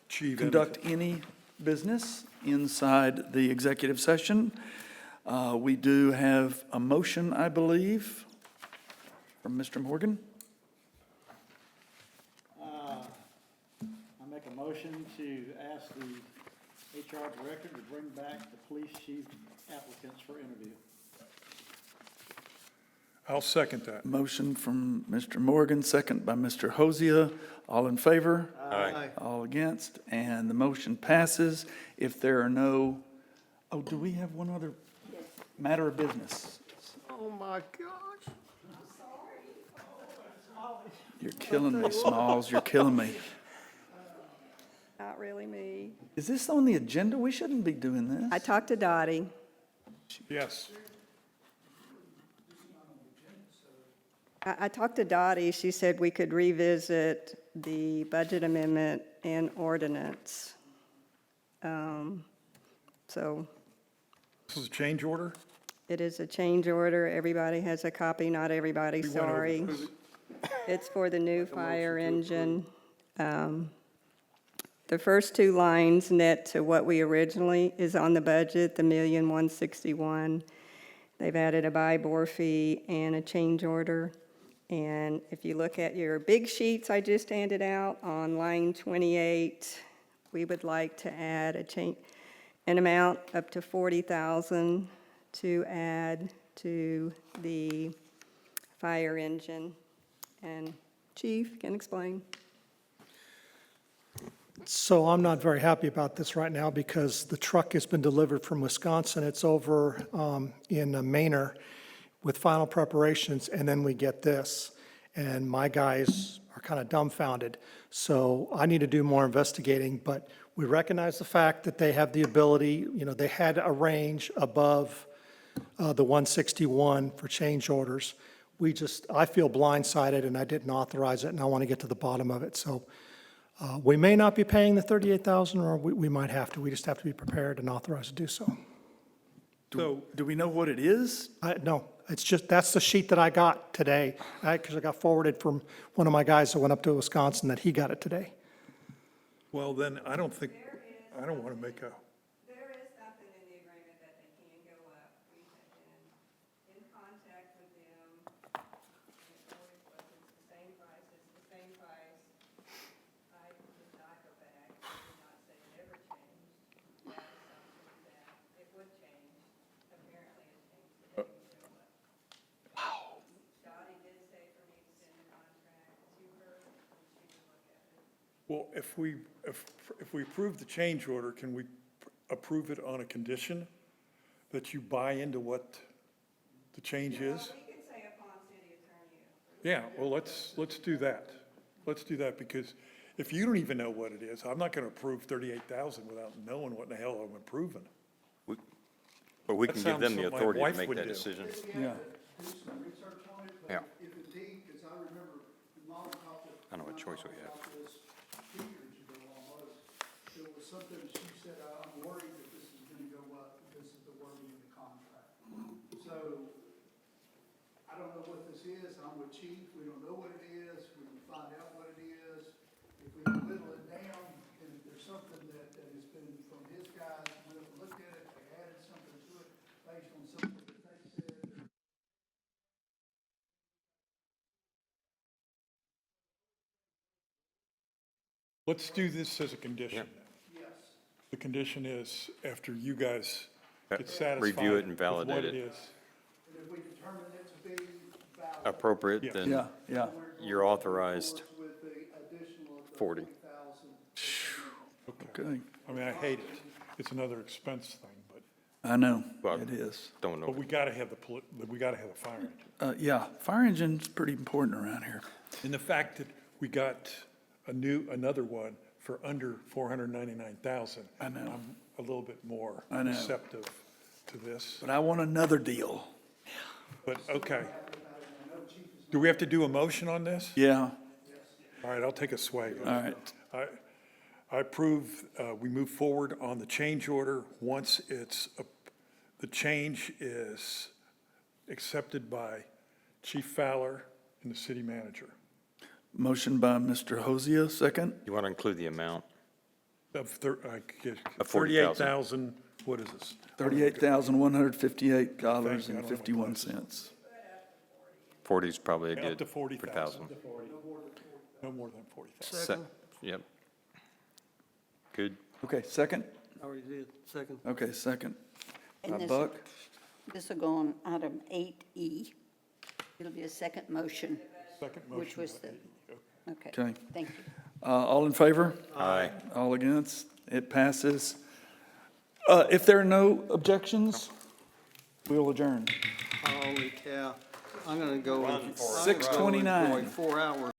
conduct any business inside the executive session. We do have a motion, I believe, from Mr. Morgan. I make a motion to ask the HR director to bring back the police chief applicants for interview. I'll second that. Motion from Mr. Morgan, second by Mr. Hosea. All in favor? Aye. All against? And the motion passes. If there are no, oh, do we have one other matter of business? Oh, my gosh. You're killing me, Smalls, you're killing me. Not really me. Is this on the agenda? We shouldn't be doing this. I talked to Dottie. Yes. I talked to Dottie. She said we could revisit the budget amendment and ordinance. So This is a change order? it is a change order. Everybody has a copy, not everybody, We went over sorry. It's for the new fire engine. The first two lines net to what we originally is on the budget, the $1,161,000. They've added a buy-bore fee and a change order. And if you look at your big sheets I just handed out on line 28, we would like to add an amount up to $40,000 to add to the fire engine. And Chief can explain. So I'm not very happy about this right now because the truck has been delivered from Wisconsin. It's over in Manor with final preparations, and then we get this. And my guys are kind of dumbfounded. So I need to do more investigating, but we recognize the fact that they have the ability, they had a range above the 161 for change orders. I feel blindsided, and I didn't authorize it, and I want to get to the bottom of it. So We may not be paying the 38,000, or we might have to. We just have to be prepared and authorized to do so. Do we know what it is? No, it's just, that's the sheet that I got today, because I got forwarded from one of my guys that went up to Wisconsin, that he got it today. Well, then, I don't want to make a, There is something in the agreement that they can go up. We have been in contact with them. And it always was, it's the same price, it's the same price. I did not go back, I did not say it ever changed. That assumption that it would change. Apparently it changed today. Wow. Dottie did say for me to send the contract to her, and she would look at it. well, if we approve the change order, can we approve it on a condition that you buy into what the change is? We could say upon city attorney. Yeah, well, let's do that. Let's do that, because if you don't even know what it is, I'm not going to approve 38,000 without knowing what the hell I'm approving. But we That can give them sounds the what my authority to wife make would that do. decision. Yeah. Do some research on it, Yeah. but if indeed, because I remember Molly talked to. I know what choice we have. about this 2 years ago almost. There was something she said, I'm worried that this is gonna go up because of the wording in the contract. So, I don't know what this is, I'm with Chief, we don't know what it is, we can find out what it is. If we can whittle it down, and if there's something that has been from his guys, we looked at it, they added something to it based on something that they said. Let's do this as a condition. Yes. The condition is, after you guys get satisfied. Review it and with validate what it. is. And if we determine it to be valid. Appropriate, then Yeah, yeah. you're authorized With the additional of the 40. 40,000. Okay. I mean, I hate it. It's another expense thing, but, I know, Well, it is. Don't know. but we gotta have we gotta have the fire engine. Yeah, fire engine's pretty important around here. And the fact that we got another one for under 499,000. I know. I'm a little bit more I know. receptive to this, But I want another deal. but okay. Do we have to do a motion on this? Yeah, All right, I'll take a swag. all right. I approve, we move forward on the change order once the change is accepted by Chief Fowler and the city manager. Motion by Mr. Hosea, second. You want to include the amount? Of Of 40,000. 38,000, what is this? $38,158.51. 40 is probably a Up good to 40,000. 40,000. No more than 40,000. Yep. Good. Okay, second? Already did, second. Okay, second. And By this- Buck? This will go on item 8E. It'll be a second motion, Second which motion. was the, okay. Okay. Thank you. All in favor? Aye. All against? It passes. If there are no objections, we'll adjourn. Holy cow. I'm gonna go. 6:29. 4 hours.